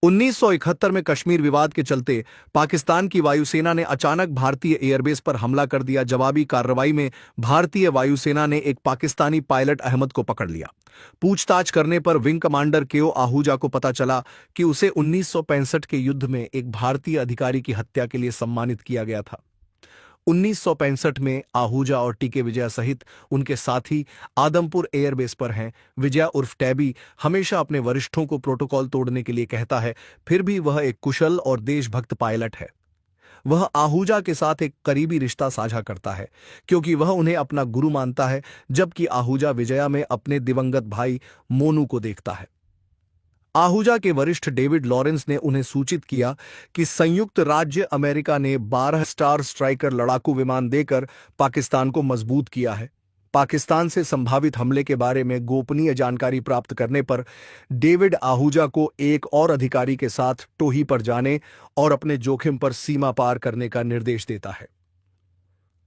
1971 में कश्मीर विवाद के चलते पाकिस्तान की वायुसेना ने अचानक भारतीय एयरबेस पर हमला कर दिया। जवाबी कार्रवाई में भारतीय वायुसेना ने एक पाकिस्तानी पायलट अहमद को पकड़ लिया। पूछताछ करने पर विंग कमांडर केओ आहूजा को पता चला कि उसे 1965 के युद्ध में एक भारतीय अधिकारी की हत्या के लिए सम्मानित किया गया था। 1965 में आहूजा और टीके विजया सहित उनके साथी आदमपुर एयरबेस पर हैं। विजया उर्फ टैबी हमेशा अपने वरिष्ठों को प्रोटोकॉल तोड़ने के लिए कहता है, फिर भी वह एक कुशल और देशभक्त पायलट है। वह आहूजा के साथ एक करीबी रिश्ता साझा करता है क्योंकि वह उन्हें अपना गुरु मानता है, जबकि आहूजा विजया में अपने दिवंगत भाई मोनू को देखता है। आहूजा के वरिष्ठ डेविड लॉरेंस ने उन्हें सूचित किया कि संयुक्त राज्य अमेरिका ने 12 स्टार स्ट्राइकर लड़ाकू विमान देकर पाकिस्तान को मजबूत किया है। पाकिस्तान से संभावित हमले के बारे में गोपनीय जानकारी प्राप्त करने पर डेविड आहूजा को एक और अधिकारी के साथ टोही पर जाने और अपने जोखिम पर सीमा पार करने का निर्देश देता है।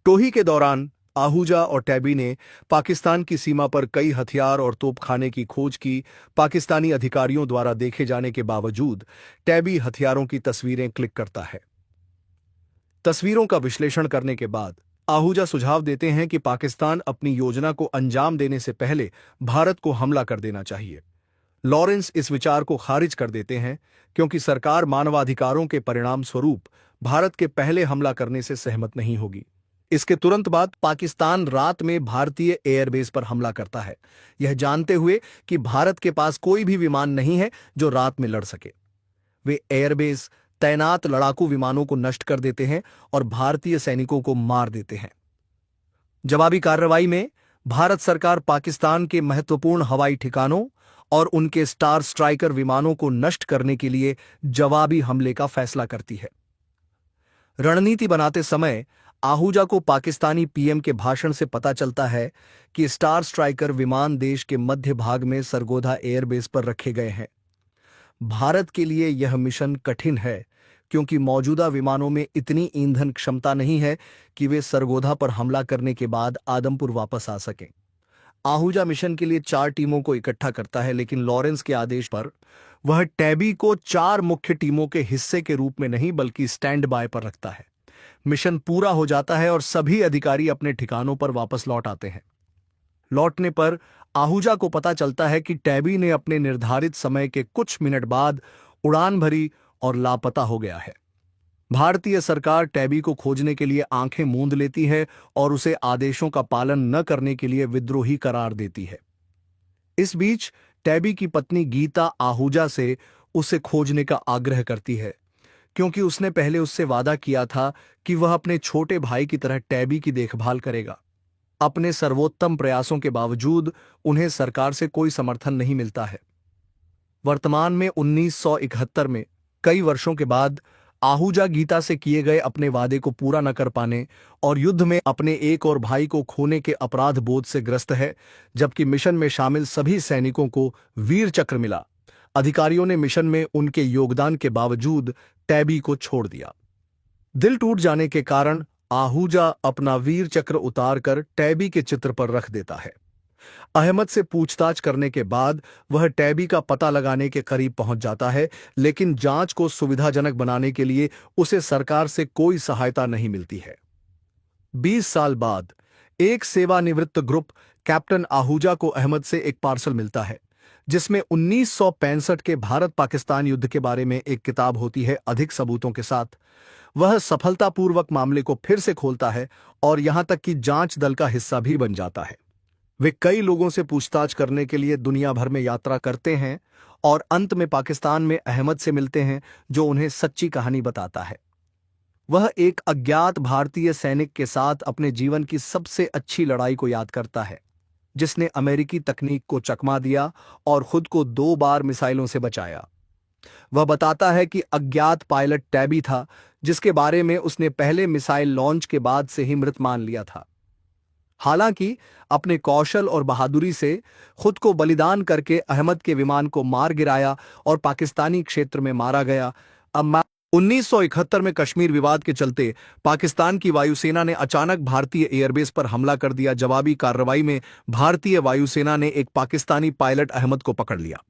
टोही के दौरान आहूजा और टैबी ने पाकिस्तान की सीमा पर कई हथियार और तोपखाने की खोज की। पाकिस्तानी अधिकारियों द्वारा देखे जाने के बावजूद टैबी हथियारों की तस्वीरें क्लिक करता है। तस्वीरों का विश्लेषण करने के बाद आहूजा सुझाव देते हैं कि पाकिस्तान अपनी योजना को अंजाम देने से पहले भारत को हमला कर देना चाहिए। लॉरेंस इस विचार को खारिज कर देते हैं क्योंकि सरकार मानवाधिकारों के परिणाम स्वरूप भारत के पहले हमला करने से सहमत नहीं होगी। इसके तुरंत बाद पाकिस्तान रात में भारतीय एयरबेस पर हमला करता है, यह जानते हुए कि भारत के पास कोई भी विमान नहीं है जो रात में लड़ सके। वे एयरबेस तैनात लड़ाकू विमानों को नष्ट कर देते हैं और भारतीय सैनिकों को मार देते हैं। जवाबी कार्रवाई में भारत सरकार पाकिस्तान के महत्वपूर्ण हवाई ठिकानों और उनके स्टार स्ट्राइकर विमानों को नष्ट करने के लिए जवाबी हमले का फैसला करती है। रणनीति बनाते समय आहूजा को पाकिस्तानी पीएम के भाषण से पता चलता है कि स्टार स्ट्राइकर विमान देश के मध्य भाग में सरगोधा एयरबेस पर रखे गए हैं। भारत के लिए यह मिशन कठिन है क्योंकि मौजूदा विमानों में इतनी ईंधन क्षमता नहीं है कि वे सरगोधा पर हमला करने के बाद आदमपुर वापस आ सकें। आहूजा मिशन के लिए 4 टीमों को इकट्ठा करता है, लेकिन लॉरेंस के आदेश पर वह टैबी को 4 मुख्य टीमों के हिस्से के रूप में नहीं बल्कि स्टैंड बाय पर रखता है। मिशन पूरा हो जाता है और सभी अधिकारी अपने ठिकानों पर वापस लौट आते हैं। लौटने पर आहूजा को पता चलता है कि टैबी ने अपने निर्धारित समय के कुछ मिनट बाद उड़ान भरी और लापता हो गया है। भारतीय सरकार टैबी को खोजने के लिए आंखें मूंद लेती है और उसे आदेशों का पालन न करने के लिए विद्रोही करार देती है। इस बीच टैबी की पत्नी गीता आहूजा से उसे खोजने का आग्रह करती है क्योंकि उसने पहले उससे वादा किया था कि वह अपने छोटे भाई की तरह टैबी की देखभाल करेगा। अपने सर्वोत्तम प्रयासों के बावजूद उन्हें सरकार से कोई समर्थन नहीं मिलता है। वर्तमान में 1971 में कई वर्षों के बाद आहूजा गीता से किए गए अपने वादे को पूरा न कर पाने और युद्ध में अपने एक और भाई को खोने के अपराध बोध से ग्रस्त है, जबकि मिशन में शामिल सभी सैनिकों को वीर चक्र मिला। अधिकारियों ने मिशन में उनके योगदान के बावजूद टैबी को छोड़ दिया। दिल टूट जाने के कारण आहूजा अपना वीर चक्र उतारकर टैबी के चित्र पर रख देता है। अहमद से पूछताछ करने के बाद वह टैबी का पता लगाने के करीब पहुंच जाता है, लेकिन जांच को सुविधाजनक बनाने के लिए उसे सरकार से कोई सहायता नहीं मिलती है। 20 साल बाद एक सेवानिवृत्त ग्रुप कैप्टन आहूजा को अहमद से एक पार्सल मिलता है जिसमें 1965 के भारत पाकिस्तान युद्ध के बारे में एक किताब होती है। अधिक सबूतों के साथ वह सफलतापूर्वक मामले को फिर से खोलता है और यहां तक कि जांच दल का हिस्सा भी बन जाता है। वे कई लोगों से पूछताछ करने के लिए दुनिया भर में यात्रा करते हैं और अंत में पाकिस्तान में अहमद से मिलते हैं जो उन्हें सच्ची कहानी बताता है। वह एक अज्ञात भारतीय सैनिक के साथ अपने जीवन की सबसे अच्छी लड़ाई को याद करता है, जिसने अमेरिकी तकनीक को चकमा दिया और खुद को 2 बार मिसाइलों से बचाया। वह बताता है कि अज्ञात पायलट टैबी था जिसके बारे में उसने पहले मिसाइल लॉन्च के बाद से ही मृत मान लिया था। हालांकि अपने कौशल और बहादुरी से खुद को बलिदान करके अहमद के विमान को मार गिराया और पाकिस्तानी क्षेत्र में मारा गया। अब 1971 में कश्मीर विवाद के चलते पाकिस्तान की वायुसेना ने अचानक भारतीय एयरबेस पर हमला कर दिया। जवाबी कार्रवाई में भारतीय वायुसेना ने एक पाकिस्तानी पायलट अहमद को पकड़ लिया।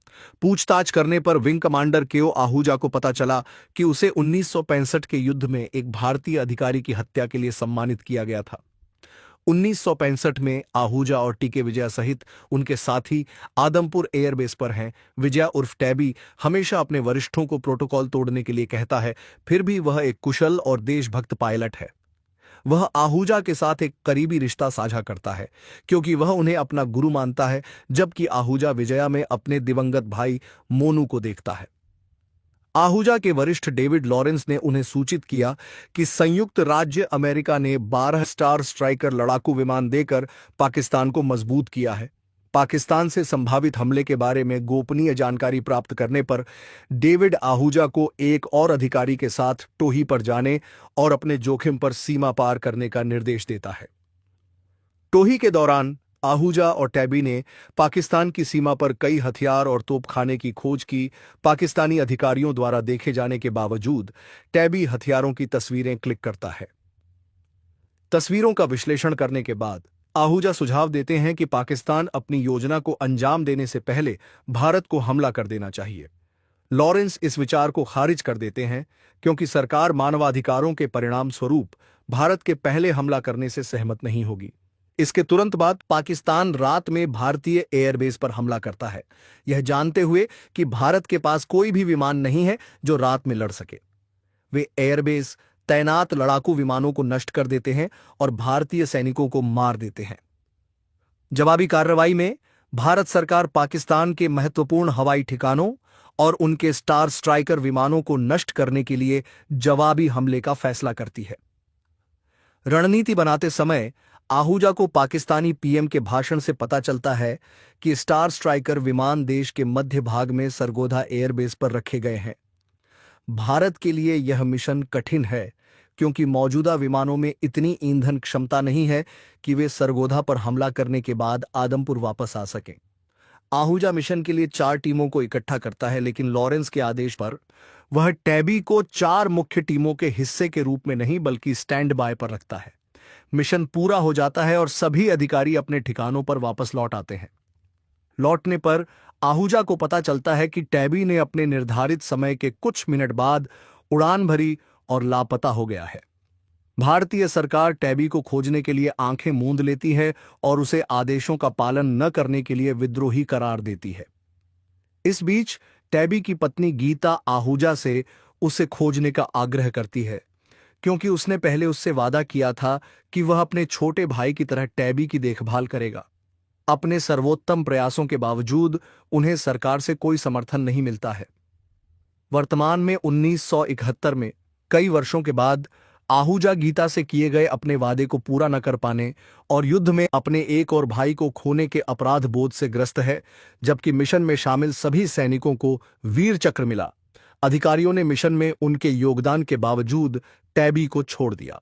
पूछताछ करने पर विंग कमांडर केओ आहूजा को पता चला कि उसे 1965 के युद्ध में एक भारतीय अधिकारी की हत्या के लिए सम्मानित किया गया था। 1965 में आहूजा और टीके विजया सहित उनके साथी आदमपुर एयरबेस पर हैं। विजया उर्फ टैबी हमेशा अपने वरिष्ठों को प्रोटोकॉल तोड़ने के लिए कहता है, फिर भी वह एक कुशल और देशभक्त पायलट है। वह आहूजा के साथ एक करीबी रिश्ता साझा करता है क्योंकि वह उन्हें अपना गुरु मानता है, जबकि आहूजा विजया में अपने दिवंगत भाई मोनू को देखता है। आहूजा के वरिष्ठ डेविड लॉरेंस ने उन्हें सूचित किया कि संयुक्त राज्य अमेरिका ने 12 स्टार स्ट्राइकर लड़ाकू विमान देकर पाकिस्तान को मजबूत किया है। पाकिस्तान से संभावित हमले के बारे में गोपनीय जानकारी प्राप्त करने पर डेविड आहूजा को एक और अधिकारी के साथ टोही पर जाने और अपने जोखिम पर सीमा पार करने का निर्देश देता है। टोही के दौरान आहूजा और टैबी ने पाकिस्तान की सीमा पर कई हथियार और तोपखाने की खोज की। पाकिस्तानी अधिकारियों द्वारा देखे जाने के बावजूद टैबी हथियारों की तस्वीरें क्लिक करता है। तस्वीरों का विश्लेषण करने के बाद आहूजा सुझाव देते हैं कि पाकिस्तान अपनी योजना को अंजाम देने से पहले भारत को हमला कर देना चाहिए। लॉरेंस इस विचार को खारिज कर देते हैं क्योंकि सरकार मानवाधिकारों के परिणाम स्वरूप भारत के पहले हमला करने से सहमत नहीं होगी। इसके तुरंत बाद पाकिस्तान रात में भारतीय एयरबेस पर हमला करता है, यह जानते हुए कि भारत के पास कोई भी विमान नहीं है जो रात में लड़ सके। वे एयरबेस तैनात लड़ाकू विमानों को नष्ट कर देते हैं और भारतीय सैनिकों को मार देते हैं। जवाबी कार्रवाई में भारत सरकार पाकिस्तान के महत्वपूर्ण हवाई ठिकानों और उनके स्टार स्ट्राइकर विमानों को नष्ट करने के लिए जवाबी हमले का फैसला करती है। रणनीति बनाते समय आहूजा को पाकिस्तानी पीएम के भाषण से पता चलता है कि स्टार स्ट्राइकर विमान देश के मध्य भाग में सरगोधा एयरबेस पर रखे गए हैं। भारत के लिए यह मिशन कठिन है क्योंकि मौजूदा विमानों में इतनी ईंधन क्षमता नहीं है कि वे सरगोधा पर हमला करने के बाद आदमपुर वापस आ सकें। आहूजा मिशन के लिए 4 टीमों को इकट्ठा करता है, लेकिन लॉरेंस के आदेश पर वह टैबी को 4 मुख्य टीमों के हिस्से के रूप में नहीं बल्कि स्टैंड बाय पर रखता है। मिशन पूरा हो जाता है और सभी अधिकारी अपने ठिकानों पर वापस लौट आते हैं। लौटने पर आहूजा को पता चलता है कि टैबी ने अपने निर्धारित समय के कुछ मिनट बाद उड़ान भरी और लापता हो गया है। भारतीय सरकार टैबी को खोजने के लिए आंखें मूंद लेती है और उसे आदेशों का पालन न करने के लिए विद्रोही करार देती है। इस बीच टैबी की पत्नी गीता आहूजा से उसे खोजने का आग्रह करती है क्योंकि उसने पहले उससे वादा किया था कि वह अपने छोटे भाई की तरह टैबी की देखभाल करेगा। अपने सर्वोत्तम प्रयासों के बावजूद उन्हें सरकार से कोई समर्थन नहीं मिलता है। वर्तमान में 1971 में कई वर्षों के बाद आहूजा गीता से किए गए अपने वादे को पूरा न कर पाने और युद्ध में अपने एक और भाई को खोने के अपराध बोध से ग्रस्त है, जबकि मिशन में शामिल सभी सैनिकों को वीर चक्र मिला। अधिकारियों ने मिशन में उनके योगदान के बावजूद टैबी को छोड़ दिया।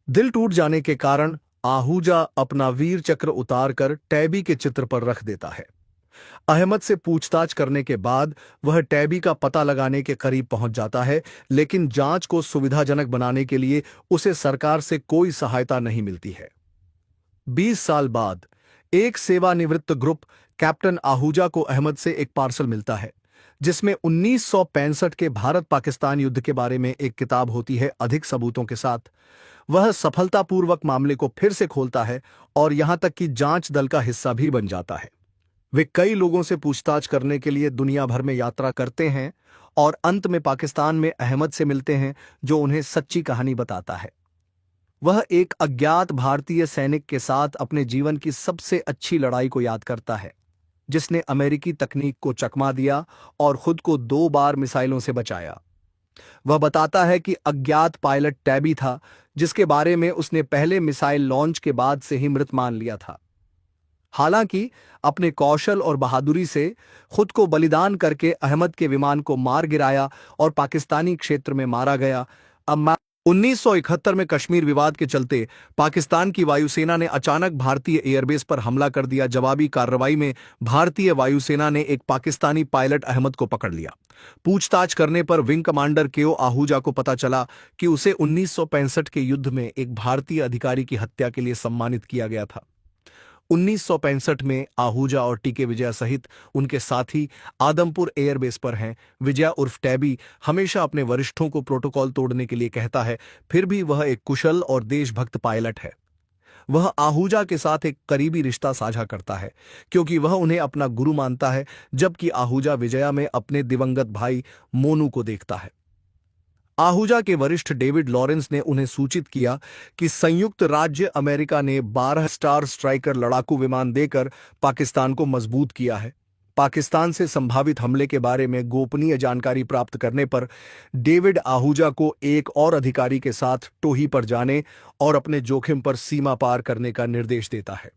दिल टूट जाने के कारण आहूजा अपना वीर चक्र उतारकर टैबी के चित्र पर रख देता है। अहमद से पूछताछ करने के बाद वह टैबी का पता लगाने के करीब पहुंच जाता है, लेकिन जांच को सुविधाजनक बनाने के लिए उसे सरकार से कोई सहायता नहीं मिलती है। 20 साल बाद एक सेवानिवृत्त ग्रुप कैप्टन आहूजा को अहमद से एक पार्सल मिलता है जिसमें 1965 के भारत पाकिस्तान युद्ध के बारे में एक किताब होती है। अधिक सबूतों के साथ वह सफलतापूर्वक मामले को फिर से खोलता है और यहां तक कि जांच दल का हिस्सा भी बन जाता है। वे कई लोगों से पूछताछ करने के लिए दुनिया भर में यात्रा करते हैं और अंत में पाकिस्तान में अहमद से मिलते हैं जो उन्हें सच्ची कहानी बताता है। वह एक अज्ञात भारतीय सैनिक के साथ अपने जीवन की सबसे अच्छी लड़ाई को याद करता है, जिसने अमेरिकी तकनीक को चकमा दिया और खुद को 2 बार मिसाइलों से बचाया। वह बताता है कि अज्ञात पायलट टैबी था जिसके बारे में उसने पहले मिसाइल लॉन्च के बाद से ही मृत मान लिया था। हालांकि अपने कौशल और बहादुरी से खुद को बलिदान करके अहमद के विमान को मार गिराया और पाकिस्तानी क्षेत्र में मारा गया। अब 1971 में कश्मीर विवाद के चलते पाकिस्तान की वायुसेना ने अचानक भारतीय एयरबेस पर हमला कर दिया। जवाबी कार्रवाई में भारतीय वायुसेना ने एक पाकिस्तानी पायलट अहमद को पकड़ लिया। पूछताछ करने पर विंग कमांडर केओ आहूजा को पता चला कि उसे 1965 के युद्ध में एक भारतीय अधिकारी की हत्या के लिए सम्मानित किया गया था। 1965 में आहूजा और टीके विजया सहित उनके साथी आदमपुर एयरबेस पर हैं। विजया उर्फ टैबी हमेशा अपने वरिष्ठों को प्रोटोकॉल तोड़ने के लिए कहता है, फिर भी वह एक कुशल और देशभक्त पायलट है। वह आहूजा के साथ एक करीबी रिश्ता साझा करता है क्योंकि वह उन्हें अपना गुरु मानता है, जबकि आहूजा विजया में अपने दिवंगत भाई मोनू को देखता है। आहूजा के वरिष्ठ डेविड लॉरेंस ने उन्हें सूचित किया कि संयुक्त राज्य अमेरिका ने 12 स्टार स्ट्राइकर लड़ाकू विमान देकर पाकिस्तान को मजबूत किया है। पाकिस्तान से संभावित हमले के बारे में गोपनीय जानकारी प्राप्त करने पर डेविड आहूजा को एक और अधिकारी के साथ टोही पर जाने और अपने जोखिम पर सीमा पार करने का निर्देश देता है।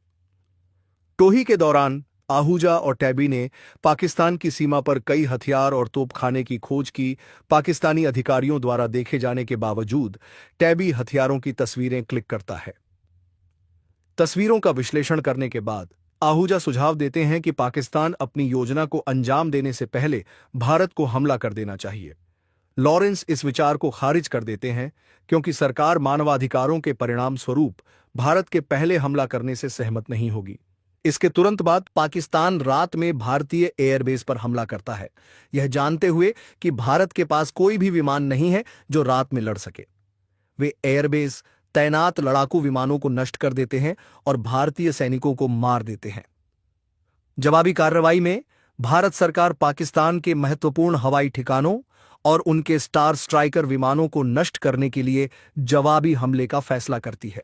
टोही के दौरान आहूजा और टैबी ने पाकिस्तान की सीमा पर कई हथियार और तोपखाने की खोज की। पाकिस्तानी अधिकारियों द्वारा देखे जाने के बावजूद टैबी हथियारों की तस्वीरें क्लिक करता है। तस्वीरों का विश्लेषण करने के बाद आहूजा सुझाव देते हैं कि पाकिस्तान अपनी योजना को अंजाम देने से पहले भारत को हमला कर देना चाहिए। लॉरेंस इस विचार को खारिज कर देते हैं क्योंकि सरकार मानवाधिकारों के परिणाम स्वरूप भारत के पहले हमला करने से सहमत नहीं होगी। इसके तुरंत बाद पाकिस्तान रात में भारतीय एयरबेस पर हमला करता है, यह जानते हुए कि भारत के पास कोई भी विमान नहीं है जो रात में लड़ सके। वे एयरबेस तैनात लड़ाकू विमानों को नष्ट कर देते हैं और भारतीय सैनिकों को मार देते हैं। जवाबी कार्रवाई में भारत सरकार पाकिस्तान के महत्वपूर्ण हवाई ठिकानों और उनके स्टार स्ट्राइकर विमानों को नष्ट करने के लिए जवाबी हमले का फैसला करती है।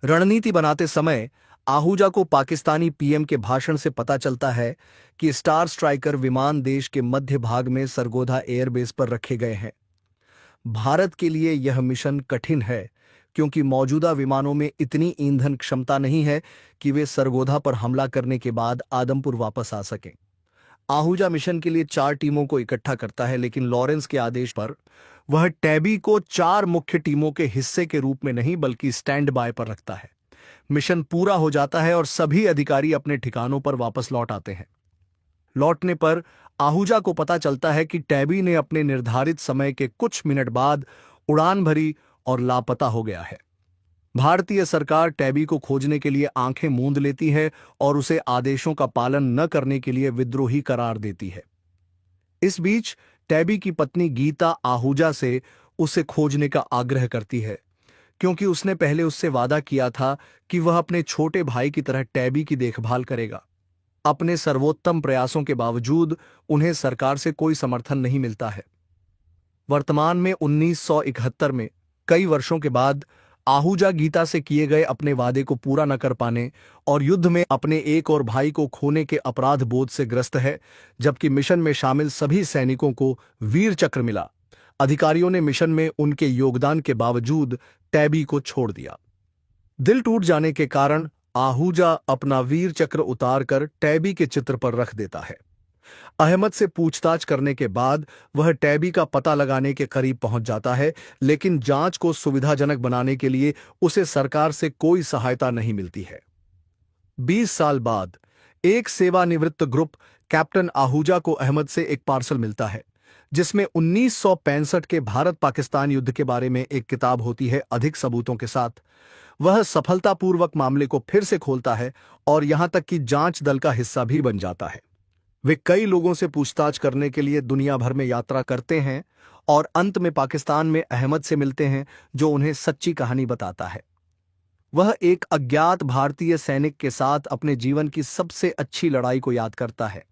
रणनीति बनाते समय आहूजा को पाकिस्तानी पीएम के भाषण से पता चलता है कि स्टार स्ट्राइकर विमान देश के मध्य भाग में सरगोधा एयरबेस पर रखे गए हैं। भारत के लिए यह मिशन कठिन है क्योंकि मौजूदा विमानों में इतनी ईंधन क्षमता नहीं है कि वे सरगोधा पर हमला करने के बाद आदमपुर वापस आ सकें। आहूजा मिशन के लिए 4 टीमों को इकट्ठा करता है, लेकिन लॉरेंस के आदेश पर वह टैबी को 4 मुख्य टीमों के हिस्से के रूप में नहीं बल्कि स्टैंड बाय पर रखता है। मिशन पूरा हो जाता है और सभी अधिकारी अपने ठिकानों पर वापस लौट आते हैं। लौटने पर आहूजा को पता चलता है कि टैबी ने अपने निर्धारित समय के कुछ मिनट बाद उड़ान भरी और लापता हो गया है। भारतीय सरकार टैबी को खोजने के लिए आंखें मूंद लेती है और उसे आदेशों का पालन न करने के लिए विद्रोही करार देती है। इस बीच टैबी की पत्नी गीता आहूजा से उसे खोजने का आग्रह करती है क्योंकि उसने पहले उससे वादा किया था कि वह अपने छोटे भाई की तरह टैबी की देखभाल करेगा। अपने सर्वोत्तम प्रयासों के बावजूद उन्हें सरकार से कोई समर्थन नहीं मिलता है। वर्तमान में 1971 में कई वर्षों के बाद आहूजा गीता से किए गए अपने वादे को पूरा न कर पाने और युद्ध में अपने एक और भाई को खोने के अपराध बोध से ग्रस्त है, जबकि मिशन में शामिल सभी सैनिकों को वीर चक्र मिला। अधिकारियों ने मिशन में उनके योगदान के बावजूद टैबी को छोड़ दिया। दिल टूट जाने के कारण आहूजा अपना वीर चक्र उतारकर टैबी के चित्र पर रख देता है। अहमद से पूछताछ करने के बाद वह टैबी का पता लगाने के करीब पहुंच जाता है, लेकिन जांच को सुविधाजनक बनाने के लिए उसे सरकार से कोई सहायता नहीं मिलती है। 20 साल बाद एक सेवानिवृत्त ग्रुप कैप्टन आहूजा को अहमद से एक पार्सल मिलता है जिसमें 1965 के भारत पाकिस्तान युद्ध के बारे में एक किताब होती है अधिक सबूतों के साथ। वह सफलतापूर्वक मामले को फिर से खोलता है और यहां तक कि जांच दल का हिस्सा भी बन जाता है। वे कई लोगों से पूछताछ करने के लिए दुनिया भर में यात्रा करते हैं और अंत में पाकिस्तान में अहमद से मिलते हैं जो उन्हें सच्ची कहानी बताता है। वह एक अज्ञात भारतीय सैनिक के साथ अपने जीवन की सबसे अच्छी लड़ाई को याद करता है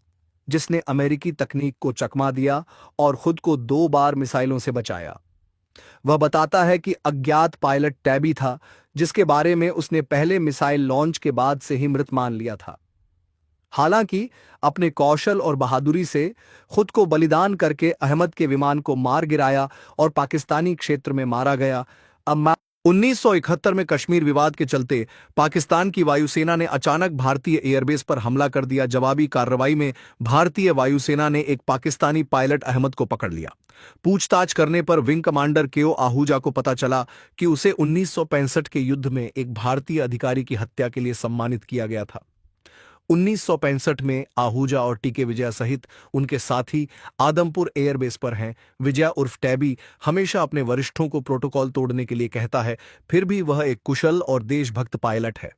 जिसने अमेरिकी तकनीक को चकमा दिया और खुद को 2 बार मिसाइलों से बचाया। वह बताता है कि अज्ञात पायलट टैबी था जिसके बारे में उसने पहले मिसाइल लॉन्च के बाद से ही मृत मान लिया था। हालांकि अपने कौशल और बहादुरी से खुद को बलिदान करके अहमद के विमान को मार गिराया और पाकिस्तानी क्षेत्र में मारा गया। अब 1971 में कश्मीर विवाद के चलते पाकिस्तान की वायुसेना ने अचानक भारतीय एयरबेस पर हमला कर दिया। जवाबी कार्रवाई में भारतीय वायुसेना ने एक पाकिस्तानी पायलट अहमद को पकड़ लिया। पूछताछ करने पर विंग कमांडर केओ आहूजा को पता चला कि उसे 1965 के युद्ध में एक भारतीय अधिकारी की हत्या के लिए सम्मानित किया गया था। 1965 में आहूजा और टीके विजया सहित उनके साथी आदमपुर एयरबेस पर हैं। विजया उर्फ टैबी हमेशा अपने वरिष्ठों को प्रोटोकॉल तोड़ने के लिए कहता है, फिर भी वह एक कुशल और देशभक्त पायलट है।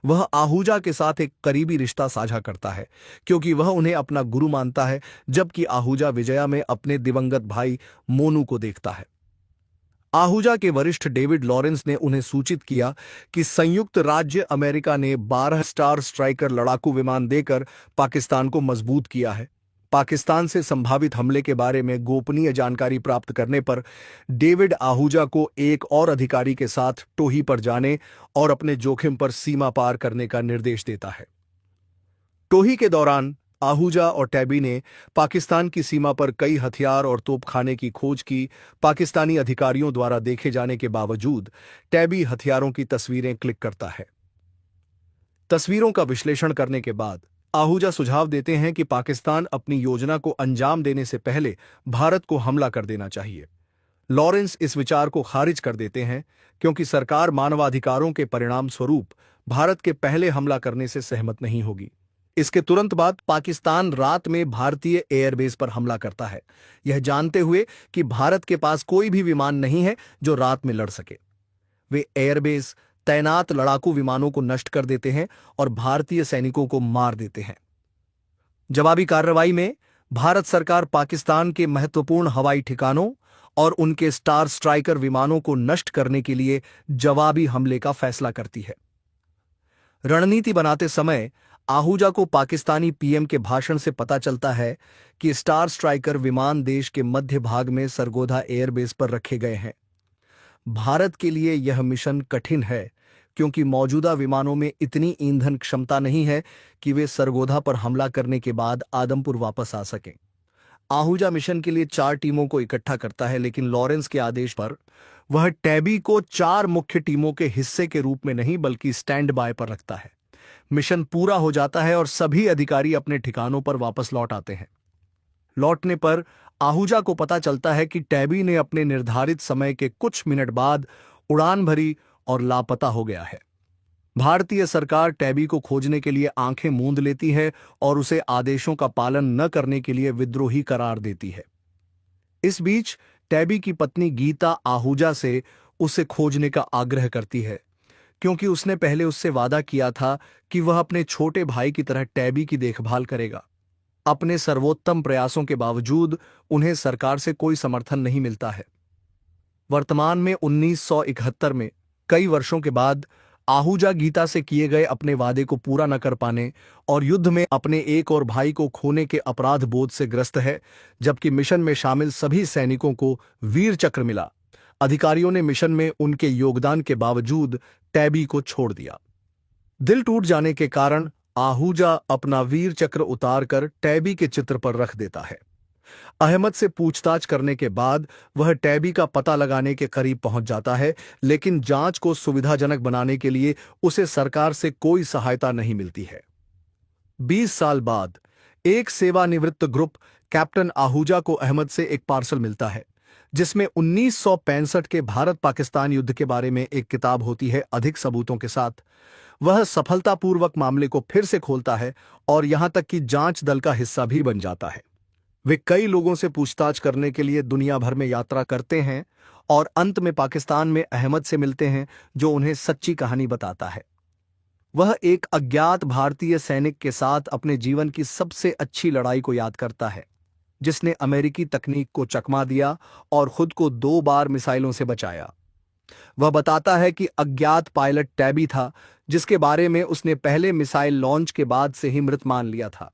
वह आहूजा के साथ एक करीबी रिश्ता साझा करता है क्योंकि वह उन्हें अपना गुरु मानता है, जबकि आहूजा विजया में अपने दिवंगत भाई मोनू को देखता है। आहूजा के वरिष्ठ डेविड लॉरेंस ने उन्हें सूचित किया कि संयुक्त राज्य अमेरिका ने 12 स्टार स्ट्राइकर लड़ाकू विमान देकर पाकिस्तान को मजबूत किया है। पाकिस्तान से संभावित हमले के बारे में गोपनीय जानकारी प्राप्त करने पर डेविड आहूजा को एक और अधिकारी के साथ टोही पर जाने और अपने जोखिम पर सीमा पार करने का निर्देश देता है। टोही के दौरान आहूजा और टैबी ने पाकिस्तान की सीमा पर कई हथियार और तोपखाने की खोज की। पाकिस्तानी अधिकारियों द्वारा देखे जाने के बावजूद टैबी हथियारों की तस्वीरें क्लिक करता है। तस्वीरों का विश्लेषण करने के बाद आहूजा सुझाव देते हैं कि पाकिस्तान अपनी योजना को अंजाम देने से पहले भारत को हमला कर देना चाहिए। लॉरेंस इस विचार को खारिज कर देते हैं क्योंकि सरकार मानवाधिकारों के परिणाम स्वरूप भारत के पहले हमला करने से सहमत नहीं होगी। इसके तुरंत बाद पाकिस्तान रात में भारतीय एयरबेस पर हमला करता है, यह जानते हुए कि भारत के पास कोई भी विमान नहीं है जो रात में लड़ सके। वे एयरबेस तैनात लड़ाकू विमानों को नष्ट कर देते हैं और भारतीय सैनिकों को मार देते हैं। जवाबी कार्रवाई में भारत सरकार पाकिस्तान के महत्वपूर्ण हवाई ठिकानों और उनके स्टार स्ट्राइकर विमानों को नष्ट करने के लिए जवाबी हमले का फैसला करती है। रणनीति बनाते समय आहूजा को पाकिस्तानी पीएम के भाषण से पता चलता है कि स्टार स्ट्राइकर विमान देश के मध्य भाग में सरगोधा एयरबेस पर रखे गए हैं। भारत के लिए यह मिशन कठिन है क्योंकि मौजूदा विमानों में इतनी ईंधन क्षमता नहीं है कि वे सरगोधा पर हमला करने के बाद आदमपुर वापस आ सकें। आहूजा मिशन के लिए 4 टीमों को इकट्ठा करता है, लेकिन लॉरेंस के आदेश पर वह टैबी को 4 मुख्य टीमों के हिस्से के रूप में नहीं बल्कि स्टैंड बाय पर रखता है। मिशन पूरा हो जाता है और सभी अधिकारी अपने ठिकानों पर वापस लौट आते हैं। लौटने पर आहूजा को पता चलता है कि टैबी ने अपने निर्धारित समय के कुछ मिनट बाद उड़ान भरी और लापता हो गया है। भारतीय सरकार टैबी को खोजने के लिए आंखें मूंद लेती है और उसे आदेशों का पालन न करने के लिए विद्रोही करार देती है। इस बीच टैबी की पत्नी गीता आहूजा से उसे खोजने का आग्रह करती है क्योंकि उसने पहले उससे वादा किया था कि वह अपने छोटे भाई की तरह टैबी की देखभाल करेगा। अपने सर्वोत्तम प्रयासों के बावजूद उन्हें सरकार से कोई समर्थन नहीं मिलता है। वर्तमान में 1971 में कई वर्षों के बाद आहूजा गीता से किए गए अपने वादे को पूरा न कर पाने और युद्ध में अपने एक और भाई को खोने के अपराध बोध से ग्रस्त है, जबकि मिशन में शामिल सभी सैनिकों को वीर चक्र मिला। अधिकारियों ने मिशन में उनके योगदान के बावजूद टैबी को छोड़ दिया। दिल टूट जाने के कारण आहूजा अपना वीर चक्र उतारकर टैबी के चित्र पर रख देता है। अहमद से पूछताछ करने के बाद वह टैबी का पता लगाने के करीब पहुंच जाता है, लेकिन जांच को सुविधाजनक बनाने के लिए उसे सरकार से कोई सहायता नहीं मिलती है। 20 साल बाद एक सेवानिवृत्त ग्रुप कैप्टन आहूजा को अहमद से एक पार्सल मिलता है जिसमें 1965 के भारत पाकिस्तान युद्ध के बारे में एक किताब होती है अधिक सबूतों के साथ। वह सफलतापूर्वक मामले को फिर से खोलता है और यहां तक कि जांच दल का हिस्सा भी बन जाता है। वे कई लोगों से पूछताछ करने के लिए दुनिया भर में यात्रा करते हैं और अंत में पाकिस्तान में अहमद से मिलते हैं जो उन्हें सच्ची कहानी बताता है। वह एक अज्ञात भारतीय सैनिक के साथ अपने जीवन की सबसे अच्छी लड़ाई को याद करता है जिसने अमेरिकी तकनीक को चकमा दिया और खुद को 2 बार मिसाइलों से बचाया। वह बताता है कि अज्ञात पायलट टैबी था जिसके बारे में उसने पहले मिसाइल लॉन्च के बाद से ही मृत मान लिया था।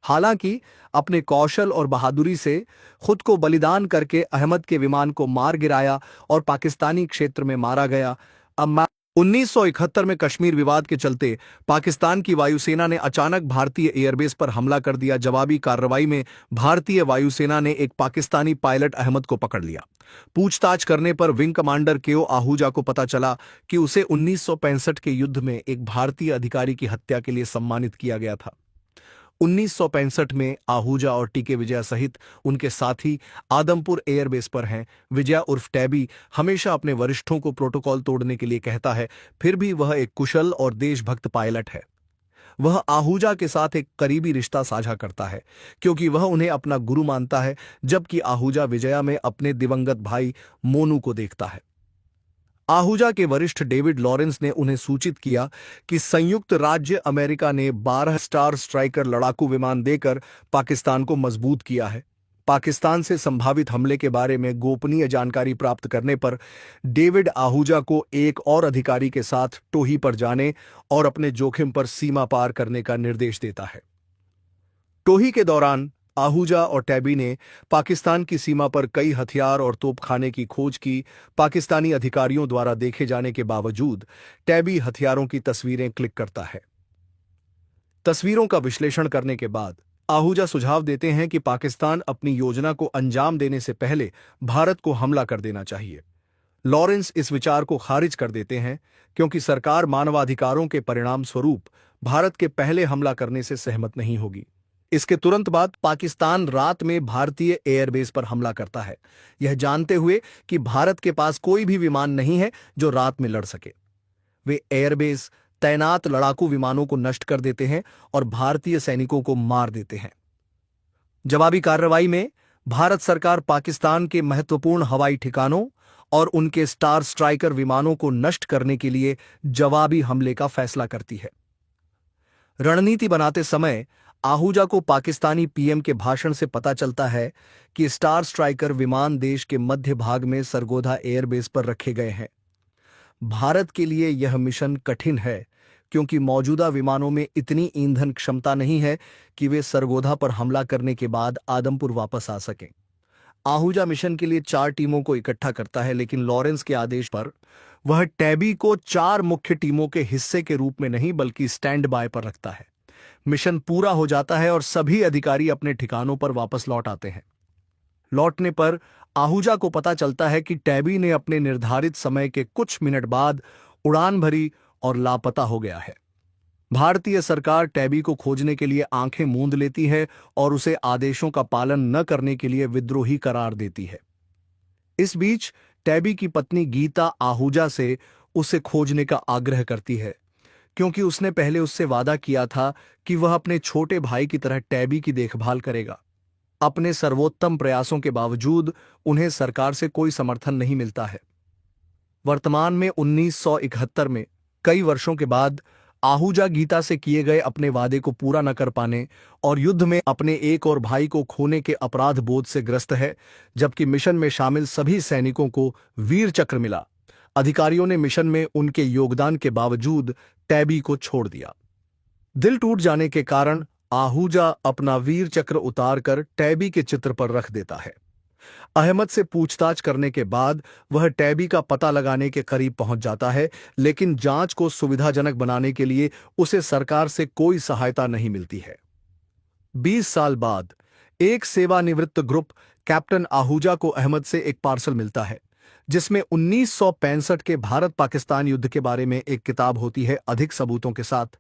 हालांकि अपने कौशल और बहादुरी से खुद को बलिदान करके अहमद के विमान को मार गिराया और पाकिस्तानी क्षेत्र में मारा गया। अब 1971 में कश्मीर विवाद के चलते पाकिस्तान की वायुसेना ने अचानक भारतीय एयरबेस पर हमला कर दिया। जवाबी कार्रवाई में भारतीय वायुसेना ने एक पाकिस्तानी पायलट अहमद को पकड़ लिया। पूछताछ करने पर विंग कमांडर केओ आहूजा को पता चला कि उसे 1965 के युद्ध में एक भारतीय अधिकारी की हत्या के लिए सम्मानित किया गया था। 1965 में आहूजा और टीके विजया सहित उनके साथी आदमपुर एयरबेस पर हैं। विजया उर्फ टैबी हमेशा अपने वरिष्ठों को प्रोटोकॉल तोड़ने के लिए कहता है, फिर भी वह एक कुशल और देशभक्त पायलट है। वह आहूजा के साथ एक करीबी रिश्ता साझा करता है क्योंकि वह उन्हें अपना गुरु मानता है, जबकि आहूजा विजया में अपने दिवंगत भाई मोनू को देखता है। आहूजा के वरिष्ठ डेविड लॉरेंस ने उन्हें सूचित किया कि संयुक्त राज्य अमेरिका ने 12 स्टार स्ट्राइकर लड़ाकू विमान देकर पाकिस्तान को मजबूत किया है। पाकिस्तान से संभावित हमले के बारे में गोपनीय जानकारी प्राप्त करने पर डेविड आहूजा को एक और अधिकारी के साथ टोही पर जाने और अपने जोखिम पर सीमा पार करने का निर्देश देता है। टोही के दौरान आहूजा और टैबी ने पाकिस्तान की सीमा पर कई हथियार और तोपखाने की खोज की। पाकिस्तानी अधिकारियों द्वारा देखे जाने के बावजूद टैबी हथियारों की तस्वीरें क्लिक करता है। तस्वीरों का विश्लेषण करने के बाद आहूजा सुझाव देते हैं कि पाकिस्तान अपनी योजना को अंजाम देने से पहले भारत को हमला कर देना चाहिए। लॉरेंस इस विचार को खारिज कर देते हैं क्योंकि सरकार मानवाधिकारों के परिणाम स्वरूप भारत के पहले हमला करने से सहमत नहीं होगी। इसके तुरंत बाद पाकिस्तान रात में भारतीय एयरबेस पर हमला करता है, यह जानते हुए कि भारत के पास कोई भी विमान नहीं है जो रात में लड़ सके। वे एयरबेस तैनात लड़ाकू विमानों को नष्ट कर देते हैं और भारतीय सैनिकों को मार देते हैं। जवाबी कार्रवाई में भारत सरकार पाकिस्तान के महत्वपूर्ण हवाई ठिकानों और उनके स्टार स्ट्राइकर विमानों को नष्ट करने के लिए जवाबी हमले का फैसला करती है। रणनीति बनाते समय आहूजा को पाकिस्तानी पीएम के भाषण से पता चलता है कि स्टार स्ट्राइकर विमान देश के मध्य भाग में सरगोधा एयरबेस पर रखे गए हैं। भारत के लिए यह मिशन कठिन है क्योंकि मौजूदा विमानों में इतनी ईंधन क्षमता नहीं है कि वे सरगोधा पर हमला करने के बाद आदमपुर वापस आ सकें। आहूजा मिशन के लिए 4 टीमों को इकट्ठा करता है, लेकिन लॉरेंस के आदेश पर वह टैबी को 4 मुख्य टीमों के हिस्से के रूप में नहीं बल्कि स्टैंड बाय पर रखता है। मिशन पूरा हो जाता है और सभी अधिकारी अपने ठिकानों पर वापस लौट आते हैं। लौटने पर आहूजा को पता चलता है कि टैबी ने अपने निर्धारित समय के कुछ मिनट बाद उड़ान भरी और लापता हो गया है। भारतीय सरकार टैबी को खोजने के लिए आंखें मूंद लेती है और उसे आदेशों का पालन न करने के लिए विद्रोही करार देती है। इस बीच टैबी की पत्नी गीता आहूजा से उसे खोजने का आग्रह करती है क्योंकि उसने पहले उससे वादा किया था कि वह अपने छोटे भाई की तरह टैबी की देखभाल करेगा। अपने सर्वोत्तम प्रयासों के बावजूद उन्हें सरकार से कोई समर्थन नहीं मिलता है। वर्तमान में 1971 में कई वर्षों के बाद आहूजा गीता से किए गए अपने वादे को पूरा न कर पाने और युद्ध में अपने एक और भाई को खोने के अपराध बोध से ग्रस्त है, जबकि मिशन में शामिल सभी सैनिकों को वीर चक्र मिला। अधिकारियों ने मिशन में उनके योगदान के बावजूद टैबी को छोड़ दिया। दिल टूट जाने के कारण आहूजा अपना वीर चक्र उतारकर टैबी के चित्र पर रख देता है। अहमद से पूछताछ करने के बाद वह टैबी का पता लगाने के करीब पहुंच जाता है, लेकिन जांच को सुविधाजनक बनाने के लिए उसे सरकार से कोई सहायता नहीं मिलती है। 20 साल बाद एक सेवानिवृत्त ग्रुप कैप्टन आहूजा को अहमद से एक पार्सल मिलता है जिसमें 1965 के भारत पाकिस्तान युद्ध के बारे में एक किताब होती है। अधिक सबूतों के साथ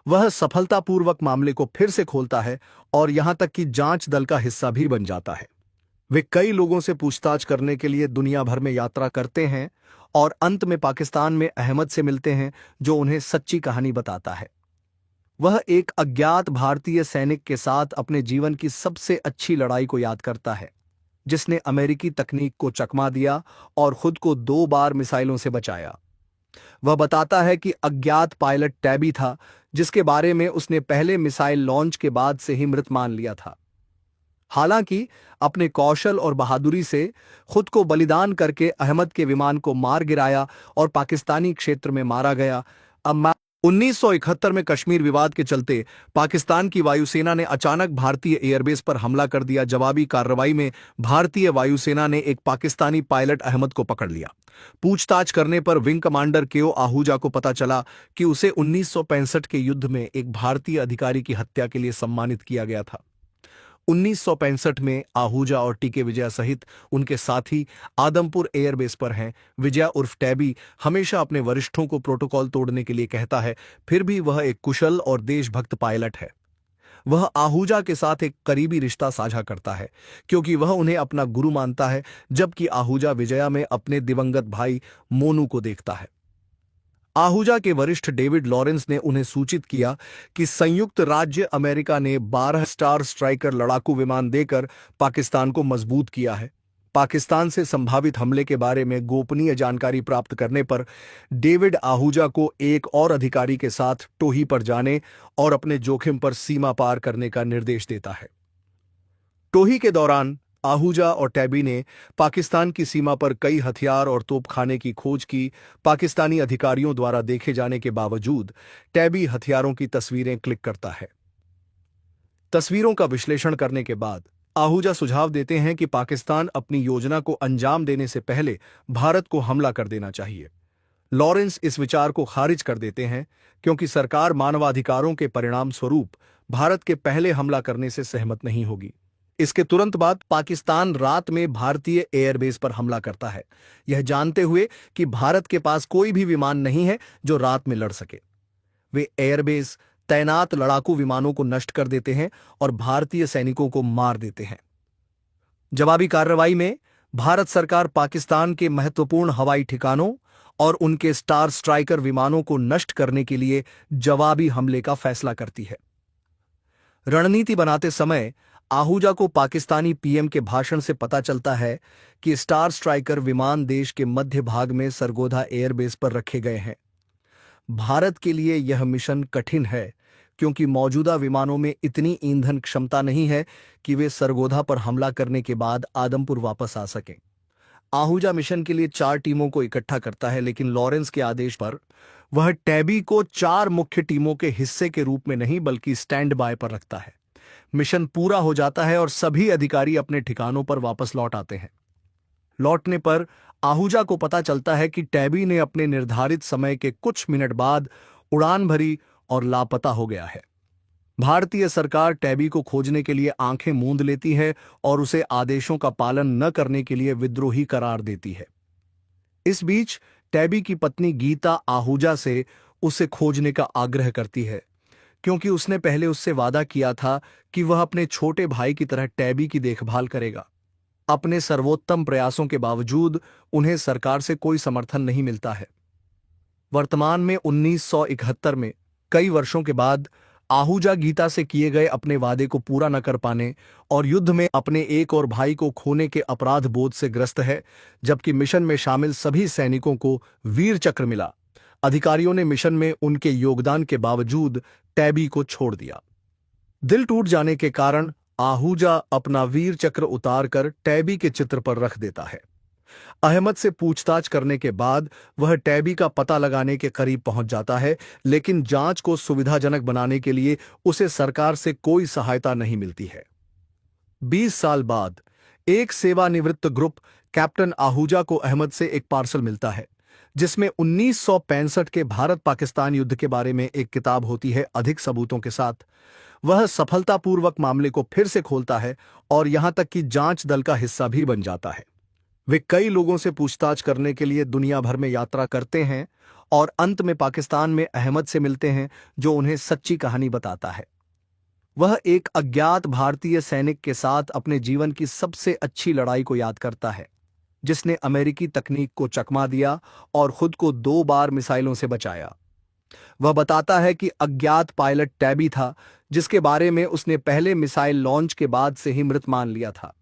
वह सफलतापूर्वक मामले को फिर से खोलता है और यहां तक कि जांच दल का हिस्सा भी बन जाता है। वे कई लोगों से पूछताछ करने के लिए दुनिया भर में यात्रा करते हैं और अंत में पाकिस्तान में अहमद से मिलते हैं जो उन्हें सच्ची कहानी बताता है। वह एक अज्ञात भारतीय सैनिक के साथ अपने जीवन की सबसे अच्छी लड़ाई को याद करता है, जिसने अमेरिकी तकनीक को चकमा दिया और खुद को 2 बार मिसाइलों से बचाया। वह बताता है कि अज्ञात पायलट टैबी था जिसके बारे में उसने पहले मिसाइल लॉन्च के बाद से ही मृत मान लिया था। हालांकि अपने कौशल और बहादुरी से खुद को बलिदान करके अहमद के विमान को मार गिराया और पाकिस्तानी क्षेत्र में मारा गया। अब 1971 में कश्मीर विवाद के चलते पाकिस्तान की वायुसेना ने अचानक भारतीय एयरबेस पर हमला कर दिया। जवाबी कार्रवाई में भारतीय वायुसेना ने एक पाकिस्तानी पायलट अहमद को पकड़ लिया। पूछताछ करने पर विंग कमांडर केओ आहूजा को पता चला कि उसे 1965 के युद्ध में एक भारतीय अधिकारी की हत्या के लिए सम्मानित किया गया था। 1965 में आहूजा और टीके विजया सहित उनके साथी आदमपुर एयरबेस पर हैं। विजया उर्फ टैबी हमेशा अपने वरिष्ठों को प्रोटोकॉल तोड़ने के लिए कहता है, फिर भी वह एक कुशल और देशभक्त पायलट है। वह आहूजा के साथ एक करीबी रिश्ता साझा करता है क्योंकि वह उन्हें अपना गुरु मानता है, जबकि आहूजा विजया में अपने दिवंगत भाई मोनू को देखता है। आहूजा के वरिष्ठ डेविड लॉरेंस ने उन्हें सूचित किया कि संयुक्त राज्य अमेरिका ने 12 स्टार स्ट्राइकर लड़ाकू विमान देकर पाकिस्तान को मजबूत किया है। पाकिस्तान से संभावित हमले के बारे में गोपनीय जानकारी प्राप्त करने पर डेविड आहूजा को एक और अधिकारी के साथ टोही पर जाने और अपने जोखिम पर सीमा पार करने का निर्देश देता है। टोही के दौरान आहूजा और टैबी ने पाकिस्तान की सीमा पर कई हथियार और तोपखाने की खोज की। पाकिस्तानी अधिकारियों द्वारा देखे जाने के बावजूद टैबी हथियारों की तस्वीरें क्लिक करता है। तस्वीरों का विश्लेषण करने के बाद आहूजा सुझाव देते हैं कि पाकिस्तान अपनी योजना को अंजाम देने से पहले भारत को हमला कर देना चाहिए। लॉरेंस इस विचार को खारिज कर देते हैं क्योंकि सरकार मानवाधिकारों के परिणाम स्वरूप भारत के पहले हमला करने से सहमत नहीं होगी। इसके तुरंत बाद पाकिस्तान रात में भारतीय एयरबेस पर हमला करता है, यह जानते हुए कि भारत के पास कोई भी विमान नहीं है जो रात में लड़ सके। वे एयरबेस तैनात लड़ाकू विमानों को नष्ट कर देते हैं और भारतीय सैनिकों को मार देते हैं। जवाबी कार्रवाई में भारत सरकार पाकिस्तान के महत्वपूर्ण हवाई ठिकानों और उनके स्टार स्ट्राइकर विमानों को नष्ट करने के लिए जवाबी हमले का फैसला करती है। रणनीति बनाते समय आहूजा को पाकिस्तानी पीएम के भाषण से पता चलता है कि स्टार स्ट्राइकर विमान देश के मध्य भाग में सरगोधा एयरबेस पर रखे गए हैं। भारत के लिए यह मिशन कठिन है क्योंकि मौजूदा विमानों में इतनी ईंधन क्षमता नहीं है कि वे सरगोधा पर हमला करने के बाद आदमपुर वापस आ सकें। आहूजा मिशन के लिए 4 टीमों को इकट्ठा करता है, लेकिन लॉरेंस के आदेश पर वह टैबी को 4 मुख्य टीमों के हिस्से के रूप में नहीं बल्कि स्टैंड बाय पर रखता है। मिशन पूरा हो जाता है और सभी अधिकारी अपने ठिकानों पर वापस लौट आते हैं। लौटने पर आहूजा को पता चलता है कि टैबी ने अपने निर्धारित समय के कुछ मिनट बाद उड़ान भरी और लापता हो गया है। भारतीय सरकार टैबी को खोजने के लिए आंखें मूंद लेती है और उसे आदेशों का पालन न करने के लिए विद्रोही करार देती है। इस बीच टैबी की पत्नी गीता आहूजा से उसे खोजने का आग्रह करती है क्योंकि उसने पहले उससे वादा किया था कि वह अपने छोटे भाई की तरह टैबी की देखभाल करेगा। अपने सर्वोत्तम प्रयासों के बावजूद उन्हें सरकार से कोई समर्थन नहीं मिलता है। वर्तमान में 1971 में कई वर्षों के बाद आहूजा गीता से किए गए अपने वादे को पूरा न कर पाने और युद्ध में अपने एक और भाई को खोने के अपराध बोध से ग्रस्त है, जबकि मिशन में शामिल सभी सैनिकों को वीर चक्र मिला। अधिकारियों ने मिशन में उनके योगदान के बावजूद टैबी को छोड़ दिया। दिल टूट जाने के कारण आहूजा अपना वीर चक्र उतारकर टैबी के चित्र पर रख देता है। अहमद से पूछताछ करने के बाद वह टैबी का पता लगाने के करीब पहुंच जाता है, लेकिन जांच को सुविधाजनक बनाने के लिए उसे सरकार से कोई सहायता नहीं मिलती है। 20 साल बाद एक सेवानिवृत्त ग्रुप कैप्टन आहूजा को अहमद से एक पार्सल मिलता है जिसमें 1965 के भारत पाकिस्तान युद्ध के बारे में एक किताब होती है। अधिक सबूतों के साथ वह सफलतापूर्वक मामले को फिर से खोलता है और यहां तक कि जांच दल का हिस्सा भी बन जाता है। वे कई लोगों से पूछताछ करने के लिए दुनिया भर में यात्रा करते हैं और अंत में पाकिस्तान में अहमद से मिलते हैं जो उन्हें सच्ची कहानी बताता है। वह एक अज्ञात भारतीय सैनिक के साथ अपने जीवन की सबसे अच्छी लड़ाई को याद करता है जिसने अमेरिकी तकनीक को चकमा दिया और खुद को 2 बार मिसाइलों से बचाया। वह बताता है कि अज्ञात पायलट टैबी था जिसके बारे में उसने पहले मिसाइल लॉन्च के बाद से ही मृत मान लिया था।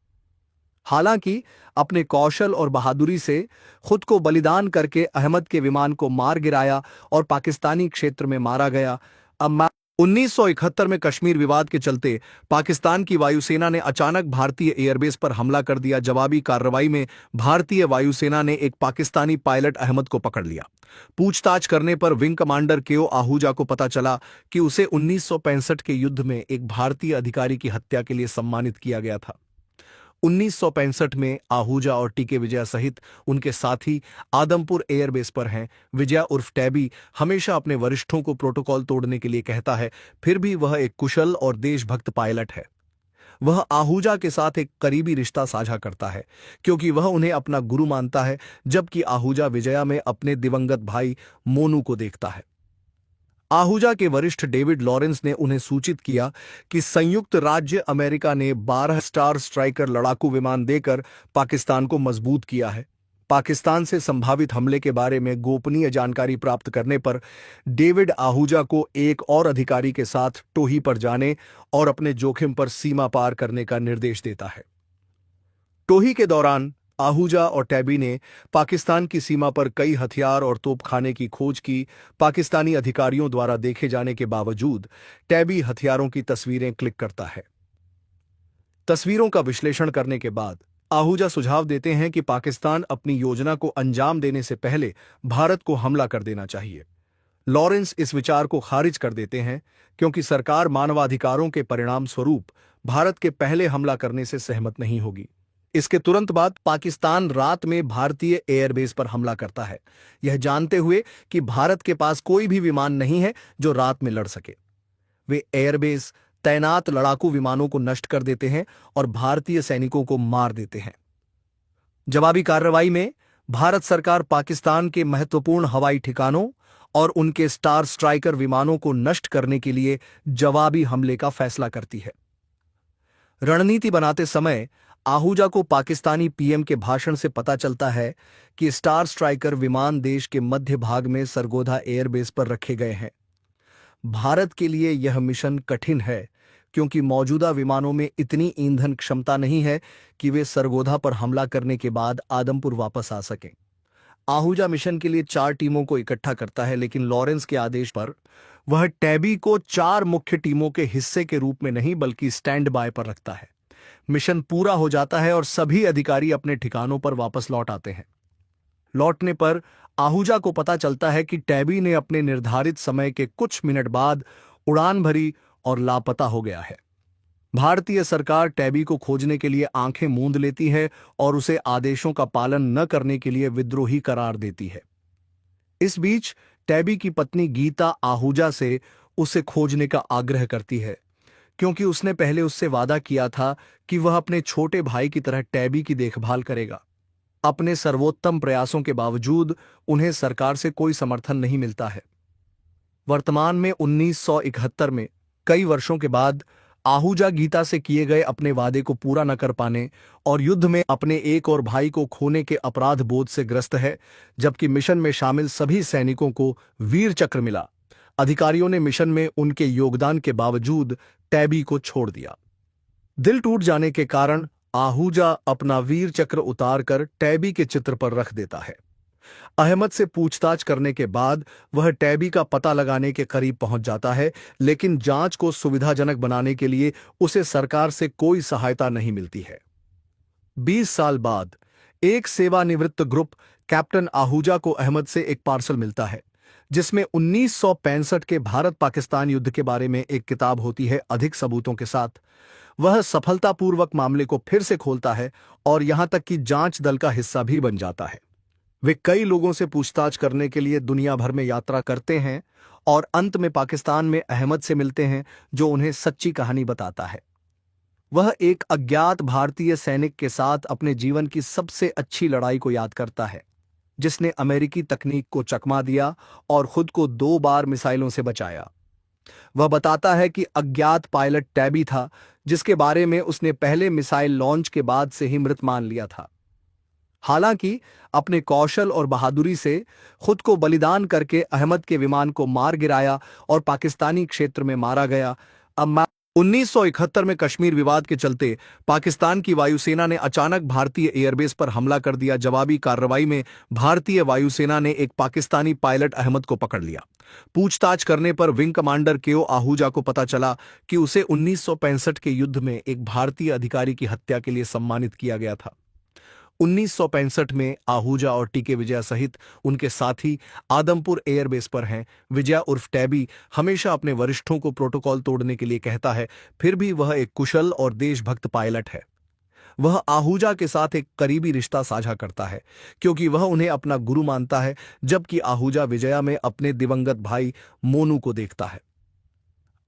हालांकि अपने कौशल और बहादुरी से खुद को बलिदान करके अहमद के विमान को मार गिराया और पाकिस्तानी क्षेत्र में मारा गया। अब 1971 में कश्मीर विवाद के चलते पाकिस्तान की वायुसेना ने अचानक भारतीय एयरबेस पर हमला कर दिया। जवाबी कार्रवाई में भारतीय वायुसेना ने एक पाकिस्तानी पायलट अहमद को पकड़ लिया। पूछताछ करने पर विंग कमांडर केओ आहूजा को पता चला कि उसे 1965 के युद्ध में एक भारतीय अधिकारी की हत्या के लिए सम्मानित किया गया था। 1965 में आहूजा और टीके विजया सहित उनके साथी आदमपुर एयरबेस पर हैं। विजया उर्फ टैबी हमेशा अपने वरिष्ठों को प्रोटोकॉल तोड़ने के लिए कहता है, फिर भी वह एक कुशल और देशभक्त पायलट है। वह आहूजा के साथ एक करीबी रिश्ता साझा करता है क्योंकि वह उन्हें अपना गुरु मानता है, जबकि आहूजा विजया में अपने दिवंगत भाई मोनू को देखता है। आहूजा के वरिष्ठ डेविड लॉरेंस ने उन्हें सूचित किया कि संयुक्त राज्य अमेरिका ने 12 स्टार स्ट्राइकर लड़ाकू विमान देकर पाकिस्तान को मजबूत किया है। पाकिस्तान से संभावित हमले के बारे में गोपनीय जानकारी प्राप्त करने पर डेविड आहूजा को एक और अधिकारी के साथ टोही पर जाने और अपने जोखिम पर सीमा पार करने का निर्देश देता है। टोही के दौरान आहूजा और टैबी ने पाकिस्तान की सीमा पर कई हथियार और तोपखाने की खोज की। पाकिस्तानी अधिकारियों द्वारा देखे जाने के बावजूद टैबी हथियारों की तस्वीरें क्लिक करता है। तस्वीरों का विश्लेषण करने के बाद आहूजा सुझाव देते हैं कि पाकिस्तान अपनी योजना को अंजाम देने से पहले भारत को हमला कर देना चाहिए। लॉरेंस इस विचार को खारिज कर देते हैं क्योंकि सरकार मानवाधिकारों के परिणाम स्वरूप भारत के पहले हमला करने से सहमत नहीं होगी। इसके तुरंत बाद पाकिस्तान रात में भारतीय एयरबेस पर हमला करता है, यह जानते हुए कि भारत के पास कोई भी विमान नहीं है जो रात में लड़ सके। वे एयरबेस तैनात लड़ाकू विमानों को नष्ट कर देते हैं और भारतीय सैनिकों को मार देते हैं। जवाबी कार्रवाई में भारत सरकार पाकिस्तान के महत्वपूर्ण हवाई ठिकानों और उनके स्टार स्ट्राइकर विमानों को नष्ट करने के लिए जवाबी हमले का फैसला करती है। रणनीति बनाते समय आहूजा को पाकिस्तानी पीएम के भाषण से पता चलता है कि स्टार स्ट्राइकर विमान देश के मध्य भाग में सरगोधा एयरबेस पर रखे गए हैं। भारत के लिए यह मिशन कठिन है क्योंकि मौजूदा विमानों में इतनी ईंधन क्षमता नहीं है कि वे सरगोधा पर हमला करने के बाद आदमपुर वापस आ सकें। आहूजा मिशन के लिए 4 टीमों को इकट्ठा करता है, लेकिन लॉरेंस के आदेश पर वह टैबी को 4 मुख्य टीमों के हिस्से के रूप में नहीं बल्कि स्टैंड बाय पर रखता है। मिशन पूरा हो जाता है और सभी अधिकारी अपने ठिकानों पर वापस लौट आते हैं। लौटने पर आहूजा को पता चलता है कि टैबी ने अपने निर्धारित समय के कुछ मिनट बाद उड़ान भरी और लापता हो गया है। भारतीय सरकार टैबी को खोजने के लिए आंखें मूंद लेती है और उसे आदेशों का पालन न करने के लिए विद्रोही करार देती है। इस बीच टैबी की पत्नी गीता आहूजा से उसे खोजने का आग्रह करती है क्योंकि उसने पहले उससे वादा किया था कि वह अपने छोटे भाई की तरह टैबी की देखभाल करेगा। अपने सर्वोत्तम प्रयासों के बावजूद उन्हें सरकार से कोई समर्थन नहीं मिलता है। वर्तमान में 1971 में कई वर्षों के बाद आहूजा गीता से किए गए अपने वादे को पूरा न कर पाने और युद्ध में अपने एक और भाई को खोने के अपराध बोध से ग्रस्त है, जबकि मिशन में शामिल सभी सैनिकों को वीर चक्र मिला। अधिकारियों ने मिशन में उनके योगदान के बावजूद टैबी को छोड़ दिया। दिल टूट जाने के कारण आहूजा अपना वीर चक्र उतारकर टैबी के चित्र पर रख देता है। अहमद से पूछताछ करने के बाद वह टैबी का पता लगाने के करीब पहुंच जाता है, लेकिन जांच को सुविधाजनक बनाने के लिए उसे सरकार से कोई सहायता नहीं मिलती है। 20 साल बाद एक सेवानिवृत्त ग्रुप कैप्टन आहूजा को अहमद से एक पार्सल मिलता है जिसमें 1965 के भारत पाकिस्तान युद्ध के बारे में एक किताब होती है अधिक सबूतों के साथ। वह सफलतापूर्वक मामले को फिर से खोलता है और यहां तक कि जांच दल का हिस्सा भी बन जाता है। वे कई लोगों से पूछताछ करने के लिए दुनिया भर में यात्रा करते हैं और अंत में पाकिस्तान में अहमद से मिलते हैं जो उन्हें सच्ची कहानी बताता है। वह एक अज्ञात भारतीय सैनिक के साथ अपने जीवन की सबसे अच्छी लड़ाई को याद करता है जिसने अमेरिकी तकनीक को चकमा दिया और खुद को 2 बार मिसाइलों से बचाया। वह बताता है कि अज्ञात पायलट टैबी था जिसके बारे में उसने पहले मिसाइल लॉन्च के बाद से ही मृत मान लिया था। हालांकि अपने कौशल और बहादुरी से खुद को बलिदान करके अहमद के विमान को मार गिराया और पाकिस्तानी क्षेत्र में मारा गया। अब 1971 में कश्मीर विवाद के चलते पाकिस्तान की वायुसेना ने अचानक भारतीय एयरबेस पर हमला कर दिया। जवाबी कार्रवाई में भारतीय वायुसेना ने एक पाकिस्तानी पायलट अहमद को पकड़ लिया। पूछताछ करने पर विंग कमांडर केओ आहूजा को पता चला कि उसे 1965 के युद्ध में एक भारतीय अधिकारी की हत्या के लिए सम्मानित किया गया था। 1965 में आहूजा और टीके विजया सहित उनके साथी आदमपुर एयरबेस पर हैं। विजया उर्फ टैबी हमेशा अपने वरिष्ठों को प्रोटोकॉल तोड़ने के लिए कहता है, फिर भी वह एक कुशल और देशभक्त पायलट है। वह आहूजा के साथ एक करीबी रिश्ता साझा करता है क्योंकि वह उन्हें अपना गुरु मानता है, जबकि आहूजा विजया में अपने दिवंगत भाई मोनू को देखता है।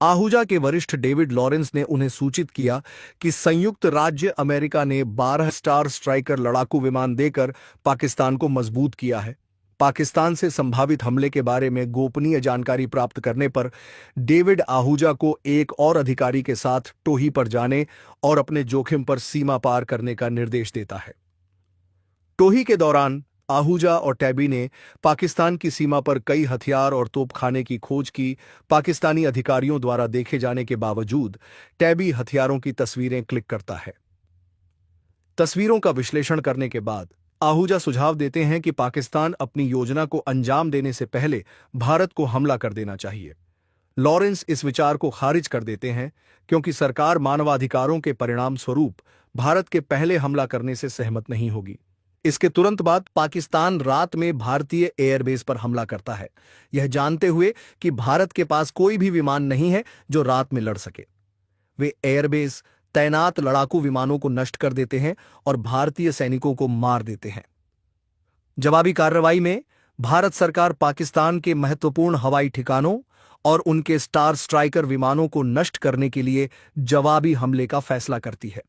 आहूजा के वरिष्ठ डेविड लॉरेंस ने उन्हें सूचित किया कि संयुक्त राज्य अमेरिका ने 12 स्टार स्ट्राइकर लड़ाकू विमान देकर पाकिस्तान को मजबूत किया है। पाकिस्तान से संभावित हमले के बारे में गोपनीय जानकारी प्राप्त करने पर डेविड आहूजा को एक और अधिकारी के साथ टोही पर जाने और अपने जोखिम पर सीमा पार करने का निर्देश देता है। टोही के दौरान आहूजा और टैबी ने पाकिस्तान की सीमा पर कई हथियार और तोपखाने की खोज की। पाकिस्तानी अधिकारियों द्वारा देखे जाने के बावजूद टैबी हथियारों की तस्वीरें क्लिक करता है। तस्वीरों का विश्लेषण करने के बाद आहूजा सुझाव देते हैं कि पाकिस्तान अपनी योजना को अंजाम देने से पहले भारत को हमला कर देना चाहिए। लॉरेंस इस विचार को खारिज कर देते हैं क्योंकि सरकार मानवाधिकारों के परिणाम स्वरूप भारत के पहले हमला करने से सहमत नहीं होगी। इसके तुरंत बाद पाकिस्तान रात में भारतीय एयरबेस पर हमला करता है, यह जानते हुए कि भारत के पास कोई भी विमान नहीं है जो रात में लड़ सके। वे एयरबेस तैनात लड़ाकू विमानों को नष्ट कर देते हैं और भारतीय सैनिकों को मार देते हैं। जवाबी कार्रवाई में भारत सरकार पाकिस्तान के महत्वपूर्ण हवाई ठिकानों और उनके स्टार स्ट्राइकर विमानों को नष्ट करने के लिए जवाबी हमले का फैसला करती है।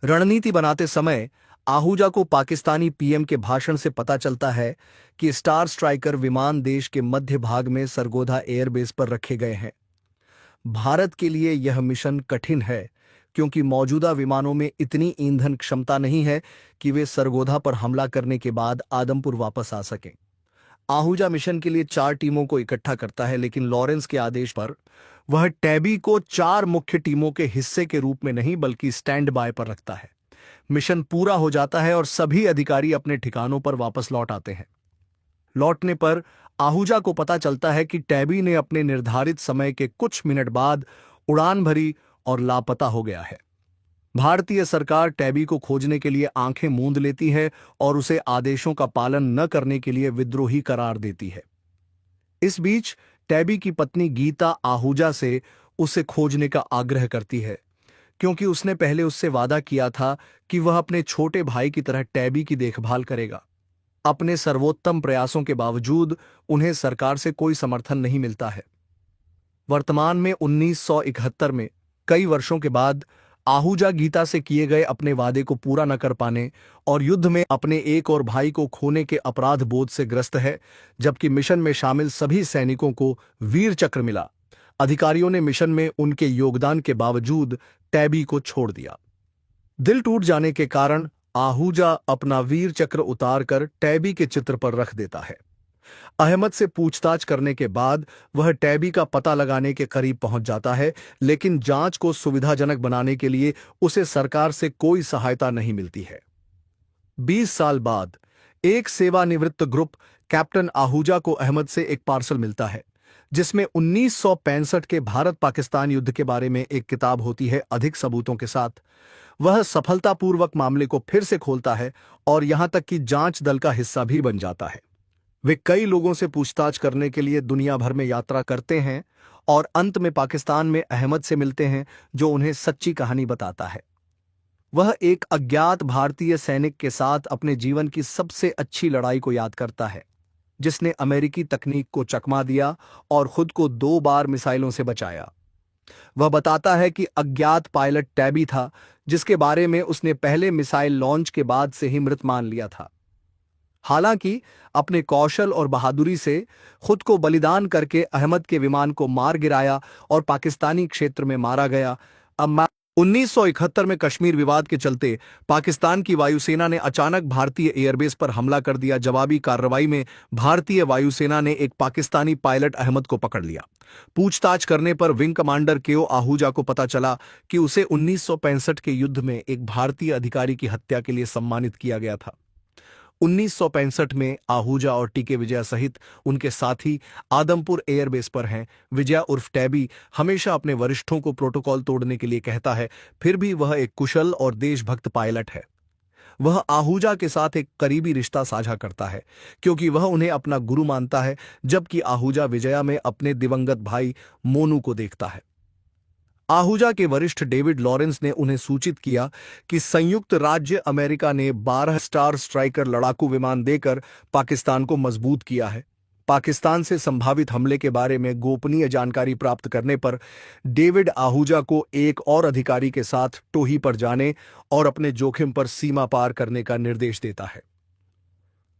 रणनीति बनाते समय आहूजा को पाकिस्तानी पीएम के भाषण से पता चलता है कि स्टार स्ट्राइकर विमान देश के मध्य भाग में सरगोधा एयरबेस पर रखे गए हैं। भारत के लिए यह मिशन कठिन है क्योंकि मौजूदा विमानों में इतनी ईंधन क्षमता नहीं है कि वे सरगोधा पर हमला करने के बाद आदमपुर वापस आ सकें। आहूजा मिशन के लिए 4 टीमों को इकट्ठा करता है, लेकिन लॉरेंस के आदेश पर वह टैबी को 4 मुख्य टीमों के हिस्से के रूप में नहीं बल्कि स्टैंड बाय पर रखता है। मिशन पूरा हो जाता है और सभी अधिकारी अपने ठिकानों पर वापस लौट आते हैं। लौटने पर आहूजा को पता चलता है कि टैबी ने अपने निर्धारित समय के कुछ मिनट बाद उड़ान भरी और लापता हो गया है। भारतीय सरकार टैबी को खोजने के लिए आंखें मूंद लेती है और उसे आदेशों का पालन न करने के लिए विद्रोही करार देती है। इस बीच टैबी की पत्नी गीता आहूजा से उसे खोजने का आग्रह करती है क्योंकि उसने पहले उससे वादा किया था कि वह अपने छोटे भाई की तरह टैबी की देखभाल करेगा। अपने सर्वोत्तम प्रयासों के बावजूद उन्हें सरकार से कोई समर्थन नहीं मिलता है। वर्तमान में 1971 में कई वर्षों के बाद आहूजा गीता से किए गए अपने वादे को पूरा न कर पाने और युद्ध में अपने एक और भाई को खोने के अपराध बोध से ग्रस्त है, जबकि मिशन में शामिल सभी सैनिकों को वीर चक्र मिला। अधिकारियों ने मिशन में उनके योगदान के बावजूद टैबी को छोड़ दिया। दिल टूट जाने के कारण आहूजा अपना वीर चक्र उतारकर टैबी के चित्र पर रख देता है। अहमद से पूछताछ करने के बाद वह टैबी का पता लगाने के करीब पहुंच जाता है, लेकिन जांच को सुविधाजनक बनाने के लिए उसे सरकार से कोई सहायता नहीं मिलती है। 20 साल बाद एक सेवानिवृत्त ग्रुप कैप्टन आहूजा को अहमद से एक पार्सल मिलता है जिसमें 1965 के भारत पाकिस्तान युद्ध के बारे में एक किताब होती है। अधिक सबूतों के साथ वह सफलतापूर्वक मामले को फिर से खोलता है और यहां तक कि जांच दल का हिस्सा भी बन जाता है। वे कई लोगों से पूछताछ करने के लिए दुनिया भर में यात्रा करते हैं और अंत में पाकिस्तान में अहमद से मिलते हैं जो उन्हें सच्ची कहानी बताता है। वह एक अज्ञात भारतीय सैनिक के साथ अपने जीवन की सबसे अच्छी लड़ाई को याद करता है, जिसने अमेरिकी तकनीक को चकमा दिया और खुद को 2 बार मिसाइलों से बचाया। वह बताता है कि अज्ञात पायलट टैबी था जिसके बारे में उसने पहले मिसाइल लॉन्च के बाद से ही मृत मान लिया था। हालांकि अपने कौशल और बहादुरी से खुद को बलिदान करके अहमद के विमान को मार गिराया और पाकिस्तानी क्षेत्र में मारा गया। अब 1971 में कश्मीर विवाद के चलते पाकिस्तान की वायुसेना ने अचानक भारतीय एयरबेस पर हमला कर दिया। जवाबी कार्रवाई में भारतीय वायुसेना ने एक पाकिस्तानी पायलट अहमद को पकड़ लिया। पूछताछ करने पर विंग कमांडर केओ आहूजा को पता चला कि उसे 1965 के युद्ध में एक भारतीय अधिकारी की हत्या के लिए सम्मानित किया गया था। 1965 में आहूजा और टीके विजया सहित उनके साथी आदमपुर एयरबेस पर हैं। विजया उर्फ टैबी हमेशा अपने वरिष्ठों को प्रोटोकॉल तोड़ने के लिए कहता है, फिर भी वह एक कुशल और देशभक्त पायलट है। वह आहूजा के साथ एक करीबी रिश्ता साझा करता है क्योंकि वह उन्हें अपना गुरु मानता है, जबकि आहूजा विजया में अपने दिवंगत भाई मोनू को देखता है। आहूजा के वरिष्ठ डेविड लॉरेंस ने उन्हें सूचित किया कि संयुक्त राज्य अमेरिका ने 12 स्टार स्ट्राइकर लड़ाकू विमान देकर पाकिस्तान को मजबूत किया है। पाकिस्तान से संभावित हमले के बारे में गोपनीय जानकारी प्राप्त करने पर डेविड आहूजा को एक और अधिकारी के साथ टोही पर जाने और अपने जोखिम पर सीमा पार करने का निर्देश देता है।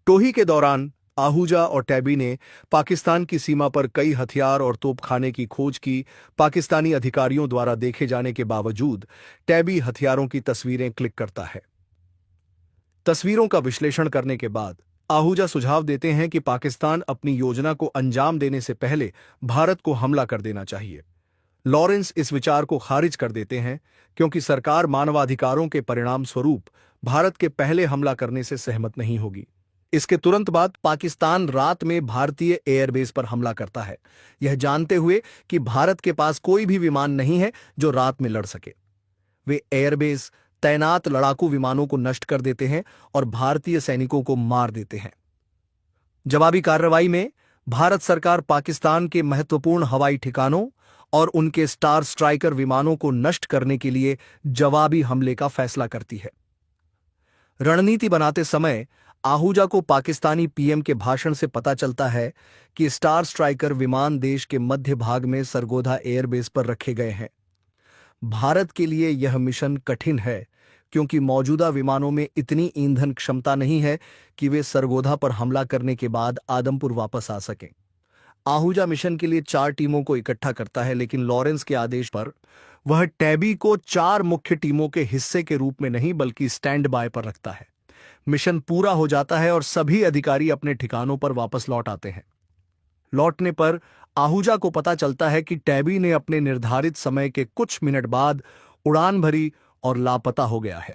टोही के दौरान आहूजा और टैबी ने पाकिस्तान की सीमा पर कई हथियार और तोपखाने की खोज की। पाकिस्तानी अधिकारियों द्वारा देखे जाने के बावजूद टैबी हथियारों की तस्वीरें क्लिक करता है। तस्वीरों का विश्लेषण करने के बाद आहूजा सुझाव देते हैं कि पाकिस्तान अपनी योजना को अंजाम देने से पहले भारत को हमला कर देना चाहिए। लॉरेंस इस विचार को खारिज कर देते हैं क्योंकि सरकार मानवाधिकारों के परिणाम स्वरूप भारत के पहले हमला करने से सहमत नहीं होगी। इसके तुरंत बाद पाकिस्तान रात में भारतीय एयरबेस पर हमला करता है, यह जानते हुए कि भारत के पास कोई भी विमान नहीं है जो रात में लड़ सके। वे एयरबेस तैनात लड़ाकू विमानों को नष्ट कर देते हैं और भारतीय सैनिकों को मार देते हैं। जवाबी कार्रवाई में भारत सरकार पाकिस्तान के महत्वपूर्ण हवाई ठिकानों और उनके स्टार स्ट्राइकर विमानों को नष्ट करने के लिए जवाबी हमले का फैसला करती है। रणनीति बनाते समय आहूजा को पाकिस्तानी पीएम के भाषण से पता चलता है कि स्टार स्ट्राइकर विमान देश के मध्य भाग में सरगोधा एयरबेस पर रखे गए हैं। भारत के लिए यह मिशन कठिन है क्योंकि मौजूदा विमानों में इतनी ईंधन क्षमता नहीं है कि वे सरगोधा पर हमला करने के बाद आदमपुर वापस आ सकें। आहूजा मिशन के लिए 4 टीमों को इकट्ठा करता है, लेकिन लॉरेंस के आदेश पर वह टैबी को 4 मुख्य टीमों के हिस्से के रूप में नहीं बल्कि स्टैंड बाय पर रखता है। मिशन पूरा हो जाता है और सभी अधिकारी अपने ठिकानों पर वापस लौट आते हैं। लौटने पर आहूजा को पता चलता है कि टैबी ने अपने निर्धारित समय के कुछ मिनट बाद उड़ान भरी और लापता हो गया है।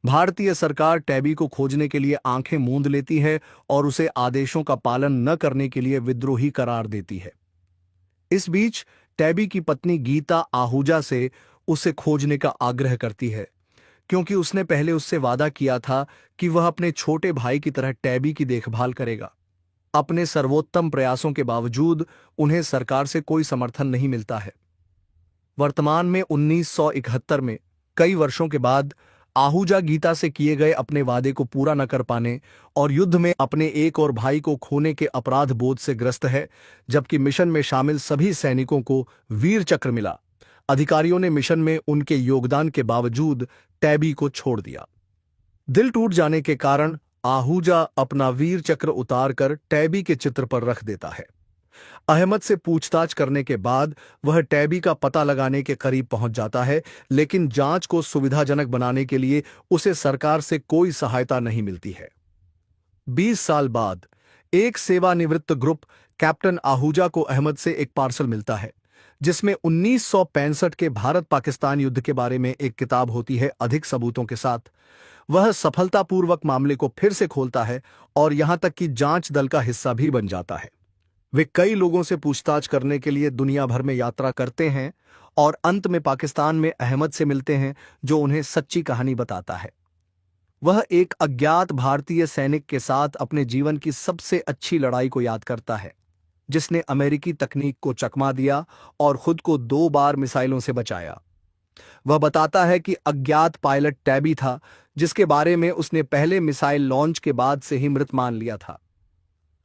भारतीय सरकार टैबी को खोजने के लिए आंखें मूंद लेती है और उसे आदेशों का पालन न करने के लिए विद्रोही करार देती है। इस बीच टैबी की पत्नी गीता आहूजा से उसे खोजने का आग्रह करती है क्योंकि उसने पहले उससे वादा किया था कि वह अपने छोटे भाई की तरह टैबी की देखभाल करेगा। अपने सर्वोत्तम प्रयासों के बावजूद उन्हें सरकार से कोई समर्थन नहीं मिलता है। वर्तमान में 1971 में कई वर्षों के बाद आहूजा गीता से किए गए अपने वादे को पूरा न कर पाने और युद्ध में अपने एक और भाई को खोने के अपराध बोध से ग्रस्त है, जबकि मिशन में शामिल सभी सैनिकों को वीर चक्र मिला। अधिकारियों ने मिशन में उनके योगदान के बावजूद टैबी को छोड़ दिया। दिल टूट जाने के कारण आहूजा अपना वीर चक्र उतारकर टैबी के चित्र पर रख देता है। अहमद से पूछताछ करने के बाद वह टैबी का पता लगाने के करीब पहुंच जाता है, लेकिन जांच को सुविधाजनक बनाने के लिए उसे सरकार से कोई सहायता नहीं मिलती है। 20 साल बाद एक सेवानिवृत्त ग्रुप कैप्टन आहूजा को अहमद से एक पार्सल मिलता है जिसमें 1965 के भारत पाकिस्तान युद्ध के बारे में एक किताब होती है अधिक सबूतों के साथ। वह सफलतापूर्वक मामले को फिर से खोलता है और यहां तक कि जांच दल का हिस्सा भी बन जाता है। वे कई लोगों से पूछताछ करने के लिए दुनिया भर में यात्रा करते हैं और अंत में पाकिस्तान में अहमद से मिलते हैं जो उन्हें सच्ची कहानी बताता है। वह एक अज्ञात भारतीय सैनिक के साथ अपने जीवन की सबसे अच्छी लड़ाई को याद करता है जिसने अमेरिकी तकनीक को चकमा दिया और खुद को 2 बार मिसाइलों से बचाया। वह बताता है कि अज्ञात पायलट टैबी था जिसके बारे में उसने पहले मिसाइल लॉन्च के बाद से ही मृत मान लिया था।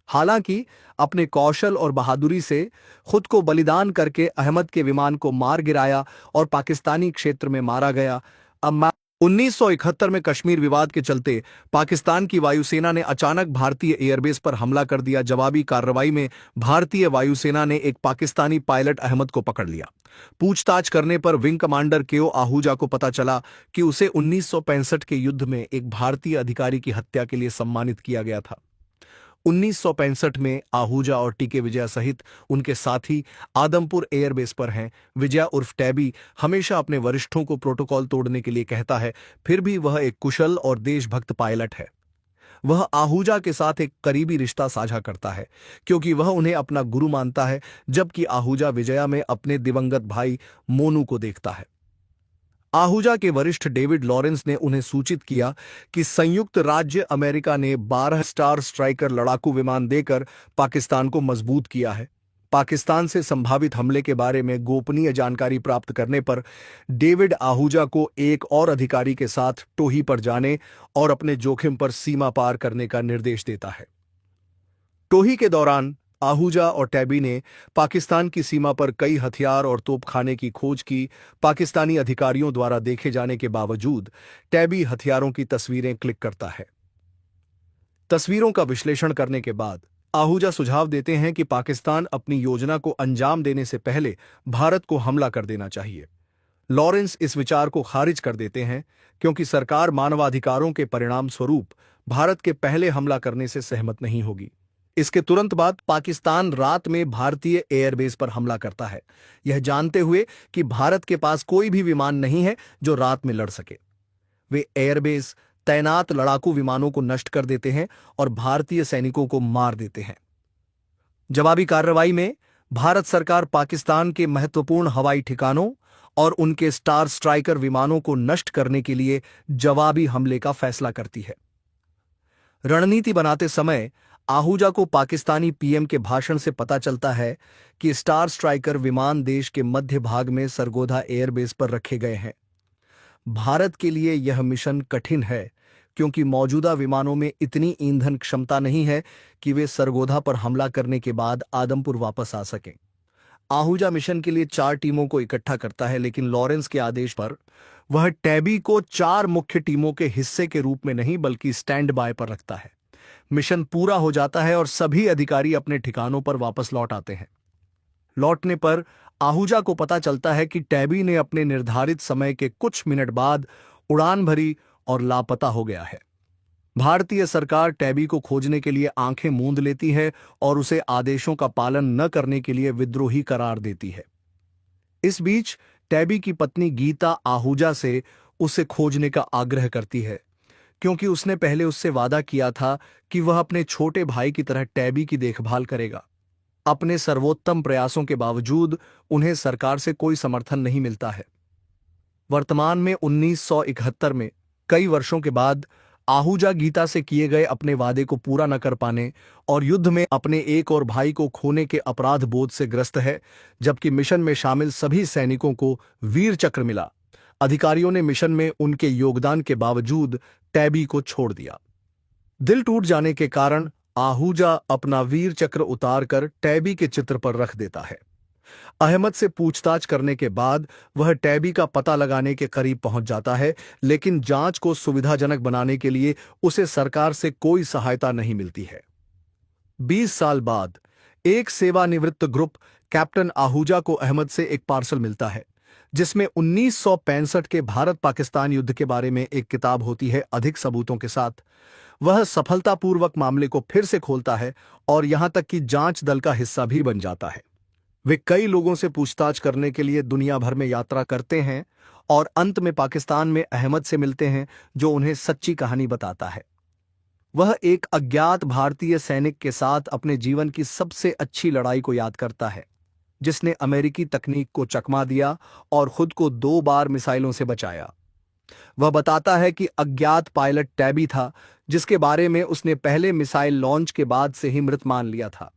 हालांकि अपने कौशल और बहादुरी से खुद को बलिदान करके अहमद के विमान को मार गिराया और पाकिस्तानी क्षेत्र में मारा गया। अब 1971 में कश्मीर विवाद के चलते पाकिस्तान की वायुसेना ने अचानक भारतीय एयरबेस पर हमला कर दिया। जवाबी कार्रवाई में भारतीय वायुसेना ने एक पाकिस्तानी पायलट अहमद को पकड़ लिया। पूछताछ करने पर विंग कमांडर केओ आहूजा को पता चला कि उसे 1965 के युद्ध में एक भारतीय अधिकारी की हत्या के लिए सम्मानित किया गया था। 1965 में आहूजा और टीके विजया सहित उनके साथी आदमपुर एयरबेस पर हैं। विजया उर्फ टैबी हमेशा अपने वरिष्ठों को प्रोटोकॉल तोड़ने के लिए कहता है, फिर भी वह एक कुशल और देशभक्त पायलट है। वह आहूजा के साथ एक करीबी रिश्ता साझा करता है क्योंकि वह उन्हें अपना गुरु मानता है, जबकि आहूजा विजया में अपने दिवंगत भाई मोनू को देखता है। आहूजा के वरिष्ठ डेविड लॉरेंस ने उन्हें सूचित किया कि संयुक्त राज्य अमेरिका ने 12 स्टार स्ट्राइकर लड़ाकू विमान देकर पाकिस्तान को मजबूत किया है। पाकिस्तान से संभावित हमले के बारे में गोपनीय जानकारी प्राप्त करने पर डेविड आहूजा को एक और अधिकारी के साथ टोही पर जाने और अपने जोखिम पर सीमा पार करने का निर्देश देता है। टोही के दौरान आहूजा और टैबी ने पाकिस्तान की सीमा पर कई हथियार और तोपखाने की खोज की। पाकिस्तानी अधिकारियों द्वारा देखे जाने के बावजूद टैबी हथियारों की तस्वीरें क्लिक करता है। तस्वीरों का विश्लेषण करने के बाद आहूजा सुझाव देते हैं कि पाकिस्तान अपनी योजना को अंजाम देने से पहले भारत को हमला कर देना चाहिए। लॉरेंस इस विचार को खारिज कर देते हैं क्योंकि सरकार मानवाधिकारों के परिणाम स्वरूप भारत के पहले हमला करने से सहमत नहीं होगी। इसके तुरंत बाद पाकिस्तान रात में भारतीय एयरबेस पर हमला करता है, यह जानते हुए कि भारत के पास कोई भी विमान नहीं है जो रात में लड़ सके। वे एयरबेस तैनात लड़ाकू विमानों को नष्ट कर देते हैं और भारतीय सैनिकों को मार देते हैं। जवाबी कार्रवाई में भारत सरकार पाकिस्तान के महत्वपूर्ण हवाई ठिकानों और उनके स्टार स्ट्राइकर विमानों को नष्ट करने के लिए जवाबी हमले का फैसला करती है। रणनीति बनाते समय आहूजा को पाकिस्तानी पीएम के भाषण से पता चलता है कि स्टार स्ट्राइकर विमान देश के मध्य भाग में सरगोधा एयरबेस पर रखे गए हैं। भारत के लिए यह मिशन कठिन है क्योंकि मौजूदा विमानों में इतनी ईंधन क्षमता नहीं है कि वे सरगोधा पर हमला करने के बाद आदमपुर वापस आ सकें। आहूजा मिशन के लिए 4 टीमों को इकट्ठा करता है, लेकिन लॉरेंस के आदेश पर वह टैबी को 4 मुख्य टीमों के हिस्से के रूप में नहीं बल्कि स्टैंड बाय पर रखता है। मिशन पूरा हो जाता है और सभी अधिकारी अपने ठिकानों पर वापस लौट आते हैं। लौटने पर आहूजा को पता चलता है कि टैबी ने अपने निर्धारित समय के कुछ मिनट बाद उड़ान भरी और लापता हो गया है। भारतीय सरकार टैबी को खोजने के लिए आंखें मूंद लेती है और उसे आदेशों का पालन न करने के लिए विद्रोही करार देती है। इस बीच टैबी की पत्नी गीता आहूजा से उसे खोजने का आग्रह करती है क्योंकि उसने पहले उससे वादा किया था कि वह अपने छोटे भाई की तरह टैबी की देखभाल करेगा। अपने सर्वोत्तम प्रयासों के बावजूद उन्हें सरकार से कोई समर्थन नहीं मिलता है। वर्तमान में 1971 में कई वर्षों के बाद आहूजा गीता से किए गए अपने वादे को पूरा न कर पाने और युद्ध में अपने एक और भाई को खोने के अपराध बोध से ग्रस्त है, जबकि मिशन में शामिल सभी सैनिकों को वीर चक्र मिला। अधिकारियों ने मिशन में उनके योगदान के बावजूद टैबी को छोड़ दिया। दिल टूट जाने के कारण आहूजा अपना वीर चक्र उतारकर टैबी के चित्र पर रख देता है। अहमद से पूछताछ करने के बाद वह टैबी का पता लगाने के करीब पहुंच जाता है, लेकिन जांच को सुविधाजनक बनाने के लिए उसे सरकार से कोई सहायता नहीं मिलती है। 20 साल बाद एक सेवानिवृत्त ग्रुप कैप्टन आहूजा को अहमद से एक पार्सल मिलता है जिसमें 1965 के भारत पाकिस्तान युद्ध के बारे में एक किताब होती है अधिक सबूतों के साथ। वह सफलतापूर्वक मामले को फिर से खोलता है और यहां तक कि जांच दल का हिस्सा भी बन जाता है। वे कई लोगों से पूछताछ करने के लिए दुनिया भर में यात्रा करते हैं और अंत में पाकिस्तान में अहमद से मिलते हैं जो उन्हें सच्ची कहानी बताता है। वह एक अज्ञात भारतीय सैनिक के साथ अपने जीवन की सबसे अच्छी लड़ाई को याद करता है जिसने अमेरिकी तकनीक को चकमा दिया और खुद को 2 बार मिसाइलों से बचाया। वह बताता है कि अज्ञात पायलट टैबी था जिसके बारे में उसने पहले मिसाइल लॉन्च के बाद से ही मृत मान लिया था।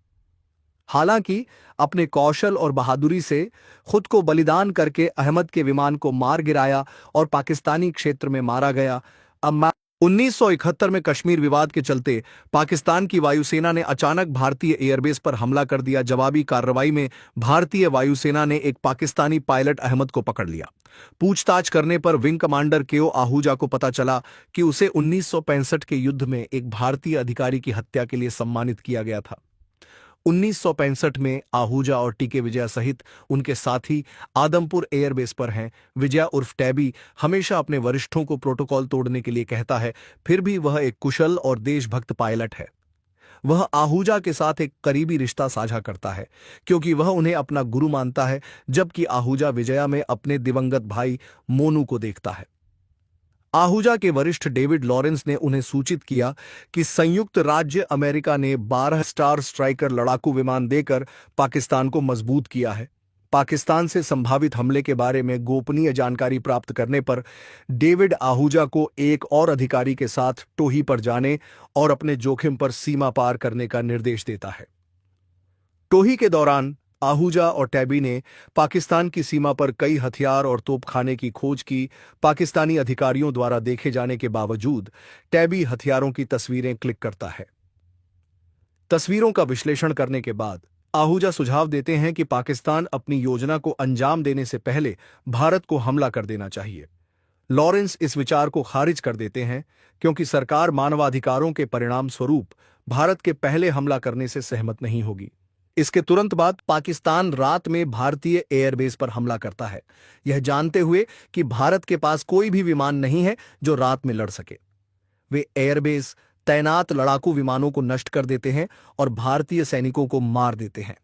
हालांकि अपने कौशल और बहादुरी से खुद को बलिदान करके अहमद के विमान को मार गिराया और पाकिस्तानी क्षेत्र में मारा गया। अब 1971 में कश्मीर विवाद के चलते पाकिस्तान की वायुसेना ने अचानक भारतीय एयरबेस पर हमला कर दिया। जवाबी कार्रवाई में भारतीय वायुसेना ने एक पाकिस्तानी पायलट अहमद को पकड़ लिया। पूछताछ करने पर विंग कमांडर केओ आहूजा को पता चला कि उसे 1965 के युद्ध में एक भारतीय अधिकारी की हत्या के लिए सम्मानित किया गया था। 1965 में आहूजा और टीके विजया सहित उनके साथी आदमपुर एयरबेस पर हैं। विजया उर्फ टैबी हमेशा अपने वरिष्ठों को प्रोटोकॉल तोड़ने के लिए कहता है, फिर भी वह एक कुशल और देशभक्त पायलट है। वह आहूजा के साथ एक करीबी रिश्ता साझा करता है क्योंकि वह उन्हें अपना गुरु मानता है, जबकि आहूजा विजया में अपने दिवंगत भाई मोनू को देखता है। आहूजा के वरिष्ठ डेविड लॉरेंस ने उन्हें सूचित किया कि संयुक्त राज्य अमेरिका ने 12 स्टार स्ट्राइकर लड़ाकू विमान देकर पाकिस्तान को मजबूत किया है। पाकिस्तान से संभावित हमले के बारे में गोपनीय जानकारी प्राप्त करने पर डेविड आहूजा को एक और अधिकारी के साथ टोही पर जाने और अपने जोखिम पर सीमा पार करने का निर्देश देता है। टोही के दौरान आहूजा और टैबी ने पाकिस्तान की सीमा पर कई हथियार और तोपखाने की खोज की। पाकिस्तानी अधिकारियों द्वारा देखे जाने के बावजूद टैबी हथियारों की तस्वीरें क्लिक करता है। तस्वीरों का विश्लेषण करने के बाद आहूजा सुझाव देते हैं कि पाकिस्तान अपनी योजना को अंजाम देने से पहले भारत को हमला कर देना चाहिए। लॉरेंस इस विचार को खारिज कर देते हैं क्योंकि सरकार मानवाधिकारों के परिणाम स्वरूप भारत के पहले हमला करने से सहमत नहीं होगी। इसके तुरंत बाद पाकिस्तान रात में भारतीय एयरबेस पर हमला करता है, यह जानते हुए कि भारत के पास कोई भी विमान नहीं है जो रात में लड़ सके। वे एयरबेस तैनात लड़ाकू विमानों को नष्ट कर देते हैं और भारतीय सैनिकों को मार देते हैं।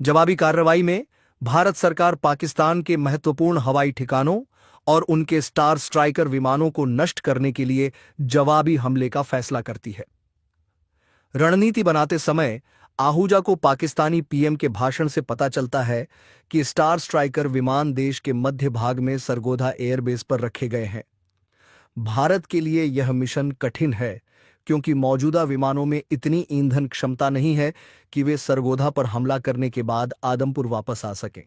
जवाबी कार्रवाई में भारत सरकार पाकिस्तान के महत्वपूर्ण हवाई ठिकानों और उनके स्टार स्ट्राइकर विमानों को नष्ट करने के लिए जवाबी हमले का फैसला करती है। रणनीति बनाते समय आहूजा को पाकिस्तानी पीएम के भाषण से पता चलता है कि स्टार स्ट्राइकर विमान देश के मध्य भाग में सरगोधा एयरबेस पर रखे गए हैं। भारत के लिए यह मिशन कठिन है क्योंकि मौजूदा विमानों में इतनी ईंधन क्षमता नहीं है कि वे सरगोधा पर हमला करने के बाद आदमपुर वापस आ सकें।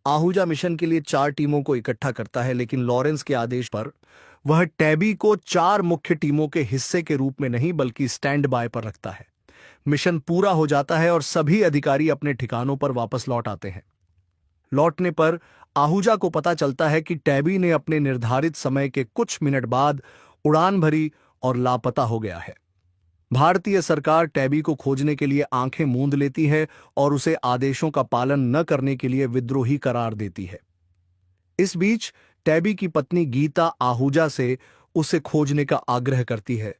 आहूजा मिशन के लिए 4 टीमों को इकट्ठा करता है, लेकिन लॉरेंस के आदेश पर वह टैबी को 4 मुख्य टीमों के हिस्से के रूप में नहीं बल्कि स्टैंड बाय पर रखता है। मिशन पूरा हो जाता है और सभी अधिकारी अपने ठिकानों पर वापस लौट आते हैं। लौटने पर आहूजा को पता चलता है कि टैबी ने अपने निर्धारित समय के कुछ मिनट बाद उड़ान भरी और लापता हो गया है। भारतीय सरकार टैबी को खोजने के लिए आंखें मूंद लेती है और उसे आदेशों का पालन न करने के लिए विद्रोही करार देती है। इस बीच टैबी की पत्नी गीता आहूजा से उसे खोजने का आग्रह करती है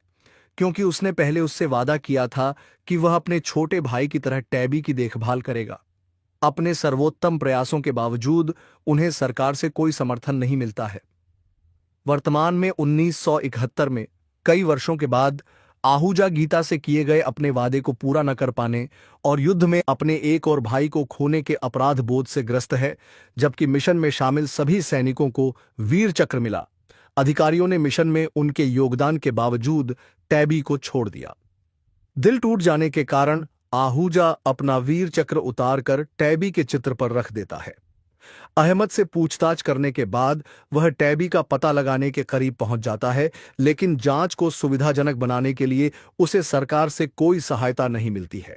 क्योंकि उसने पहले उससे वादा किया था कि वह अपने छोटे भाई की तरह टैबी की देखभाल करेगा। अपने सर्वोत्तम प्रयासों के बावजूद उन्हें सरकार से कोई समर्थन नहीं मिलता है। वर्तमान में 1971 में कई वर्षों के बाद आहूजा गीता से किए गए अपने वादे को पूरा न कर पाने और युद्ध में अपने एक और भाई को खोने के अपराध बोध से ग्रस्त है, जबकि मिशन में शामिल सभी सैनिकों को वीर चक्र मिला। अधिकारियों ने मिशन में उनके योगदान के बावजूद टैबी को छोड़ दिया। दिल टूट जाने के कारण आहूजा अपना वीर चक्र उतारकर टैबी के चित्र पर रख देता है। अहमद से पूछताछ करने के बाद वह टैबी का पता लगाने के करीब पहुंच जाता है, लेकिन जांच को सुविधाजनक बनाने के लिए उसे सरकार से कोई सहायता नहीं मिलती है।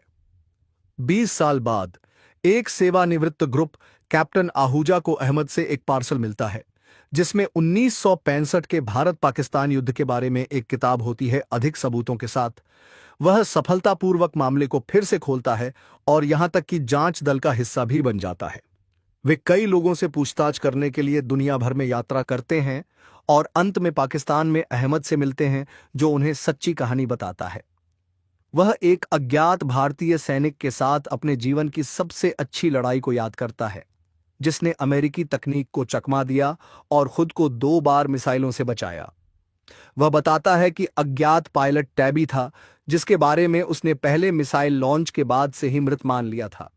20 साल बाद एक सेवानिवृत्त ग्रुप कैप्टन आहूजा को अहमद से एक पार्सल मिलता है जिसमें 1965 के भारत पाकिस्तान युद्ध के बारे में एक किताब होती है अधिक सबूतों के साथ। वह सफलतापूर्वक मामले को फिर से खोलता है और यहां तक कि जांच दल का हिस्सा भी बन जाता है। वे कई लोगों से पूछताछ करने के लिए दुनिया भर में यात्रा करते हैं और अंत में पाकिस्तान में अहमद से मिलते हैं जो उन्हें सच्ची कहानी बताता है। वह एक अज्ञात भारतीय सैनिक के साथ अपने जीवन की सबसे अच्छी लड़ाई को याद करता है जिसने अमेरिकी तकनीक को चकमा दिया और खुद को 2 बार मिसाइलों से बचाया। वह बताता है कि अज्ञात पायलट टैबी था जिसके बारे में उसने पहले मिसाइल लॉन्च के बाद से ही मृत मान लिया था।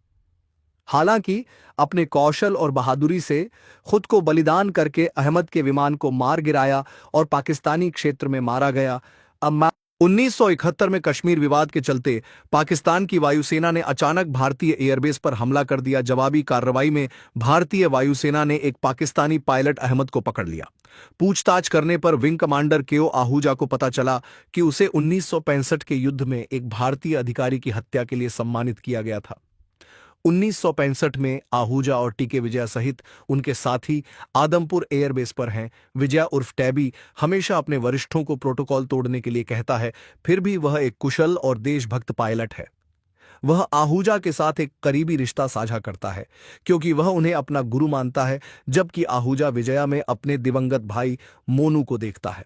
हालांकि अपने कौशल और बहादुरी से खुद को बलिदान करके अहमद के विमान को मार गिराया और पाकिस्तानी क्षेत्र में मारा गया। अब 1971 में कश्मीर विवाद के चलते पाकिस्तान की वायुसेना ने अचानक भारतीय एयरबेस पर हमला कर दिया। जवाबी कार्रवाई में भारतीय वायुसेना ने एक पाकिस्तानी पायलट अहमद को पकड़ लिया। पूछताछ करने पर विंग कमांडर केओ आहूजा को पता चला कि उसे 1965 के युद्ध में एक भारतीय अधिकारी की हत्या के लिए सम्मानित किया गया था। 1965 में आहूजा और टीके विजया सहित उनके साथी आदमपुर एयरबेस पर हैं। विजया उर्फ टैबी हमेशा अपने वरिष्ठों को प्रोटोकॉल तोड़ने के लिए कहता है, फिर भी वह एक कुशल और देशभक्त पायलट है। वह आहूजा के साथ एक करीबी रिश्ता साझा करता है क्योंकि वह उन्हें अपना गुरु मानता है, जबकि आहूजा विजया में अपने दिवंगत भाई मोनू को देखता है।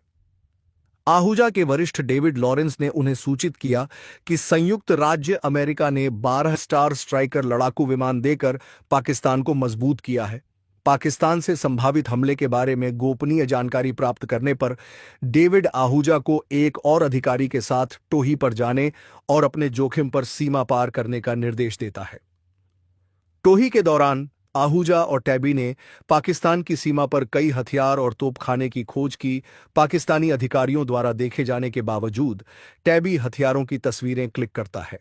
आहूजा के वरिष्ठ डेविड लॉरेंस ने उन्हें सूचित किया कि संयुक्त राज्य अमेरिका ने 12 स्टार स्ट्राइकर लड़ाकू विमान देकर पाकिस्तान को मजबूत किया है। पाकिस्तान से संभावित हमले के बारे में गोपनीय जानकारी प्राप्त करने पर डेविड आहूजा को एक और अधिकारी के साथ टोही पर जाने और अपने जोखिम पर सीमा पार करने का निर्देश देता है। टोही के दौरान आहूजा और टैबी ने पाकिस्तान की सीमा पर कई हथियार और तोपखाने की खोज की। पाकिस्तानी अधिकारियों द्वारा देखे जाने के बावजूद टैबी हथियारों की तस्वीरें क्लिक करता है।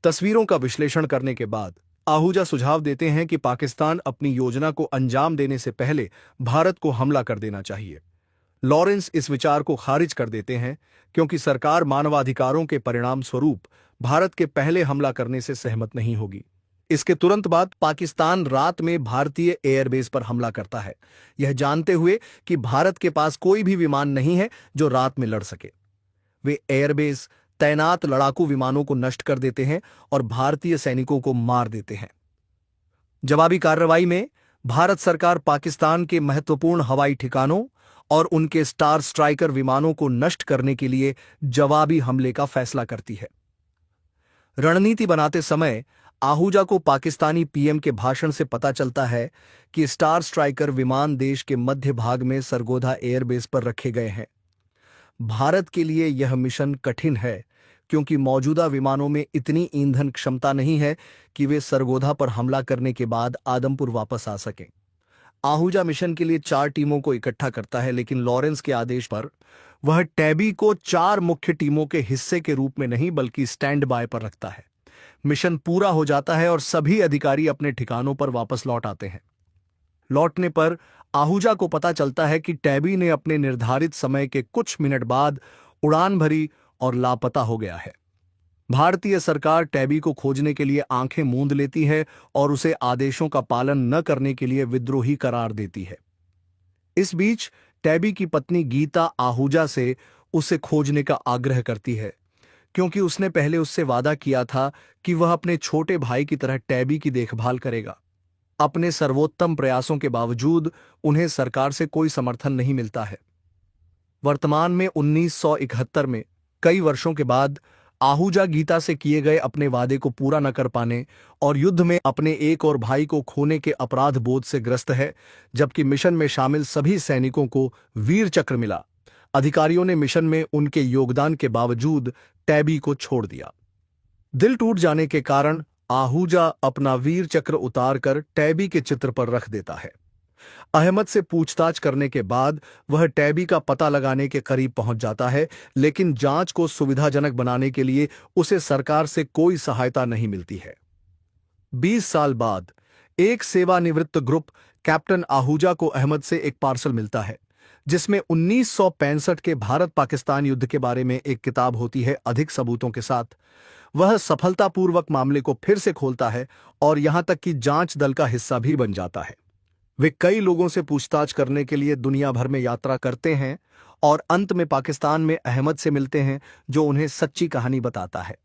तस्वीरों का विश्लेषण करने के बाद आहूजा सुझाव देते हैं कि पाकिस्तान अपनी योजना को अंजाम देने से पहले भारत को हमला कर देना चाहिए। लॉरेंस इस विचार को खारिज कर देते हैं क्योंकि सरकार मानवाधिकारों के परिणाम स्वरूप भारत के पहले हमला करने से सहमत नहीं होगी। इसके तुरंत बाद पाकिस्तान रात में भारतीय एयरबेस पर हमला करता है, यह जानते हुए कि भारत के पास कोई भी विमान नहीं है जो रात में लड़ सके। वे एयरबेस तैनात लड़ाकू विमानों को नष्ट कर देते हैं और भारतीय सैनिकों को मार देते हैं। जवाबी कार्रवाई में भारत सरकार पाकिस्तान के महत्वपूर्ण हवाई ठिकानों और उनके स्टार स्ट्राइकर विमानों को नष्ट करने के लिए जवाबी हमले का फैसला करती है। रणनीति बनाते समय आहूजा को पाकिस्तानी पीएम के भाषण से पता चलता है कि स्टार स्ट्राइकर विमान देश के मध्य भाग में सरगोधा एयरबेस पर रखे गए हैं। भारत के लिए यह मिशन कठिन है क्योंकि मौजूदा विमानों में इतनी ईंधन क्षमता नहीं है कि वे सरगोधा पर हमला करने के बाद आदमपुर वापस आ सकें। आहूजा मिशन के लिए 4 टीमों को इकट्ठा करता है, लेकिन लॉरेंस के आदेश पर वह टैबी को 4 मुख्य टीमों के हिस्से के रूप में नहीं बल्कि स्टैंड बाय पर रखता है। मिशन पूरा हो जाता है और सभी अधिकारी अपने ठिकानों पर वापस लौट आते हैं। लौटने पर आहूजा को पता चलता है कि टैबी ने अपने निर्धारित समय के कुछ मिनट बाद उड़ान भरी और लापता हो गया है। भारतीय सरकार टैबी को खोजने के लिए आंखें मूंद लेती है और उसे आदेशों का पालन न करने के लिए विद्रोही करार देती है। इस बीच टैबी की पत्नी गीता आहूजा से उसे खोजने का आग्रह करती है क्योंकि उसने पहले उससे वादा किया था कि वह अपने छोटे भाई की तरह टैबी की देखभाल करेगा। अपने सर्वोत्तम प्रयासों के बावजूद उन्हें सरकार से कोई समर्थन नहीं मिलता है। वर्तमान में 1971 में कई वर्षों के बाद आहूजा गीता से किए गए अपने वादे को पूरा न कर पाने और युद्ध में अपने एक और भाई को खोने के अपराध बोध से ग्रस्त है, जबकि मिशन में शामिल सभी सैनिकों को वीर चक्र मिला। अधिकारियों ने मिशन में उनके योगदान के बावजूद टैबी को छोड़ दिया। दिल टूट जाने के कारण आहूजा अपना वीर चक्र उतारकर टैबी के चित्र पर रख देता है। अहमद से पूछताछ करने के बाद वह टैबी का पता लगाने के करीब पहुंच जाता है, लेकिन जांच को सुविधाजनक बनाने के लिए उसे सरकार से कोई सहायता नहीं मिलती है। 20 साल बाद एक सेवानिवृत्त ग्रुप कैप्टन आहूजा को अहमद से एक पार्सल मिलता है जिसमें 1965 के भारत पाकिस्तान युद्ध के बारे में एक किताब होती है। अधिक सबूतों के साथ वह सफलतापूर्वक मामले को फिर से खोलता है और यहां तक कि जांच दल का हिस्सा भी बन जाता है। वे कई लोगों से पूछताछ करने के लिए दुनिया भर में यात्रा करते हैं और अंत में पाकिस्तान में अहमद से मिलते हैं जो उन्हें सच्ची कहानी बताता है।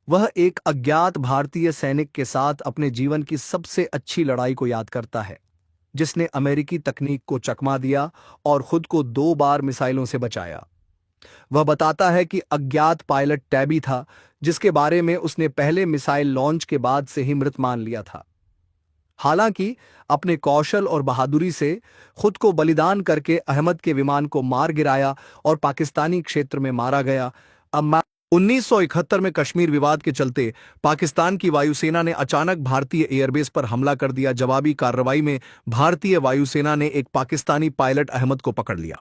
वह एक अज्ञात भारतीय सैनिक के साथ अपने जीवन की सबसे अच्छी लड़ाई को याद करता है, जिसने अमेरिकी तकनीक को चकमा दिया और खुद को 2 बार मिसाइलों से बचाया। वह बताता है कि अज्ञात पायलट टैबी था जिसके बारे में उसने पहले मिसाइल लॉन्च के बाद से ही मृत मान लिया था। हालांकि अपने कौशल और बहादुरी से खुद को बलिदान करके अहमद के विमान को मार गिराया और पाकिस्तानी क्षेत्र में मारा गया। अब 1971 में कश्मीर विवाद के चलते पाकिस्तान की वायुसेना ने अचानक भारतीय एयरबेस पर हमला कर दिया। जवाबी कार्रवाई में भारतीय वायुसेना ने एक पाकिस्तानी पायलट अहमद को पकड़ लिया।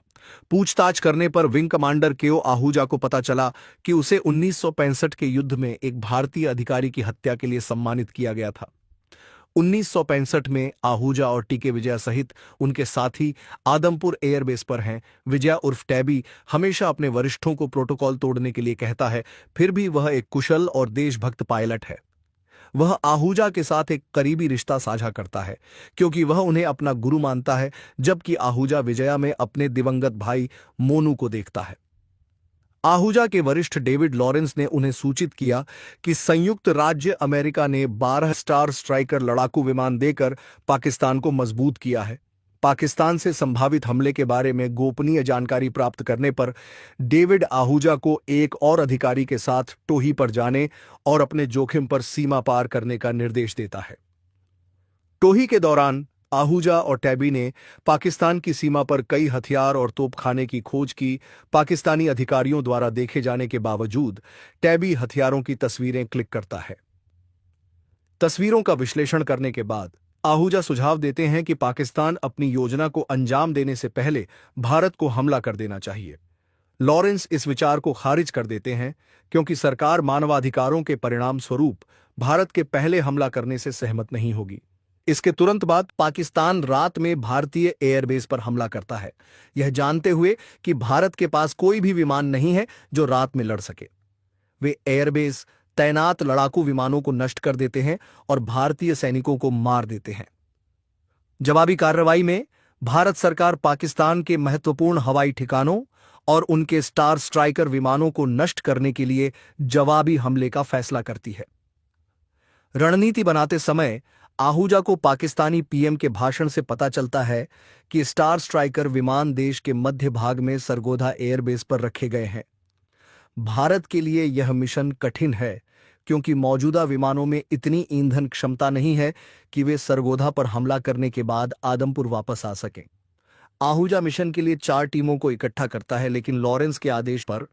पूछताछ करने पर विंग कमांडर केओ आहूजा को पता चला कि उसे 1965 के युद्ध में एक भारतीय अधिकारी की हत्या के लिए सम्मानित किया गया था। 1965 में आहूजा और टीके विजया सहित उनके साथी आदमपुर एयरबेस पर हैं। विजया उर्फ टैबी हमेशा अपने वरिष्ठों को प्रोटोकॉल तोड़ने के लिए कहता है, फिर भी वह एक कुशल और देशभक्त पायलट है। वह आहूजा के साथ एक करीबी रिश्ता साझा करता है क्योंकि वह उन्हें अपना गुरु मानता है, जबकि आहूजा विजया में अपने दिवंगत भाई मोनू को देखता है। आहूजा के वरिष्ठ डेविड लॉरेंस ने उन्हें सूचित किया कि संयुक्त राज्य अमेरिका ने 12 स्टार स्ट्राइकर लड़ाकू विमान देकर पाकिस्तान को मजबूत किया है। पाकिस्तान से संभावित हमले के बारे में गोपनीय जानकारी प्राप्त करने पर डेविड आहूजा को एक और अधिकारी के साथ टोही पर जाने और अपने जोखिम पर सीमा पार करने का निर्देश देता है। टोही के दौरान आहूजा और टैबी ने पाकिस्तान की सीमा पर कई हथियार और तोपखाने की खोज की। पाकिस्तानी अधिकारियों द्वारा देखे जाने के बावजूद टैबी हथियारों की तस्वीरें क्लिक करता है। तस्वीरों का विश्लेषण करने के बाद आहूजा सुझाव देते हैं कि पाकिस्तान अपनी योजना को अंजाम देने से पहले भारत को हमला कर देना चाहिए। लॉरेंस इस विचार को खारिज कर देते हैं क्योंकि सरकार मानवाधिकारों के परिणाम स्वरूप भारत के पहले हमला करने से सहमत नहीं होगी। इसके तुरंत बाद पाकिस्तान रात में भारतीय एयरबेस पर हमला करता है, यह जानते हुए कि भारत के पास कोई भी विमान नहीं है जो रात में लड़ सके। वे एयरबेस तैनात लड़ाकू विमानों को नष्ट कर देते हैं और भारतीय सैनिकों को मार देते हैं। जवाबी कार्रवाई में भारत सरकार पाकिस्तान के महत्वपूर्ण हवाई ठिकानों और उनके स्टार स्ट्राइकर विमानों को नष्ट करने के लिए जवाबी हमले का फैसला करती है। रणनीति बनाते समय आहूजा को पाकिस्तानी पीएम के भाषण से पता चलता है कि स्टार स्ट्राइकर विमान देश के मध्य भाग में सरगोधा एयरबेस पर रखे गए हैं। भारत के लिए यह मिशन कठिन है क्योंकि मौजूदा विमानों में इतनी ईंधन क्षमता नहीं है कि वे सरगोधा पर हमला करने के बाद आदमपुर वापस आ सकें। आहूजा मिशन के लिए 4 टीमों को इकट्ठा करता है, लेकिन लॉरेंस के आदेश पर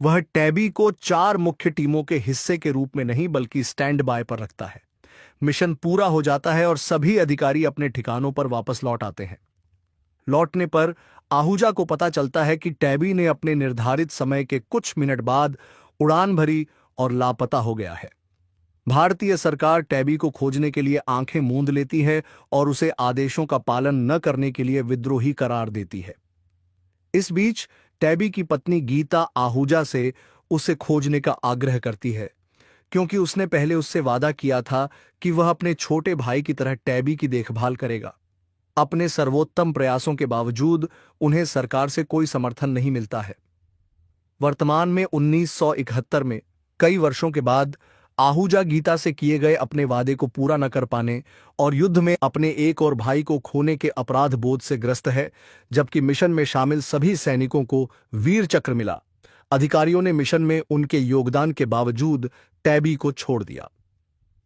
वह टैबी को 4 मुख्य टीमों के हिस्से के रूप में नहीं बल्कि स्टैंड बाय पर रखता है। मिशन पूरा हो जाता है और सभी अधिकारी अपने ठिकानों पर वापस लौट आते हैं। लौटने पर आहूजा को पता चलता है कि टैबी ने अपने निर्धारित समय के कुछ मिनट बाद उड़ान भरी और लापता हो गया है। भारतीय सरकार टैबी को खोजने के लिए आंखें मूंद लेती है और उसे आदेशों का पालन न करने के लिए विद्रोही करार देती है। इस बीच टैबी की पत्नी गीता आहूजा से उसे खोजने का आग्रह करती है क्योंकि उसने पहले उससे वादा किया था कि वह अपने छोटे भाई की तरह टैबी की देखभाल करेगा। अपने सर्वोत्तम प्रयासों के बावजूद उन्हें सरकार से कोई समर्थन नहीं मिलता है। वर्तमान में 1971 में कई वर्षों के बाद आहूजा गीता से किए गए अपने वादे को पूरा न कर पाने और युद्ध में अपने एक और भाई को खोने के अपराध बोध से ग्रस्त है, जबकि मिशन में शामिल सभी सैनिकों को वीर चक्र मिला। अधिकारियों ने मिशन में उनके योगदान के बावजूद टैबी को छोड़ दिया।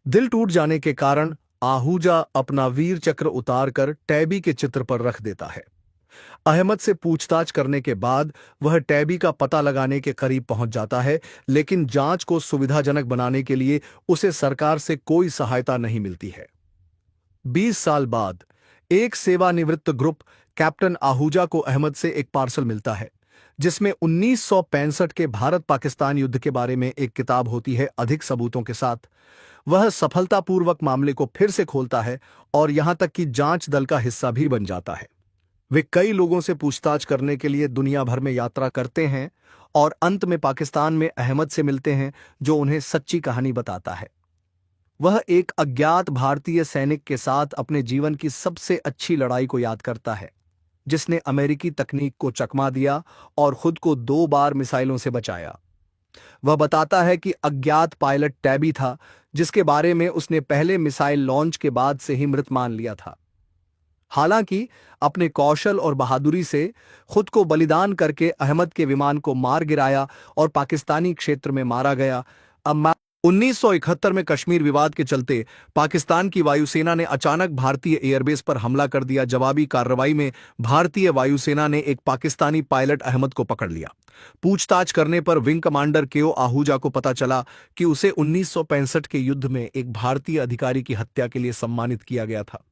दिल टूट जाने के कारण आहूजा अपना वीर चक्र उतारकर टैबी के चित्र पर रख देता है। अहमद से पूछताछ करने के बाद वह टैबी का पता लगाने के करीब पहुंच जाता है, लेकिन जांच को सुविधाजनक बनाने के लिए उसे सरकार से कोई सहायता नहीं मिलती है। 20 साल बाद एक सेवानिवृत्त ग्रुप कैप्टन आहूजा को अहमद से एक पार्सल मिलता है जिसमें 1965 के भारत पाकिस्तान युद्ध के बारे में एक किताब होती है। अधिक सबूतों के साथ वह सफलतापूर्वक मामले को फिर से खोलता है और यहां तक कि जांच दल का हिस्सा भी बन जाता है। वे कई लोगों से पूछताछ करने के लिए दुनिया भर में यात्रा करते हैं और अंत में पाकिस्तान में अहमद से मिलते हैं जो उन्हें सच्ची कहानी बताता है। वह एक अज्ञात भारतीय सैनिक के साथ अपने जीवन की सबसे अच्छी लड़ाई को याद करता है जिसने अमेरिकी तकनीक को चकमा दिया और खुद को 2 बार मिसाइलों से बचाया। वह बताता है कि अज्ञात पायलट टैबी था जिसके बारे में उसने पहले मिसाइल लॉन्च के बाद से ही मृत मान लिया था। हालांकि अपने कौशल और बहादुरी से खुद को बलिदान करके अहमद के विमान को मार गिराया और पाकिस्तानी क्षेत्र में मारा गया। अब 1971 में कश्मीर विवाद के चलते पाकिस्तान की वायुसेना ने अचानक भारतीय एयरबेस पर हमला कर दिया। जवाबी कार्रवाई में भारतीय वायुसेना ने एक पाकिस्तानी पायलट अहमद को पकड़ लिया। पूछताछ करने पर विंग कमांडर केओ आहूजा को पता चला कि उसे 1965 के युद्ध में एक भारतीय अधिकारी की हत्या के लिए सम्मानित किया गया था।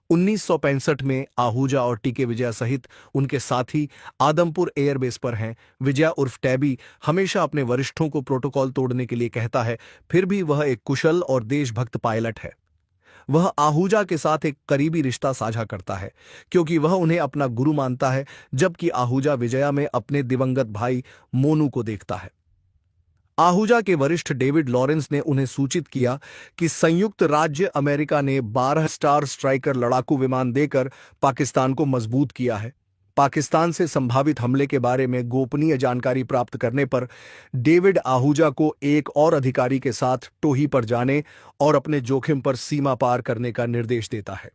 1965 में आहूजा और टीके विजया सहित उनके साथी आदमपुर एयरबेस पर हैं। विजया उर्फ टैबी हमेशा अपने वरिष्ठों को प्रोटोकॉल तोड़ने के लिए कहता है, फिर भी वह एक कुशल और देशभक्त पायलट है। वह आहूजा के साथ एक करीबी रिश्ता साझा करता है क्योंकि वह उन्हें अपना गुरु मानता है, जबकि आहूजा विजया में अपने दिवंगत भाई मोनू को देखता है। आहूजा के वरिष्ठ डेविड लॉरेंस ने उन्हें सूचित किया कि संयुक्त राज्य अमेरिका ने 12 स्टार स्ट्राइकर लड़ाकू विमान देकर पाकिस्तान को मजबूत किया है। पाकिस्तान से संभावित हमले के बारे में गोपनीय जानकारी प्राप्त करने पर डेविड आहूजा को एक और अधिकारी के साथ टोही पर जाने और अपने जोखिम पर सीमा पार करने का निर्देश देता है।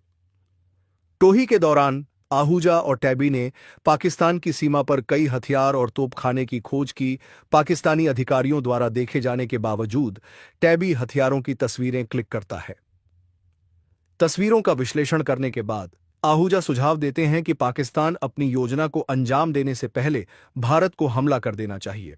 टोही के दौरान आहूजा और टैबी ने पाकिस्तान की सीमा पर कई हथियार और तोपखाने की खोज की। पाकिस्तानी अधिकारियों द्वारा देखे जाने के बावजूद टैबी हथियारों की तस्वीरें क्लिक करता है। तस्वीरों का विश्लेषण करने के बाद आहूजा सुझाव देते हैं कि पाकिस्तान अपनी योजना को अंजाम देने से पहले भारत को हमला कर देना चाहिए।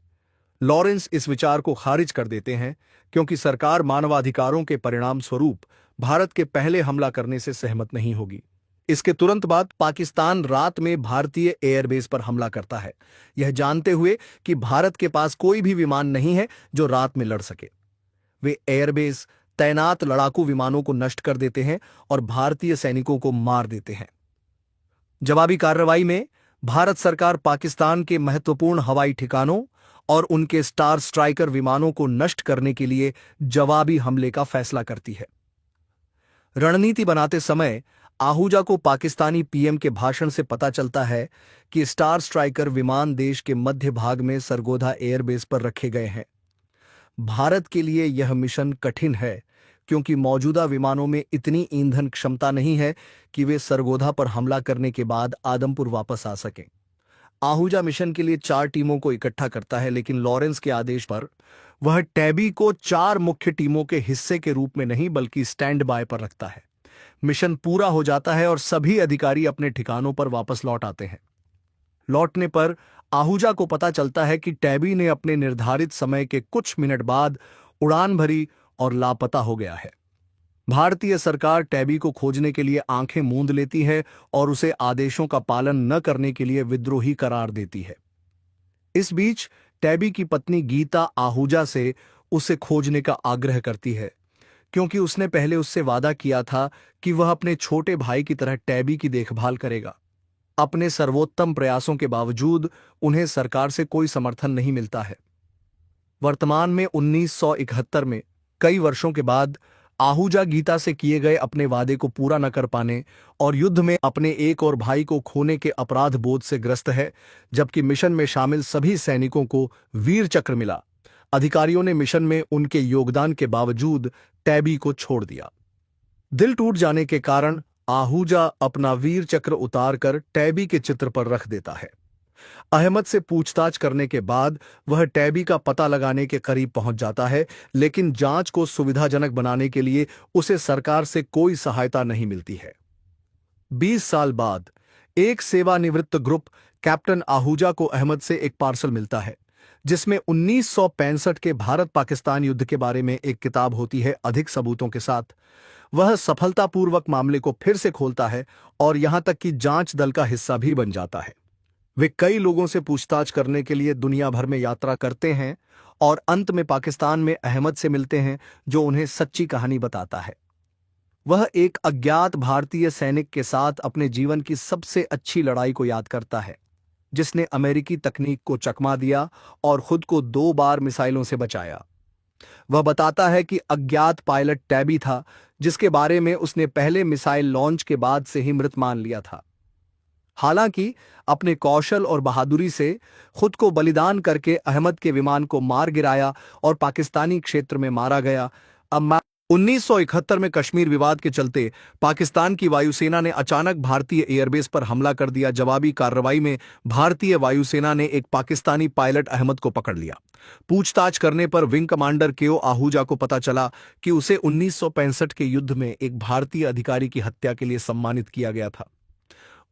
लॉरेंस इस विचार को खारिज कर देते हैं क्योंकि सरकार मानवाधिकारों के परिणाम स्वरूप भारत के पहले हमला करने से सहमत नहीं होगी। इसके तुरंत बाद पाकिस्तान रात में भारतीय एयरबेस पर हमला करता है, यह जानते हुए कि भारत के पास कोई भी विमान नहीं है जो रात में लड़ सके। वे एयरबेस तैनात लड़ाकू विमानों को नष्ट कर देते हैं और भारतीय सैनिकों को मार देते हैं। जवाबी कार्रवाई में भारत सरकार पाकिस्तान के महत्वपूर्ण हवाई ठिकानों और उनके स्टार स्ट्राइकर विमानों को नष्ट करने के लिए जवाबी हमले का फैसला करती है। रणनीति बनाते समय आहूजा को पाकिस्तानी पीएम के भाषण से पता चलता है कि स्टार स्ट्राइकर विमान देश के मध्य भाग में सरगोधा एयरबेस पर रखे गए हैं। भारत के लिए यह मिशन कठिन है क्योंकि मौजूदा विमानों में इतनी ईंधन क्षमता नहीं है कि वे सरगोधा पर हमला करने के बाद आदमपुर वापस आ सकें। आहूजा मिशन के लिए 4 टीमों को इकट्ठा करता है, लेकिन लॉरेंस के आदेश पर वह टैबी को 4 मुख्य टीमों के हिस्से के रूप में नहीं बल्कि स्टैंड बाय पर रखता है। मिशन पूरा हो जाता है और सभी अधिकारी अपने ठिकानों पर वापस लौट आते हैं। लौटने पर आहूजा को पता चलता है कि टैबी ने अपने निर्धारित समय के कुछ मिनट बाद उड़ान भरी और लापता हो गया है। भारतीय सरकार टैबी को खोजने के लिए आंखें मूंद लेती है और उसे आदेशों का पालन न करने के लिए विद्रोही करार देती है। इस बीच टैबी की पत्नी गीता आहूजा से उसे खोजने का आग्रह करती है क्योंकि उसने पहले उससे वादा किया था कि वह अपने छोटे भाई की तरह टैबी की देखभाल करेगा। अपने सर्वोत्तम प्रयासों के बावजूद उन्हें सरकार से कोई समर्थन नहीं मिलता है। वर्तमान में 1971 में कई वर्षों के बाद आहूजा गीता से किए गए अपने वादे को पूरा न कर पाने और युद्ध में अपने एक और भाई को खोने के अपराध बोध से ग्रस्त है, जबकि मिशन में शामिल सभी सैनिकों को वीर चक्र मिला। अधिकारियों ने मिशन में उनके योगदान के बावजूद टैबी को छोड़ दिया। दिल टूट जाने के कारण आहूजा अपना वीर चक्र उतारकर टैबी के चित्र पर रख देता है। अहमद से पूछताछ करने के बाद वह टैबी का पता लगाने के करीब पहुंच जाता है, लेकिन जांच को सुविधाजनक बनाने के लिए उसे सरकार से कोई सहायता नहीं मिलती है। 20 साल बाद एक सेवानिवृत्त ग्रुप कैप्टन आहूजा को अहमद से एक पार्सल मिलता है जिसमें 1965 के भारत पाकिस्तान युद्ध के बारे में एक किताब होती है अधिक सबूतों के साथ। वह सफलतापूर्वक मामले को फिर से खोलता है और यहां तक कि जांच दल का हिस्सा भी बन जाता है। वे कई लोगों से पूछताछ करने के लिए दुनिया भर में यात्रा करते हैं और अंत में पाकिस्तान में अहमद से मिलते हैं जो उन्हें सच्ची कहानी बताता है। वह एक अज्ञात भारतीय सैनिक के साथ अपने जीवन की सबसे अच्छी लड़ाई को याद करता है जिसने अमेरिकी तकनीक को चकमा दिया और खुद को 2 बार मिसाइलों से बचाया। वह बताता है कि अज्ञात पायलट टैबी था जिसके बारे में उसने पहले मिसाइल लॉन्च के बाद से ही मृत मान लिया था। हालांकि अपने कौशल और बहादुरी से खुद को बलिदान करके अहमद के विमान को मार गिराया और पाकिस्तानी क्षेत्र में मारा गया। अब 1971 में कश्मीर विवाद के चलते पाकिस्तान की वायुसेना ने अचानक भारतीय एयरबेस पर हमला कर दिया। जवाबी कार्रवाई में भारतीय वायुसेना ने एक पाकिस्तानी पायलट अहमद को पकड़ लिया। पूछताछ करने पर विंग कमांडर केओ आहूजा को पता चला कि उसे 1965 के युद्ध में एक भारतीय अधिकारी की हत्या के लिए सम्मानित किया गया था।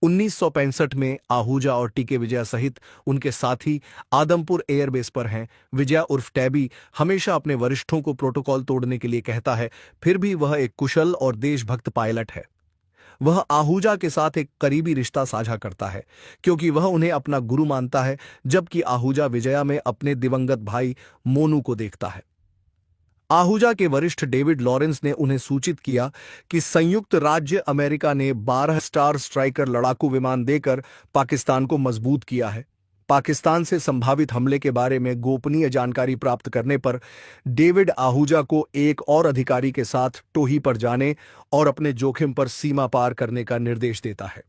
1965 में आहूजा और टीके विजया सहित उनके साथी आदमपुर एयरबेस पर हैं। विजया उर्फ टैबी हमेशा अपने वरिष्ठों को प्रोटोकॉल तोड़ने के लिए कहता है, फिर भी वह एक कुशल और देशभक्त पायलट है। वह आहूजा के साथ एक करीबी रिश्ता साझा करता है क्योंकि वह उन्हें अपना गुरु मानता है, जबकि आहूजा विजया में अपने दिवंगत भाई मोनू को देखता है। आहूजा के वरिष्ठ डेविड लॉरेंस ने उन्हें सूचित किया कि संयुक्त राज्य अमेरिका ने 12 स्टार स्ट्राइकर लड़ाकू विमान देकर पाकिस्तान को मजबूत किया है। पाकिस्तान से संभावित हमले के बारे में गोपनीय जानकारी प्राप्त करने पर डेविड आहूजा को एक और अधिकारी के साथ टोही पर जाने और अपने जोखिम पर सीमा पार करने का निर्देश देता है।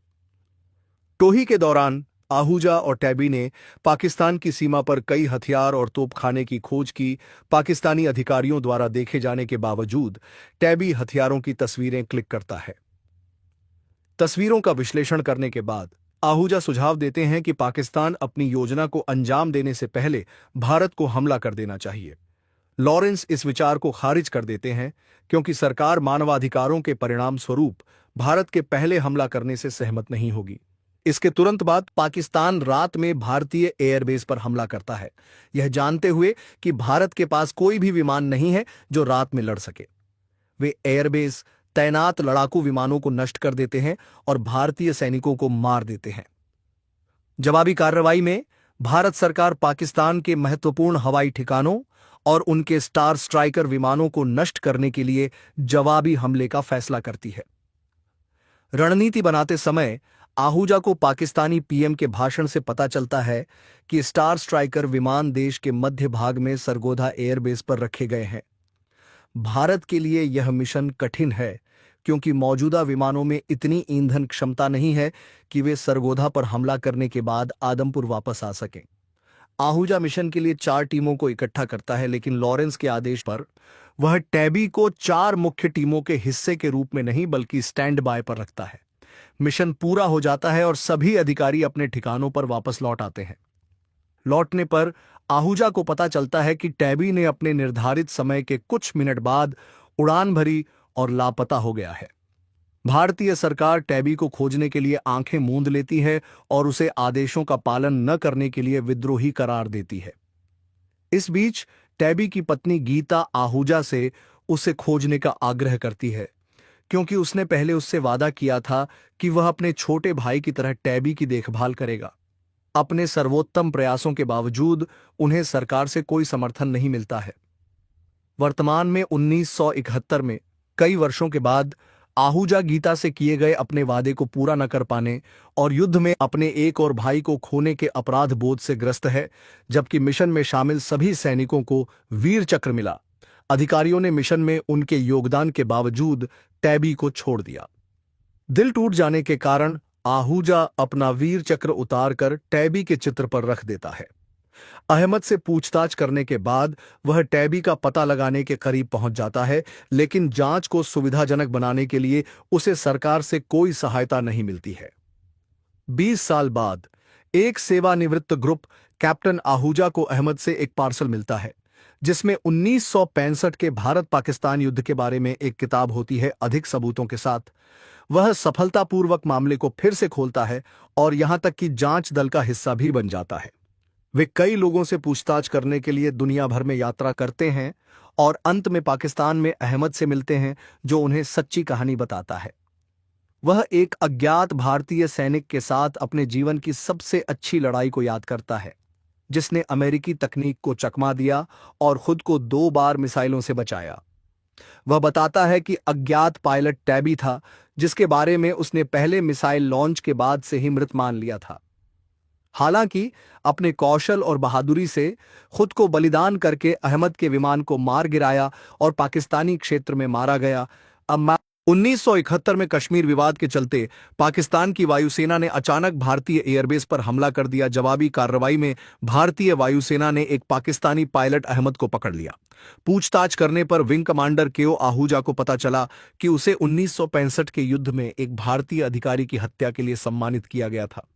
टोही के दौरान आहूजा और टैबी ने पाकिस्तान की सीमा पर कई हथियार और तोपखाने की खोज की। पाकिस्तानी अधिकारियों द्वारा देखे जाने के बावजूद टैबी हथियारों की तस्वीरें क्लिक करता है। तस्वीरों का विश्लेषण करने के बाद आहूजा सुझाव देते हैं कि पाकिस्तान अपनी योजना को अंजाम देने से पहले भारत को हमला कर देना चाहिए। लॉरेंस इस विचार को खारिज कर देते हैं क्योंकि सरकार मानवाधिकारों के परिणाम स्वरूप भारत के पहले हमला करने से सहमत नहीं होगी। इसके तुरंत बाद पाकिस्तान रात में भारतीय एयरबेस पर हमला करता है, यह जानते हुए कि भारत के पास कोई भी विमान नहीं है जो रात में लड़ सके। वे एयरबेस तैनात लड़ाकू विमानों को नष्ट कर देते हैं और भारतीय सैनिकों को मार देते हैं। जवाबी कार्रवाई में भारत सरकार पाकिस्तान के महत्वपूर्ण हवाई ठिकानों और उनके स्टार स्ट्राइकर विमानों को नष्ट करने के लिए जवाबी हमले का फैसला करती है। रणनीति बनाते समय आहूजा को पाकिस्तानी पीएम के भाषण से पता चलता है कि स्टार स्ट्राइकर विमान देश के मध्य भाग में सरगोधा एयरबेस पर रखे गए हैं। भारत के लिए यह मिशन कठिन है क्योंकि मौजूदा विमानों में इतनी ईंधन क्षमता नहीं है कि वे सरगोधा पर हमला करने के बाद आदमपुर वापस आ सकें। आहूजा मिशन के लिए 4 टीमों को इकट्ठा करता है, लेकिन लॉरेंस के आदेश पर वह टैबी को 4 मुख्य टीमों के हिस्से के रूप में नहीं बल्कि स्टैंड बाय पर रखता है। मिशन पूरा हो जाता है और सभी अधिकारी अपने ठिकानों पर वापस लौट आते हैं। लौटने पर आहूजा को पता चलता है कि टैबी ने अपने निर्धारित समय के कुछ मिनट बाद उड़ान भरी और लापता हो गया है। भारतीय सरकार टैबी को खोजने के लिए आंखें मूंद लेती है और उसे आदेशों का पालन न करने के लिए विद्रोही करार देती है। इस बीच टैबी की पत्नी गीता आहूजा से उसे खोजने का आग्रह करती है क्योंकि उसने पहले उससे वादा किया था कि वह अपने छोटे भाई की तरह टैबी की देखभाल करेगा। अपने सर्वोत्तम प्रयासों के बावजूद उन्हें सरकार से कोई समर्थन नहीं मिलता है। वर्तमान में 1971 में कई वर्षों के बाद आहूजा गीता से किए गए अपने वादे को पूरा न कर पाने और युद्ध में अपने एक और भाई को खोने के अपराध बोध से ग्रस्त है, जबकि मिशन में शामिल सभी सैनिकों को वीर चक्र मिला। अधिकारियों ने मिशन में उनके योगदान के बावजूद टैबी को छोड़ दिया। दिल टूट जाने के कारण आहूजा अपना वीर चक्र उतारकर टैबी के चित्र पर रख देता है। अहमद से पूछताछ करने के बाद वह टैबी का पता लगाने के करीब पहुंच जाता है, लेकिन जांच को सुविधाजनक बनाने के लिए उसे सरकार से कोई सहायता नहीं मिलती है। 20 साल बाद एक सेवानिवृत्त ग्रुप कैप्टन आहूजा को अहमद से एक पार्सल मिलता है जिसमें 1965 के भारत पाकिस्तान युद्ध के बारे में एक किताब होती है। अधिक सबूतों के साथ वह सफलतापूर्वक मामले को फिर से खोलता है और यहां तक कि जांच दल का हिस्सा भी बन जाता है। वे कई लोगों से पूछताछ करने के लिए दुनिया भर में यात्रा करते हैं और अंत में पाकिस्तान में अहमद से मिलते हैं जो उन्हें सच्ची कहानी बताता है। वह एक अज्ञात भारतीय सैनिक के साथ अपने जीवन की सबसे अच्छी लड़ाई को याद करता है, जिसने अमेरिकी तकनीक को चकमा दिया और खुद को 2 बार मिसाइलों से बचाया। वह बताता है कि अज्ञात पायलट टैबी था, जिसके बारे में उसने पहले मिसाइल लॉन्च के बाद से ही मृत मान लिया था। हालांकि अपने कौशल और बहादुरी से खुद को बलिदान करके अहमद के विमान को मार गिराया और पाकिस्तानी क्षेत्र में मारा गया। अब 1971 में कश्मीर विवाद के चलते पाकिस्तान की वायुसेना ने अचानक भारतीय एयरबेस पर हमला कर दिया। जवाबी कार्रवाई में भारतीय वायुसेना ने एक पाकिस्तानी पायलट अहमद को पकड़ लिया। पूछताछ करने पर विंग कमांडर केओ आहूजा को पता चला कि उसे 1965 के युद्ध में एक भारतीय अधिकारी की हत्या के लिए सम्मानित किया गया था।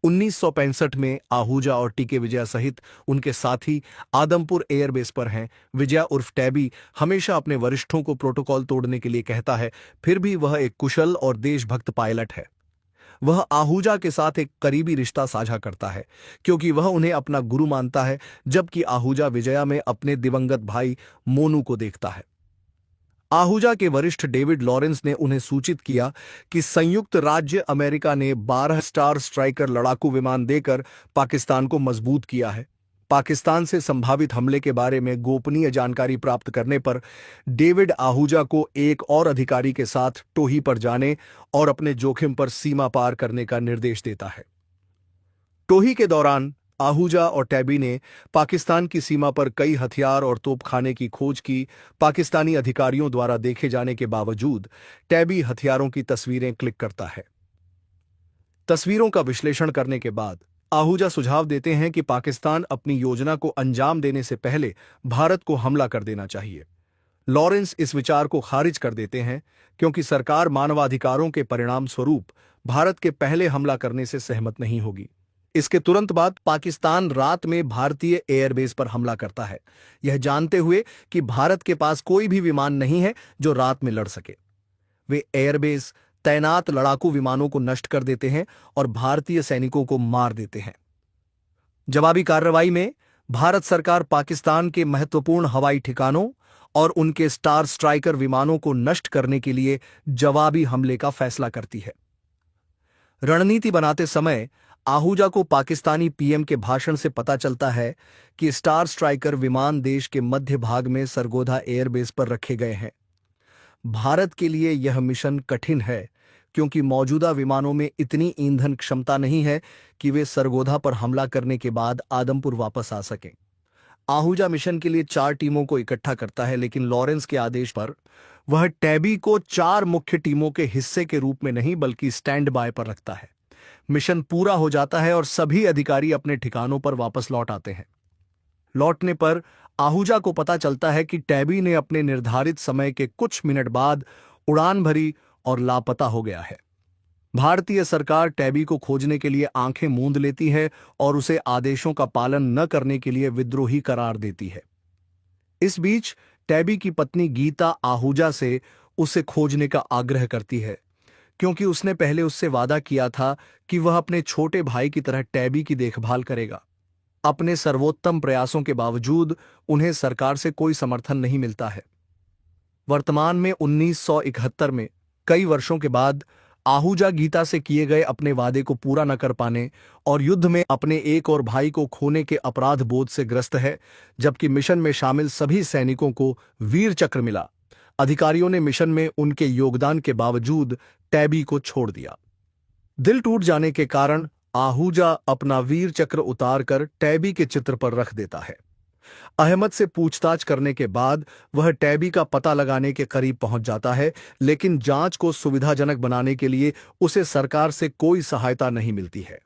1965 में आहूजा और टीके विजया सहित उनके साथी आदमपुर एयरबेस पर हैं। विजया उर्फ टैबी हमेशा अपने वरिष्ठों को प्रोटोकॉल तोड़ने के लिए कहता है, फिर भी वह एक कुशल और देशभक्त पायलट है। वह आहूजा के साथ एक करीबी रिश्ता साझा करता है क्योंकि वह उन्हें अपना गुरु मानता है, जबकि आहूजा विजया में अपने दिवंगत भाई मोनू को देखता है। आहूजा के वरिष्ठ डेविड लॉरेंस ने उन्हें सूचित किया कि संयुक्त राज्य अमेरिका ने 12 स्टार स्ट्राइकर लड़ाकू विमान देकर पाकिस्तान को मजबूत किया है। पाकिस्तान से संभावित हमले के बारे में गोपनीय जानकारी प्राप्त करने पर डेविड आहूजा को एक और अधिकारी के साथ टोही पर जाने और अपने जोखिम पर सीमा पार करने का निर्देश देता है। टोही के दौरान आहूजा और टैबी ने पाकिस्तान की सीमा पर कई हथियार और तोपखाने की खोज की। पाकिस्तानी अधिकारियों द्वारा देखे जाने के बावजूद टैबी हथियारों की तस्वीरें क्लिक करता है। तस्वीरों का विश्लेषण करने के बाद आहूजा सुझाव देते हैं कि पाकिस्तान अपनी योजना को अंजाम देने से पहले भारत को हमला कर देना चाहिए। लॉरेंस इस विचार को खारिज कर देते हैं क्योंकि सरकार मानवाधिकारों के परिणाम स्वरूप भारत के पहले हमला करने से सहमत नहीं होगी। इसके तुरंत बाद पाकिस्तान रात में भारतीय एयरबेस पर हमला करता है, यह जानते हुए कि भारत के पास कोई भी विमान नहीं है जो रात में लड़ सके। वे एयरबेस तैनात लड़ाकू विमानों को नष्ट कर देते हैं और भारतीय सैनिकों को मार देते हैं। जवाबी कार्रवाई में भारत सरकार पाकिस्तान के महत्वपूर्ण हवाई ठिकानों और उनके स्टार स्ट्राइकर विमानों को नष्ट करने के लिए जवाबी हमले का फैसला करती है। रणनीति बनाते समय आहूजा को पाकिस्तानी पीएम के भाषण से पता चलता है कि स्टार स्ट्राइकर विमान देश के मध्य भाग में सरगोधा एयरबेस पर रखे गए हैं। भारत के लिए यह मिशन कठिन है क्योंकि मौजूदा विमानों में इतनी ईंधन क्षमता नहीं है कि वे सरगोधा पर हमला करने के बाद आदमपुर वापस आ सकें। आहूजा मिशन के लिए 4 टीमों को इकट्ठा करता है, लेकिन लॉरेंस के आदेश पर वह टैबी को 4 मुख्य टीमों के हिस्से के रूप में नहीं बल्कि स्टैंड बाय पर रखता है। मिशन पूरा हो जाता है और सभी अधिकारी अपने ठिकानों पर वापस लौट आते हैं। लौटने पर आहूजा को पता चलता है कि टैबी ने अपने निर्धारित समय के कुछ मिनट बाद उड़ान भरी और लापता हो गया है। भारतीय सरकार टैबी को खोजने के लिए आंखें मूंद लेती है और उसे आदेशों का पालन न करने के लिए विद्रोही करार देती है। इस बीच टैबी की पत्नी गीता आहूजा से उसे खोजने का आग्रह करती है क्योंकि उसने पहले उससे वादा किया था कि वह अपने छोटे भाई की तरह टैबी की देखभाल करेगा। अपने सर्वोत्तम प्रयासों के बावजूद उन्हें सरकार से कोई समर्थन नहीं मिलता है। वर्तमान में 1971 में कई वर्षों के बाद आहूजा गीता से किए गए अपने वादे को पूरा न कर पाने और युद्ध में अपने एक और भाई को खोने के अपराध बोध से ग्रस्त है, जबकि मिशन में शामिल सभी सैनिकों को वीर चक्र मिला। अधिकारियों ने मिशन में उनके योगदान के बावजूद टैबी को छोड़ दिया। दिल टूट जाने के कारण आहूजा अपना वीर चक्र उतारकर टैबी के चित्र पर रख देता है। अहमद से पूछताछ करने के बाद वह टैबी का पता लगाने के करीब पहुंच जाता है, लेकिन जांच को सुविधाजनक बनाने के लिए उसे सरकार से कोई सहायता नहीं मिलती है।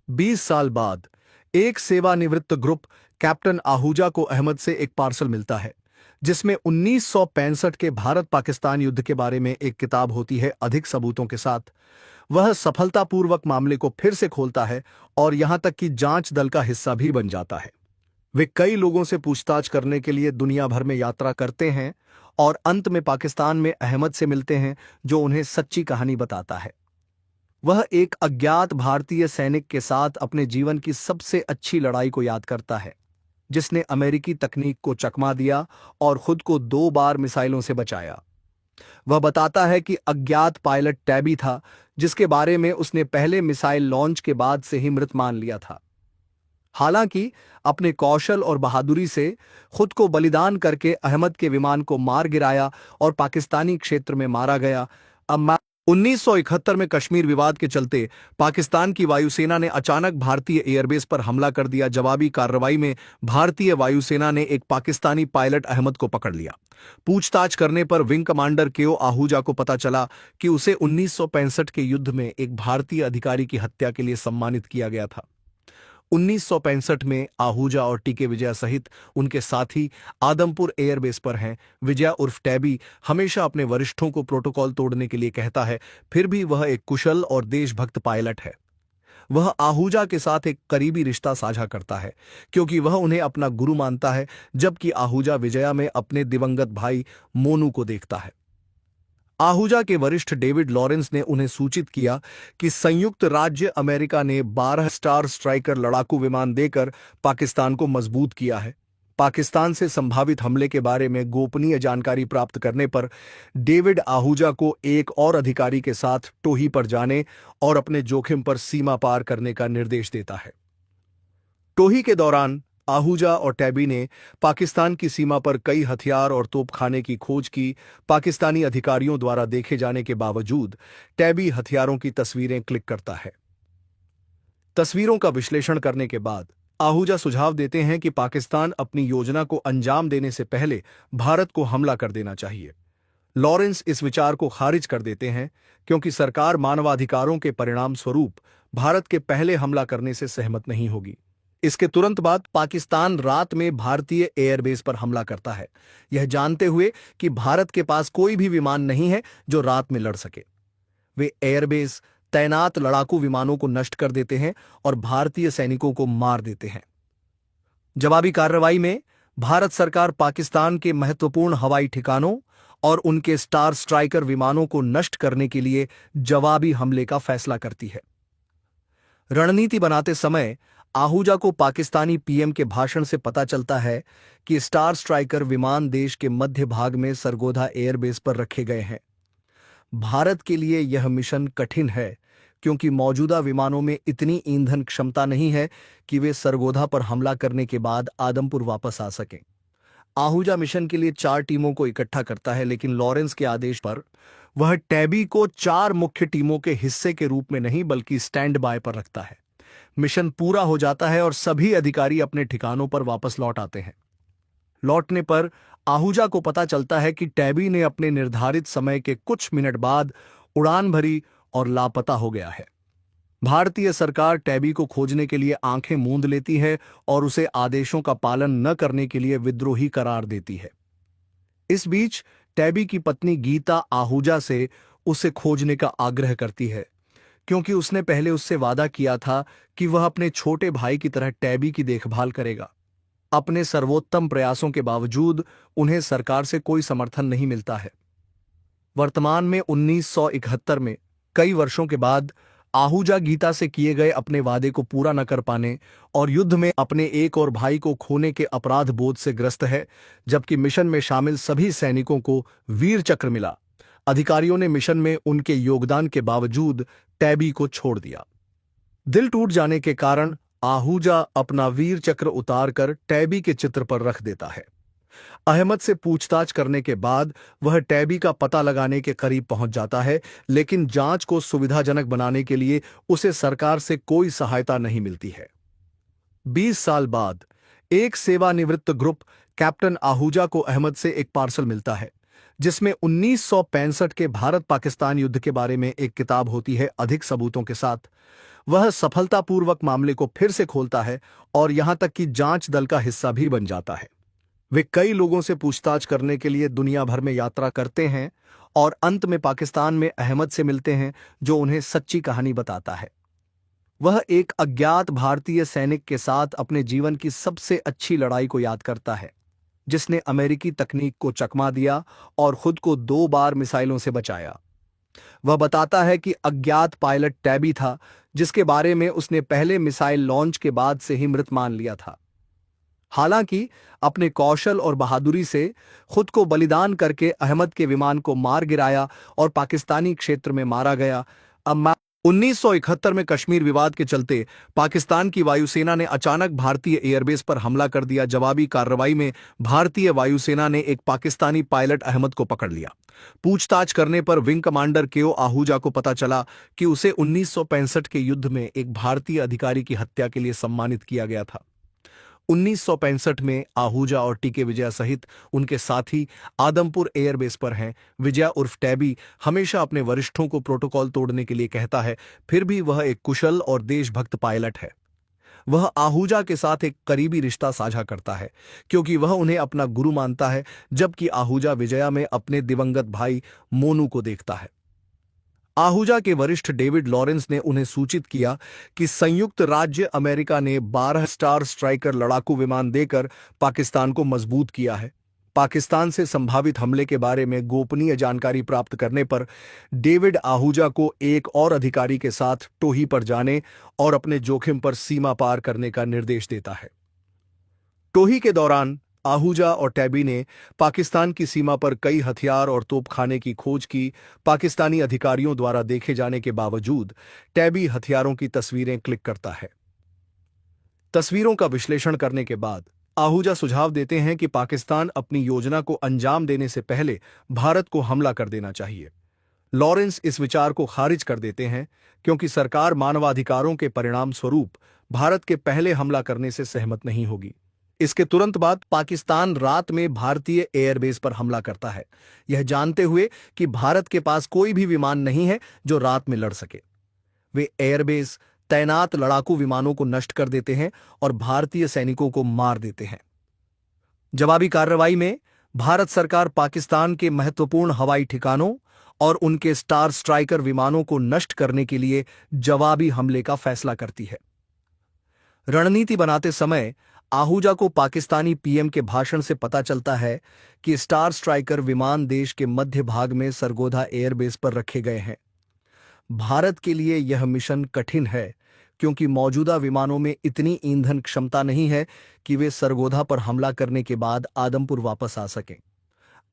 20 साल बाद एक सेवानिवृत्त ग्रुप कैप्टन आहूजा को अहमद से एक पार्सल मिलता है जिसमें 1965 के भारत पाकिस्तान युद्ध के बारे में एक किताब होती है। अधिक सबूतों के साथ वह सफलतापूर्वक मामले को फिर से खोलता है और यहां तक कि जांच दल का हिस्सा भी बन जाता है। वे कई लोगों से पूछताछ करने के लिए दुनिया भर में यात्रा करते हैं और अंत में पाकिस्तान में अहमद से मिलते हैं जो उन्हें सच्ची कहानी बताता है। वह एक अज्ञात भारतीय सैनिक के साथ अपने जीवन की सबसे अच्छी लड़ाई को याद करता है, जिसने अमेरिकी तकनीक को चकमा दिया और खुद को 2 बार मिसाइलों से बचाया। वह बताता है कि अज्ञात पायलट टैबी था जिसके बारे में उसने पहले मिसाइल लॉन्च के बाद से ही मृत मान लिया था। हालांकि अपने कौशल और बहादुरी से खुद को बलिदान करके अहमद के विमान को मार गिराया और पाकिस्तानी क्षेत्र में मारा गया। अब 1971 में कश्मीर विवाद के चलते पाकिस्तान की वायुसेना ने अचानक भारतीय एयरबेस पर हमला कर दिया। जवाबी कार्रवाई में भारतीय वायुसेना ने एक पाकिस्तानी पायलट अहमद को पकड़ लिया। पूछताछ करने पर विंग कमांडर केओ आहूजा को पता चला कि उसे 1965 के युद्ध में एक भारतीय अधिकारी की हत्या के लिए सम्मानित किया गया था। 1965 में आहूजा और टीके विजया सहित उनके साथी आदमपुर एयरबेस पर हैं। विजया उर्फ टैबी हमेशा अपने वरिष्ठों को प्रोटोकॉल तोड़ने के लिए कहता है, फिर भी वह एक कुशल और देशभक्त पायलट है। वह आहूजा के साथ एक करीबी रिश्ता साझा करता है क्योंकि वह उन्हें अपना गुरु मानता है, जबकि आहूजा विजया में अपने दिवंगत भाई मोनू को देखता है। आहूजा के वरिष्ठ डेविड लॉरेंस ने उन्हें सूचित किया कि संयुक्त राज्य अमेरिका ने 12 स्टार स्ट्राइकर लड़ाकू विमान देकर पाकिस्तान को मजबूत किया है। पाकिस्तान से संभावित हमले के बारे में गोपनीय जानकारी प्राप्त करने पर डेविड आहूजा को एक और अधिकारी के साथ टोही पर जाने और अपने जोखिम पर सीमा पार करने का निर्देश देता है। टोही के दौरान आहूजा और टैबी ने पाकिस्तान की सीमा पर कई हथियार और तोपखाने की खोज की। पाकिस्तानी अधिकारियों द्वारा देखे जाने के बावजूद टैबी हथियारों की तस्वीरें क्लिक करता है। तस्वीरों का विश्लेषण करने के बाद आहूजा सुझाव देते हैं कि पाकिस्तान अपनी योजना को अंजाम देने से पहले भारत को हमला कर देना चाहिए। लॉरेंस इस विचार को खारिज कर देते हैं क्योंकि सरकार मानवाधिकारों के परिणाम स्वरूप भारत के पहले हमला करने से सहमत नहीं होगी। इसके तुरंत बाद पाकिस्तान रात में भारतीय एयरबेस पर हमला करता है, यह जानते हुए कि भारत के पास कोई भी विमान नहीं है जो रात में लड़ सके। वे एयरबेस तैनात लड़ाकू विमानों को नष्ट कर देते हैं और भारतीय सैनिकों को मार देते हैं। जवाबी कार्रवाई में भारत सरकार पाकिस्तान के महत्वपूर्ण हवाई ठिकानों और उनके स्टार स्ट्राइकर विमानों को नष्ट करने के लिए जवाबी हमले का फैसला करती है। रणनीति बनाते समय आहूजा को पाकिस्तानी पीएम के भाषण से पता चलता है कि स्टार स्ट्राइकर विमान देश के मध्य भाग में सरगोधा एयरबेस पर रखे गए हैं। भारत के लिए यह मिशन कठिन है क्योंकि मौजूदा विमानों में इतनी ईंधन क्षमता नहीं है कि वे सरगोधा पर हमला करने के बाद आदमपुर वापस आ सकें। आहूजा मिशन के लिए 4 टीमों को इकट्ठा करता है, लेकिन लॉरेंस के आदेश पर वह टैबी को 4 मुख्य टीमों के हिस्से के रूप में नहीं बल्कि स्टैंड बाय पर रखता है। मिशन पूरा हो जाता है और सभी अधिकारी अपने ठिकानों पर वापस लौट आते हैं। लौटने पर आहूजा को पता चलता है कि टैबी ने अपने निर्धारित समय के कुछ मिनट बाद उड़ान भरी और लापता हो गया है। भारतीय सरकार टैबी को खोजने के लिए आंखें मूंद लेती है और उसे आदेशों का पालन न करने के लिए विद्रोही करार देती है। इस बीच टैबी की पत्नी गीता आहूजा से उसे खोजने का आग्रह करती है क्योंकि उसने पहले उससे वादा किया था कि वह अपने छोटे भाई की तरह टैबी की देखभाल करेगा। अपने सर्वोत्तम प्रयासों के बावजूद उन्हें सरकार से कोई समर्थन नहीं मिलता है। वर्तमान में 1971 में कई वर्षों के बाद आहूजा गीता से किए गए अपने वादे को पूरा न कर पाने और युद्ध में अपने एक और भाई को खोने के अपराध बोध से ग्रस्त है, जबकि मिशन में शामिल सभी सैनिकों को वीर चक्र मिला। अधिकारियों ने मिशन में उनके योगदान के बावजूद टैबी को छोड़ दिया। दिल टूट जाने के कारण आहूजा अपना वीर चक्र उतारकर टैबी के चित्र पर रख देता है। अहमद से पूछताछ करने के बाद वह टैबी का पता लगाने के करीब पहुंच जाता है, लेकिन जांच को सुविधाजनक बनाने के लिए उसे सरकार से कोई सहायता नहीं मिलती है। 20 साल बाद एक सेवानिवृत्त ग्रुप कैप्टन आहूजा को अहमद से एक पार्सल मिलता है जिसमें 1965 के भारत पाकिस्तान युद्ध के बारे में एक किताब होती है अधिक सबूतों के साथ। वह सफलतापूर्वक मामले को फिर से खोलता है और यहां तक कि जांच दल का हिस्सा भी बन जाता है। वे कई लोगों से पूछताछ करने के लिए दुनिया भर में यात्रा करते हैं और अंत में पाकिस्तान में अहमद से मिलते हैं जो उन्हें सच्ची कहानी बताता है। वह एक अज्ञात भारतीय सैनिक के साथ अपने जीवन की सबसे अच्छी लड़ाई को याद करता है जिसने अमेरिकी तकनीक को चकमा दिया और खुद को 2 बार मिसाइलों से बचाया। वह बताता है कि अज्ञात पायलट टैबी था जिसके बारे में उसने पहले मिसाइल लॉन्च के बाद से ही मृत मान लिया था। हालांकि अपने कौशल और बहादुरी से खुद को बलिदान करके अहमद के विमान को मार गिराया और पाकिस्तानी क्षेत्र में मारा गया। अब 1971 में कश्मीर विवाद के चलते पाकिस्तान की वायुसेना ने अचानक भारतीय एयरबेस पर हमला कर दिया। जवाबी कार्रवाई में भारतीय वायुसेना ने एक पाकिस्तानी पायलट अहमद को पकड़ लिया। पूछताछ करने पर विंग कमांडर केओ आहूजा को पता चला कि उसे 1965 के युद्ध में एक भारतीय अधिकारी की हत्या के लिए सम्मानित किया गया था। 1965 में आहूजा और टीके विजया सहित उनके साथी आदमपुर एयरबेस पर हैं। विजया उर्फ टैबी हमेशा अपने वरिष्ठों को प्रोटोकॉल तोड़ने के लिए कहता है, फिर भी वह एक कुशल और देशभक्त पायलट है। वह आहूजा के साथ एक करीबी रिश्ता साझा करता है क्योंकि वह उन्हें अपना गुरु मानता है, जबकि आहूजा विजया में अपने दिवंगत भाई मोनू को देखता है। आहूजा के वरिष्ठ डेविड लॉरेंस ने उन्हें सूचित किया कि संयुक्त राज्य अमेरिका ने 12 स्टार स्ट्राइकर लड़ाकू विमान देकर पाकिस्तान को मजबूत किया है। पाकिस्तान से संभावित हमले के बारे में गोपनीय जानकारी प्राप्त करने पर डेविड आहूजा को एक और अधिकारी के साथ टोही पर जाने और अपने जोखिम पर सीमा पार करने का निर्देश देता है। टोही के दौरान आहूजा और टैबी ने पाकिस्तान की सीमा पर कई हथियार और तोपखाने की खोज की। पाकिस्तानी अधिकारियों द्वारा देखे जाने के बावजूद टैबी हथियारों की तस्वीरें क्लिक करता है। तस्वीरों का विश्लेषण करने के बाद आहूजा सुझाव देते हैं कि पाकिस्तान अपनी योजना को अंजाम देने से पहले भारत को हमला कर देना चाहिए। लॉरेंस इस विचार को खारिज कर देते हैं क्योंकि सरकार मानवाधिकारों के परिणाम स्वरूप भारत के पहले हमला करने से सहमत नहीं होगी। इसके तुरंत बाद पाकिस्तान रात में भारतीय एयरबेस पर हमला करता है, यह जानते हुए कि भारत के पास कोई भी विमान नहीं है जो रात में लड़ सके। वे एयरबेस तैनात लड़ाकू विमानों को नष्ट कर देते हैं और भारतीय सैनिकों को मार देते हैं। जवाबी कार्रवाई में भारत सरकार पाकिस्तान के महत्वपूर्ण हवाई ठिकानों और उनके स्टार स्ट्राइकर विमानों को नष्ट करने के लिए जवाबी हमले का फैसला करती है। रणनीति बनाते समय आहूजा को पाकिस्तानी पीएम के भाषण से पता चलता है कि स्टार स्ट्राइकर विमान देश के मध्य भाग में सरगोधा एयरबेस पर रखे गए हैं। भारत के लिए यह मिशन कठिन है क्योंकि मौजूदा विमानों में इतनी ईंधन क्षमता नहीं है कि वे सरगोधा पर हमला करने के बाद आदमपुर वापस आ सकें।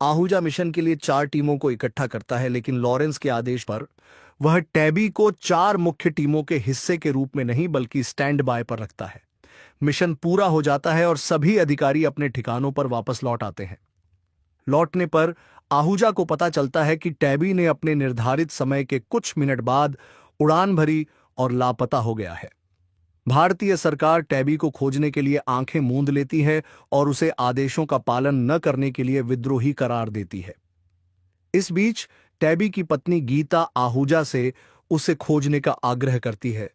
आहूजा मिशन के लिए 4 टीमों को इकट्ठा करता है, लेकिन लॉरेंस के आदेश पर वह टैबी को 4 मुख्य टीमों के हिस्से के रूप में नहीं बल्कि स्टैंड बाय पर रखता है। मिशन पूरा हो जाता है और सभी अधिकारी अपने ठिकानों पर वापस लौट आते हैं। लौटने पर आहूजा को पता चलता है कि टैबी ने अपने निर्धारित समय के कुछ मिनट बाद उड़ान भरी और लापता हो गया है। भारतीय सरकार टैबी को खोजने के लिए आंखें मूंद लेती है और उसे आदेशों का पालन न करने के लिए विद्रोही करार देती है। इस बीच टैबी की पत्नी गीता आहूजा से उसे खोजने का आग्रह करती है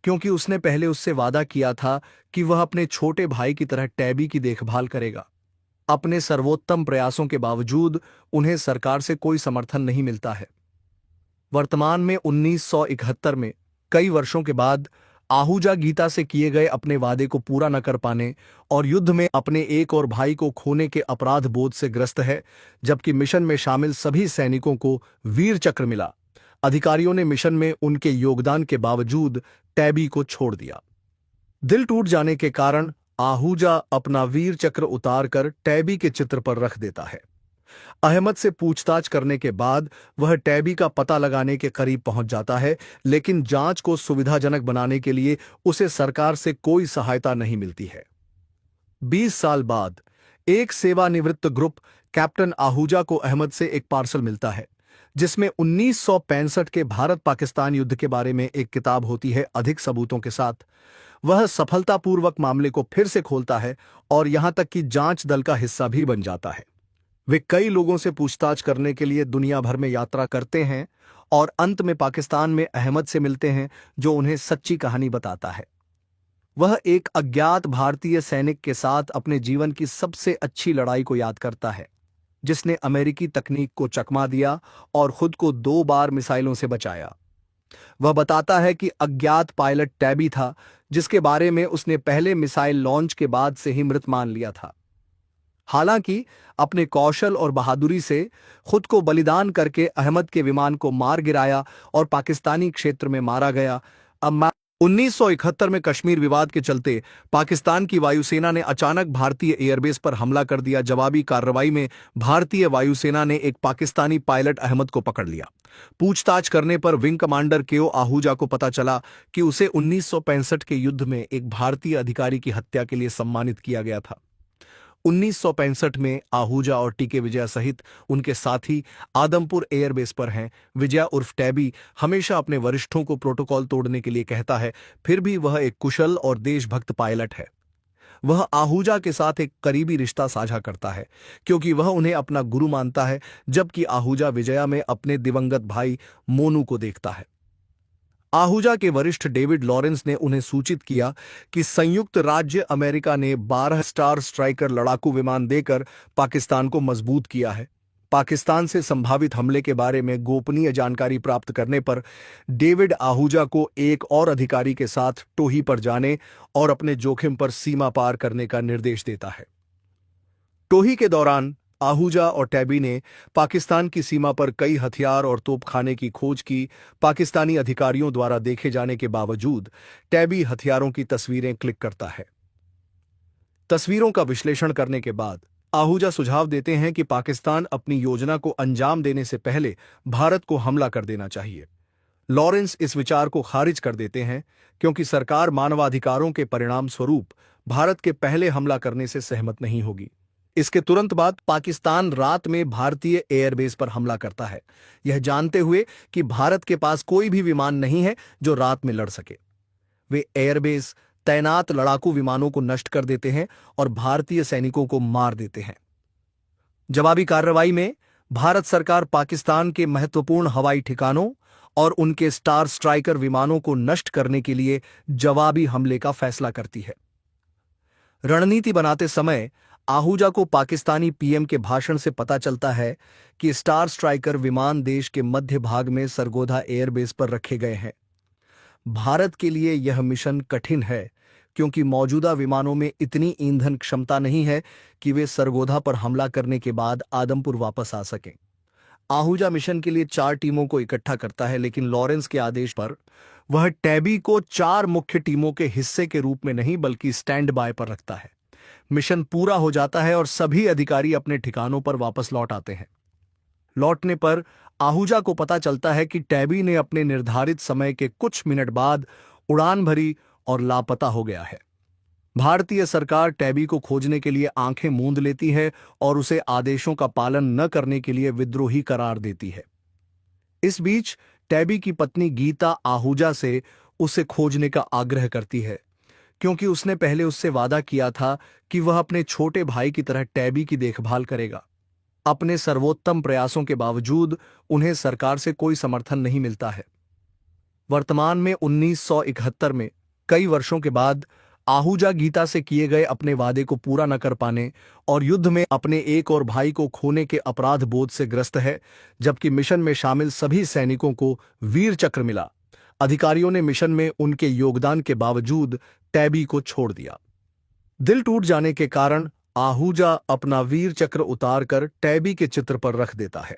क्योंकि उसने पहले उससे वादा किया था कि वह अपने छोटे भाई की तरह टैबी की देखभाल करेगा। अपने सर्वोत्तम प्रयासों के बावजूद उन्हें सरकार से कोई समर्थन नहीं मिलता है। वर्तमान में 1971 में कई वर्षों के बाद आहूजा गीता से किए गए अपने वादे को पूरा न कर पाने और युद्ध में अपने एक और भाई को खोने के अपराध बोध से ग्रस्त है, जबकि मिशन में शामिल सभी सैनिकों को वीर चक्र मिला। अधिकारियों ने मिशन में उनके योगदान के बावजूद टैबी को छोड़ दिया। दिल टूट जाने के कारण आहूजा अपना वीर चक्र उतारकर टैबी के चित्र पर रख देता है। अहमद से पूछताछ करने के बाद वह टैबी का पता लगाने के करीब पहुंच जाता है, लेकिन जांच को सुविधाजनक बनाने के लिए उसे सरकार से कोई सहायता नहीं मिलती है। 20 साल बाद एक सेवानिवृत्त ग्रुप कैप्टन आहूजा को अहमद से एक पार्सल मिलता है जिसमें 1965 के भारत पाकिस्तान युद्ध के बारे में एक किताब होती है अधिक सबूतों के साथ। वह सफलतापूर्वक मामले को फिर से खोलता है और यहां तक कि जांच दल का हिस्सा भी बन जाता है। वे कई लोगों से पूछताछ करने के लिए दुनिया भर में यात्रा करते हैं और अंत में पाकिस्तान में अहमद से मिलते हैं जो उन्हें सच्ची कहानी बताता है। वह एक अज्ञात भारतीय सैनिक के साथ अपने जीवन की सबसे अच्छी लड़ाई को याद करता है जिसने अमेरिकी तकनीक को चकमा दिया और खुद को 2 बार मिसाइलों से बचाया। वह बताता है कि अज्ञात पायलट टैबी था जिसके बारे में उसने पहले मिसाइल लॉन्च के बाद से ही मृत मान लिया था। हालांकि अपने कौशल और बहादुरी से खुद को बलिदान करके अहमद के विमान को मार गिराया और पाकिस्तानी क्षेत्र में मारा गया। अब 1971 में कश्मीर विवाद के चलते पाकिस्तान की वायुसेना ने अचानक भारतीय एयरबेस पर हमला कर दिया। जवाबी कार्रवाई में भारतीय वायुसेना ने एक पाकिस्तानी पायलट अहमद को पकड़ लिया। पूछताछ करने पर विंग कमांडर केओ आहूजा को पता चला कि उसे 1965 के युद्ध में एक भारतीय अधिकारी की हत्या के लिए सम्मानित किया गया था। 1965 में आहूजा और टीके विजया सहित उनके साथी आदमपुर एयरबेस पर हैं। विजया उर्फ टैबी हमेशा अपने वरिष्ठों को प्रोटोकॉल तोड़ने के लिए कहता है, फिर भी वह एक कुशल और देशभक्त पायलट है। वह आहूजा के साथ एक करीबी रिश्ता साझा करता है क्योंकि वह उन्हें अपना गुरु मानता है, जबकि आहूजा विजया में अपने दिवंगत भाई मोनू को देखता है। आहूजा के वरिष्ठ डेविड लॉरेंस ने उन्हें सूचित किया कि संयुक्त राज्य अमेरिका ने 12 स्टार स्ट्राइकर लड़ाकू विमान देकर पाकिस्तान को मजबूत किया है। पाकिस्तान से संभावित हमले के बारे में गोपनीय जानकारी प्राप्त करने पर डेविड आहूजा को एक और अधिकारी के साथ टोही पर जाने और अपने जोखिम पर सीमा पार करने का निर्देश देता है। टोही के दौरान आहूजा और टैबी ने पाकिस्तान की सीमा पर कई हथियार और तोपखाने की खोज की। पाकिस्तानी अधिकारियों द्वारा देखे जाने के बावजूद टैबी हथियारों की तस्वीरें क्लिक करता है। तस्वीरों का विश्लेषण करने के बाद आहूजा सुझाव देते हैं कि पाकिस्तान अपनी योजना को अंजाम देने से पहले भारत को हमला कर देना चाहिए। लॉरेंस इस विचार को खारिज कर देते हैं क्योंकि सरकार मानवाधिकारों के परिणाम स्वरूप भारत के पहले हमला करने से सहमत नहीं होगी। इसके तुरंत बाद पाकिस्तान रात में भारतीय एयरबेस पर हमला करता है, यह जानते हुए कि भारत के पास कोई भी विमान नहीं है जो रात में लड़ सके। वे एयरबेस तैनात लड़ाकू विमानों को नष्ट कर देते हैं और भारतीय सैनिकों को मार देते हैं। जवाबी कार्रवाई में भारत सरकार पाकिस्तान के महत्वपूर्ण हवाई ठिकानों और उनके स्टार स्ट्राइकर विमानों को नष्ट करने के लिए जवाबी हमले का फैसला करती है। रणनीति बनाते समय आहूजा को पाकिस्तानी पीएम के भाषण से पता चलता है कि स्टार स्ट्राइकर विमान देश के मध्य भाग में सरगोधा एयरबेस पर रखे गए हैं। भारत के लिए यह मिशन कठिन है क्योंकि मौजूदा विमानों में इतनी ईंधन क्षमता नहीं है कि वे सरगोधा पर हमला करने के बाद आदमपुर वापस आ सकें। आहूजा मिशन के लिए 4 टीमों को इकट्ठा करता है, लेकिन लॉरेंस के आदेश पर वह टैबी को 4 मुख्य टीमों के हिस्से के रूप में नहीं बल्कि स्टैंड बाय पर रखता है। मिशन पूरा हो जाता है और सभी अधिकारी अपने ठिकानों पर वापस लौट आते हैं। लौटने पर आहूजा को पता चलता है कि टैबी ने अपने निर्धारित समय के कुछ मिनट बाद उड़ान भरी और लापता हो गया है। भारतीय सरकार टैबी को खोजने के लिए आंखें मूंद लेती है और उसे आदेशों का पालन न करने के लिए विद्रोही करार देती है। इस बीच टैबी की पत्नी गीता आहूजा से उसे खोजने का आग्रह करती है क्योंकि उसने पहले उससे वादा किया था कि वह अपने छोटे भाई की तरह टैबी की देखभाल करेगा। अपने सर्वोत्तम प्रयासों के बावजूद उन्हें सरकार से कोई समर्थन नहीं मिलता है। वर्तमान में 1971 में कई वर्षों के बाद आहूजा गीता से किए गए अपने वादे को पूरा न कर पाने और युद्ध में अपने एक और भाई को खोने के अपराध बोध से ग्रस्त है, जबकि मिशन में शामिल सभी सैनिकों को वीर चक्र मिला। अधिकारियों ने मिशन में उनके योगदान के बावजूद टैबी को छोड़ दिया। दिल टूट जाने के कारण आहूजा अपना वीर चक्र उतारकर टैबी के चित्र पर रख देता है।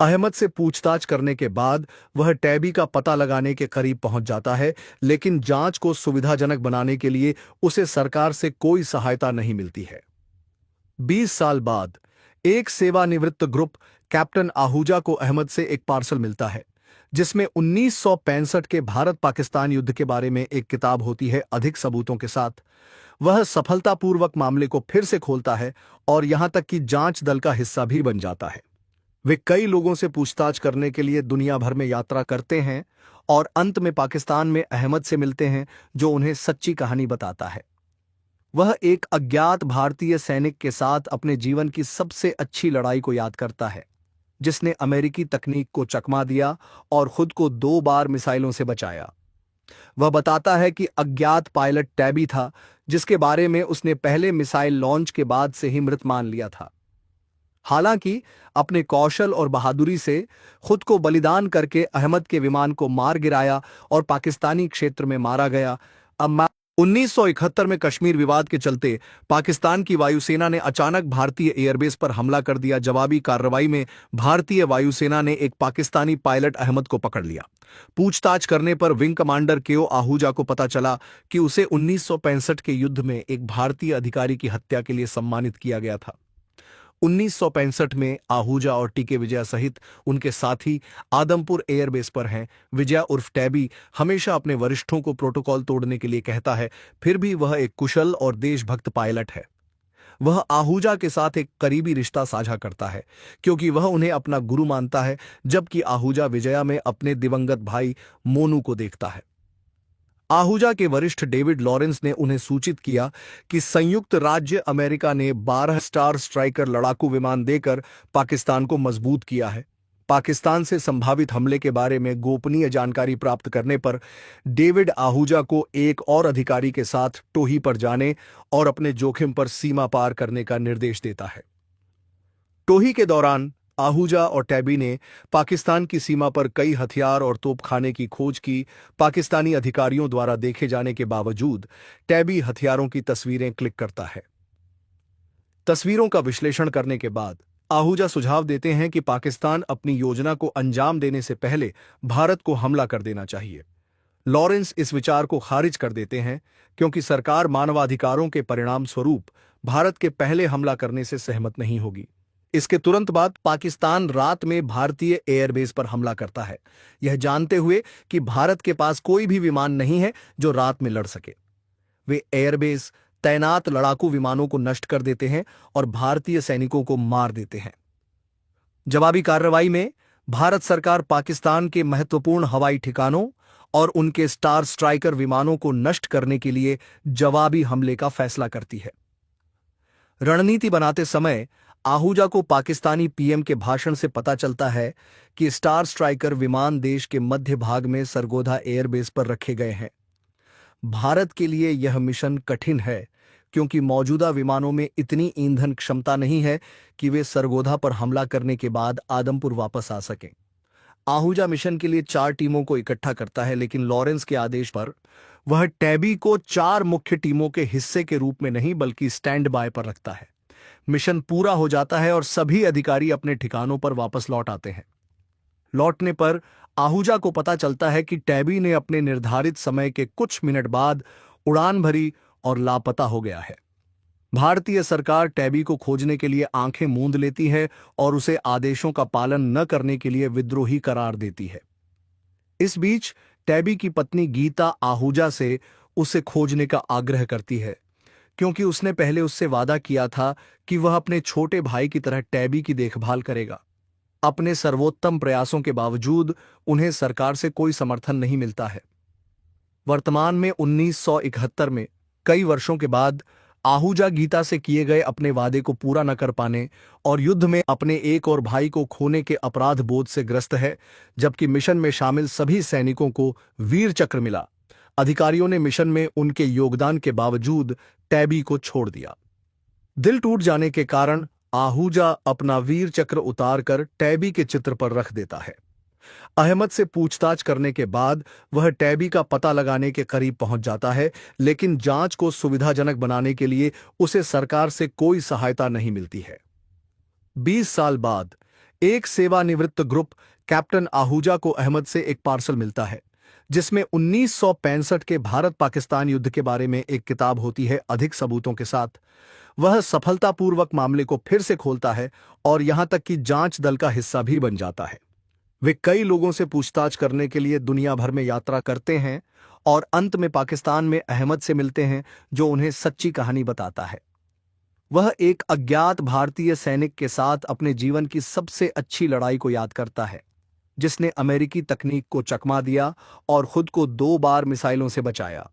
अहमद से पूछताछ करने के बाद वह टैबी का पता लगाने के करीब पहुंच जाता है, लेकिन जांच को सुविधाजनक बनाने के लिए उसे सरकार से कोई सहायता नहीं मिलती है। 20 साल बाद एक सेवानिवृत्त ग्रुप कैप्टन आहूजा को अहमद से एक पार्सल मिलता है जिसमें 1965 के भारत पाकिस्तान युद्ध के बारे में एक किताब होती है। अधिक सबूतों के साथ वह सफलतापूर्वक मामले को फिर से खोलता है और यहां तक कि जांच दल का हिस्सा भी बन जाता है। वे कई लोगों से पूछताछ करने के लिए दुनिया भर में यात्रा करते हैं और अंत में पाकिस्तान में अहमद से मिलते हैं जो उन्हें सच्ची कहानी बताता है। वह एक अज्ञात भारतीय सैनिक के साथ अपने जीवन की सबसे अच्छी लड़ाई को याद करता है जिसने अमेरिकी तकनीक को चकमा दिया और खुद को 2 बार मिसाइलों से बचाया। वह बताता है कि अज्ञात पायलट टैबी था जिसके बारे में उसने पहले मिसाइल लॉन्च के बाद से ही मृत मान लिया था। हालांकि अपने कौशल और बहादुरी से खुद को बलिदान करके अहमद के विमान को मार गिराया और पाकिस्तानी क्षेत्र में मारा गया। अब 1971 में कश्मीर विवाद के चलते पाकिस्तान की वायुसेना ने अचानक भारतीय एयरबेस पर हमला कर दिया। जवाबी कार्रवाई में भारतीय वायुसेना ने एक पाकिस्तानी पायलट अहमद को पकड़ लिया। पूछताछ करने पर विंग कमांडर केओ आहूजा को पता चला कि उसे 1965 के युद्ध में एक भारतीय अधिकारी की हत्या के लिए सम्मानित किया गया था। 1965 में आहूजा और टीके विजया सहित उनके साथी आदमपुर एयरबेस पर हैं। विजया उर्फ टैबी हमेशा अपने वरिष्ठों को प्रोटोकॉल तोड़ने के लिए कहता है, फिर भी वह एक कुशल और देशभक्त पायलट है। वह आहूजा के साथ एक करीबी रिश्ता साझा करता है क्योंकि वह उन्हें अपना गुरु मानता है, जबकि आहूजा विजया में अपने दिवंगत भाई मोनू को देखता है। आहूजा के वरिष्ठ डेविड लॉरेंस ने उन्हें सूचित किया कि संयुक्त राज्य अमेरिका ने 12 स्टार स्ट्राइकर लड़ाकू विमान देकर पाकिस्तान को मजबूत किया है। पाकिस्तान से संभावित हमले के बारे में गोपनीय जानकारी प्राप्त करने पर डेविड आहूजा को एक और अधिकारी के साथ टोही पर जाने और अपने जोखिम पर सीमा पार करने का निर्देश देता है। टोही के दौरान आहूजा और टैबी ने पाकिस्तान की सीमा पर कई हथियार और तोपखाने की खोज की। पाकिस्तानी अधिकारियों द्वारा देखे जाने के बावजूद टैबी हथियारों की तस्वीरें क्लिक करता है। तस्वीरों का विश्लेषण करने के बाद आहूजा सुझाव देते हैं कि पाकिस्तान अपनी योजना को अंजाम देने से पहले भारत को हमला कर देना चाहिए। लॉरेंस इस विचार को खारिज कर देते हैं क्योंकि सरकार मानवाधिकारों के परिणाम स्वरूप भारत के पहले हमला करने से सहमत नहीं होगी। इसके तुरंत बाद पाकिस्तान रात में भारतीय एयरबेस पर हमला करता है, यह जानते हुए कि भारत के पास कोई भी विमान नहीं है जो रात में लड़ सके। वे एयरबेस तैनात लड़ाकू विमानों को नष्ट कर देते हैं और भारतीय सैनिकों को मार देते हैं। जवाबी कार्रवाई में भारत सरकार पाकिस्तान के महत्वपूर्ण हवाई ठिकानों और उनके स्टार स्ट्राइकर विमानों को नष्ट करने के लिए जवाबी हमले का फैसला करती है। रणनीति बनाते समय आहूजा को पाकिस्तानी पीएम के भाषण से पता चलता है कि स्टार स्ट्राइकर विमान देश के मध्य भाग में सरगोधा एयरबेस पर रखे गए हैं। भारत के लिए यह मिशन कठिन है क्योंकि मौजूदा विमानों में इतनी ईंधन क्षमता नहीं है कि वे सरगोधा पर हमला करने के बाद आदमपुर वापस आ सकें। आहूजा मिशन के लिए 4 टीमों को इकट्ठा करता है, लेकिन लॉरेंस के आदेश पर वह टैबी को 4 मुख्य टीमों के हिस्से के रूप में नहीं बल्कि स्टैंड बाय पर रखता है। मिशन पूरा हो जाता है और सभी अधिकारी अपने ठिकानों पर वापस लौट आते हैं। लौटने पर आहूजा को पता चलता है कि टैबी ने अपने निर्धारित समय के कुछ मिनट बाद उड़ान भरी और लापता हो गया है। भारतीय सरकार टैबी को खोजने के लिए आंखें मूंद लेती है और उसे आदेशों का पालन न करने के लिए विद्रोही करार देती है। इस बीच टैबी की पत्नी गीता आहूजा से उसे खोजने का आग्रह करती है क्योंकि उसने पहले उससे वादा किया था कि वह अपने छोटे भाई की तरह टैबी की देखभाल करेगा। अपने सर्वोत्तम प्रयासों के बावजूद उन्हें सरकार से कोई समर्थन नहीं मिलता है। वर्तमान में 1971 में कई वर्षों के बाद आहूजा गीता से किए गए अपने वादे को पूरा न कर पाने और युद्ध में अपने एक और भाई को खोने के अपराध बोध से ग्रस्त है, जबकि मिशन में शामिल सभी सैनिकों को वीर चक्र मिला। अधिकारियों ने मिशन में उनके योगदान के बावजूद टैबी को छोड़ दिया। दिल टूट जाने के कारण आहूजा अपना वीर चक्र उतारकर टैबी के चित्र पर रख देता है। अहमद से पूछताछ करने के बाद वह टैबी का पता लगाने के करीब पहुंच जाता है, लेकिन जांच को सुविधाजनक बनाने के लिए उसे सरकार से कोई सहायता नहीं मिलती है। 20 साल बाद एक सेवानिवृत्त ग्रुप कैप्टन आहूजा को अहमद से एक पार्सल मिलता है जिसमें 1965 के भारत पाकिस्तान युद्ध के बारे में एक किताब होती है। अधिक सबूतों के साथ वह सफलतापूर्वक मामले को फिर से खोलता है और यहां तक कि जांच दल का हिस्सा भी बन जाता है। वे कई लोगों से पूछताछ करने के लिए दुनिया भर में यात्रा करते हैं और अंत में पाकिस्तान में अहमद से मिलते हैं जो उन्हें सच्ची कहानी बताता है। वह एक अज्ञात भारतीय सैनिक के साथ अपने जीवन की सबसे अच्छी लड़ाई को याद करता है जिसने अमेरिकी तकनीक को चकमा दिया और खुद को 2 बार मिसाइलों से बचाया।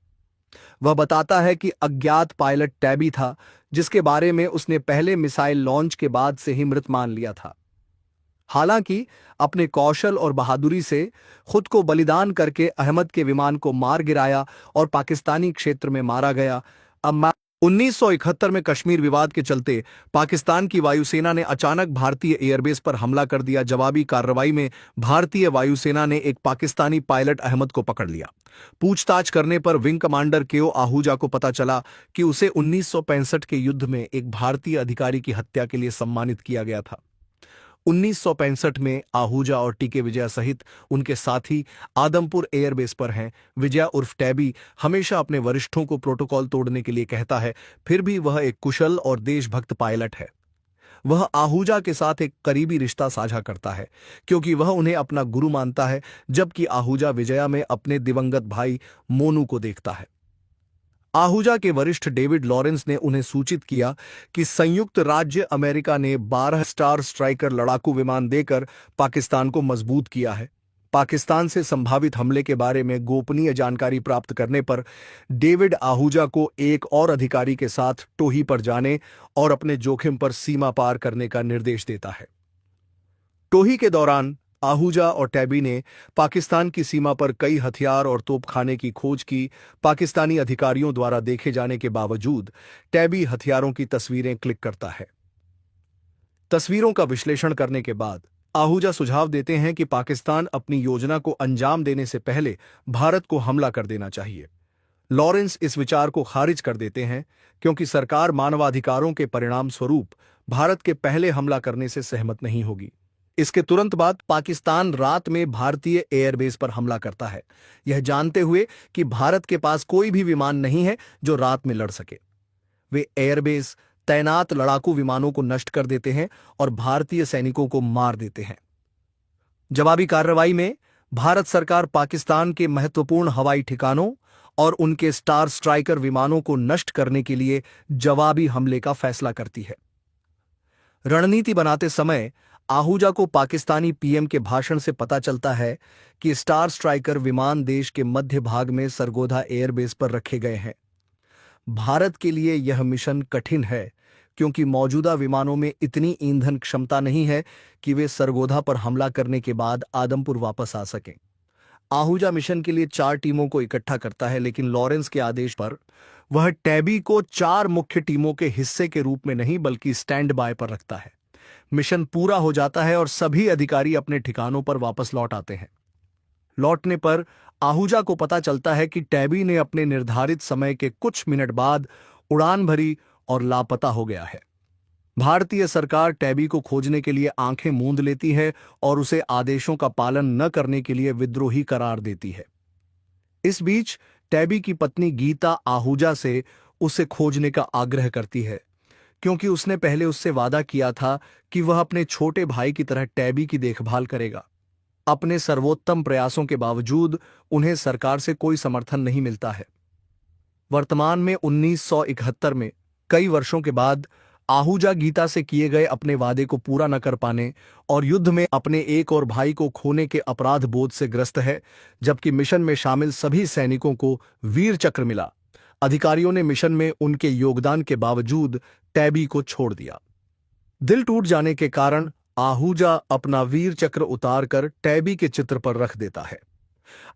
वह बताता है कि अज्ञात पायलट टैबी था जिसके बारे में उसने पहले मिसाइल लॉन्च के बाद से ही मृत मान लिया था। हालांकि अपने कौशल और बहादुरी से खुद को बलिदान करके अहमद के विमान को मार गिराया और पाकिस्तानी क्षेत्र में मारा गया। अब 1971 में कश्मीर विवाद के चलते पाकिस्तान की वायुसेना ने अचानक भारतीय एयरबेस पर हमला कर दिया। जवाबी कार्रवाई में भारतीय वायुसेना ने एक पाकिस्तानी पायलट अहमद को पकड़ लिया। पूछताछ करने पर विंग कमांडर केओ आहूजा को पता चला कि उसे 1965 के युद्ध में एक भारतीय अधिकारी की हत्या के लिए सम्मानित किया गया था। 1965 में आहूजा और टीके विजया सहित उनके साथी आदमपुर एयरबेस पर हैं। विजया उर्फ टैबी हमेशा अपने वरिष्ठों को प्रोटोकॉल तोड़ने के लिए कहता है, फिर भी वह एक कुशल और देशभक्त पायलट है। वह आहूजा के साथ एक करीबी रिश्ता साझा करता है क्योंकि वह उन्हें अपना गुरु मानता है, जबकि आहूजा विजया में अपने दिवंगत भाई मोनू को देखता है। आहूजा के वरिष्ठ डेविड लॉरेंस ने उन्हें सूचित किया कि संयुक्त राज्य अमेरिका ने 12 स्टार स्ट्राइकर लड़ाकू विमान देकर पाकिस्तान को मजबूत किया है। पाकिस्तान से संभावित हमले के बारे में गोपनीय जानकारी प्राप्त करने पर डेविड आहूजा को एक और अधिकारी के साथ टोही पर जाने और अपने जोखिम पर सीमा पार करने का निर्देश देता है। टोही के दौरान आहूजा और टैबी ने पाकिस्तान की सीमा पर कई हथियार और तोपखाने की खोज की। पाकिस्तानी अधिकारियों द्वारा देखे जाने के बावजूद टैबी हथियारों की तस्वीरें क्लिक करता है। तस्वीरों का विश्लेषण करने के बाद आहूजा सुझाव देते हैं कि पाकिस्तान अपनी योजना को अंजाम देने से पहले भारत को हमला कर देना चाहिए। लॉरेंस इस विचार को खारिज कर देते हैं क्योंकि सरकार मानवाधिकारों के परिणाम स्वरूप भारत के पहले हमला करने से सहमत नहीं होगी। इसके तुरंत बाद पाकिस्तान रात में भारतीय एयरबेस पर हमला करता है, यह जानते हुए कि भारत के पास कोई भी विमान नहीं है जो रात में लड़ सके। वे एयरबेस तैनात लड़ाकू विमानों को नष्ट कर देते हैं और भारतीय सैनिकों को मार देते हैं। जवाबी कार्रवाई में भारत सरकार पाकिस्तान के महत्वपूर्ण हवाई ठिकानों और उनके स्टार स्ट्राइकर विमानों को नष्ट करने के लिए जवाबी हमले का फैसला करती है। रणनीति बनाते समय आहूजा को पाकिस्तानी पीएम के भाषण से पता चलता है कि स्टार स्ट्राइकर विमान देश के मध्य भाग में सरगोधा एयरबेस पर रखे गए हैं। भारत के लिए यह मिशन कठिन है क्योंकि मौजूदा विमानों में इतनी ईंधन क्षमता नहीं है कि वे सरगोधा पर हमला करने के बाद आदमपुर वापस आ सकें। आहूजा मिशन के लिए 4 टीमों को इकट्ठा करता है, लेकिन लॉरेंस के आदेश पर वह टैबी को 4 मुख्य टीमों के हिस्से के रूप में नहीं बल्कि स्टैंड बाय पर रखता है। मिशन पूरा हो जाता है और सभी अधिकारी अपने ठिकानों पर वापस लौट आते हैं। लौटने पर आहूजा को पता चलता है कि टैबी ने अपने निर्धारित समय के कुछ मिनट बाद उड़ान भरी और लापता हो गया है। भारतीय सरकार टैबी को खोजने के लिए आंखें मूंद लेती है और उसे आदेशों का पालन न करने के लिए विद्रोही करार देती है। इस बीच टैबी की पत्नी गीता आहूजा से उसे खोजने का आग्रह करती है क्योंकि उसने पहले उससे वादा किया था कि वह अपने छोटे भाई की तरह टैबी की देखभाल करेगा। अपने सर्वोत्तम प्रयासों के बावजूद उन्हें सरकार से कोई समर्थन नहीं मिलता है। वर्तमान में 1971 में कई वर्षों के बाद आहूजा गीता से किए गए अपने वादे को पूरा न कर पाने और युद्ध में अपने एक और भाई को खोने के अपराध बोध से ग्रस्त है, जबकि मिशन में शामिल सभी सैनिकों को वीर चक्र मिला। अधिकारियों ने मिशन में उनके योगदान के बावजूद टैबी को छोड़ दिया। दिल टूट जाने के कारण आहूजा अपना वीर चक्र उतारकर टैबी के चित्र पर रख देता है।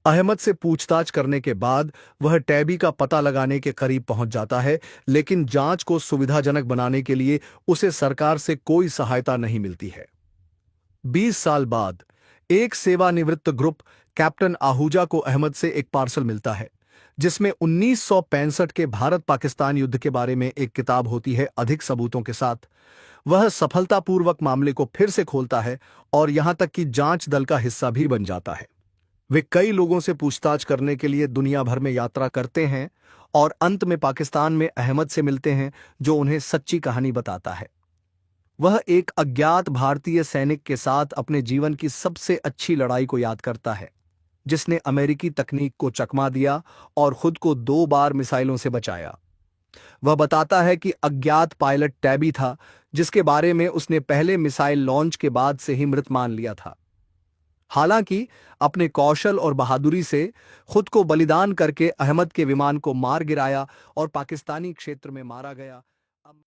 अहमद से पूछताछ करने के बाद वह टैबी का पता लगाने के करीब पहुंच जाता है, लेकिन जांच को सुविधाजनक बनाने के लिए उसे सरकार से कोई सहायता नहीं मिलती है। 20 साल बाद एक सेवानिवृत्त ग्रुप कैप्टन आहूजा को अहमद से एक पार्सल मिलता है जिसमें 1965 के भारत पाकिस्तान युद्ध के बारे में एक किताब होती है अधिक सबूतों के साथ। वह सफलतापूर्वक मामले को फिर से खोलता है और यहां तक कि जांच दल का हिस्सा भी बन जाता है। वे कई लोगों से पूछताछ करने के लिए दुनिया भर में यात्रा करते हैं और अंत में पाकिस्तान में अहमद से मिलते हैं जो उन्हें सच्ची कहानी बताता है। वह एक अज्ञात भारतीय सैनिक के साथ अपने जीवन की सबसे अच्छी लड़ाई को याद करता है जिसने अमेरिकी तकनीक को चकमा दिया और खुद को 2 बार मिसाइलों से बचाया। वह बताता है कि अज्ञात पायलट टैबी था जिसके बारे में उसने पहले मिसाइल लॉन्च के बाद से ही मृत मान लिया था। हालांकि अपने कौशल और बहादुरी से खुद को बलिदान करके अहमद के विमान को मार गिराया और पाकिस्तानी क्षेत्र में मारा गया।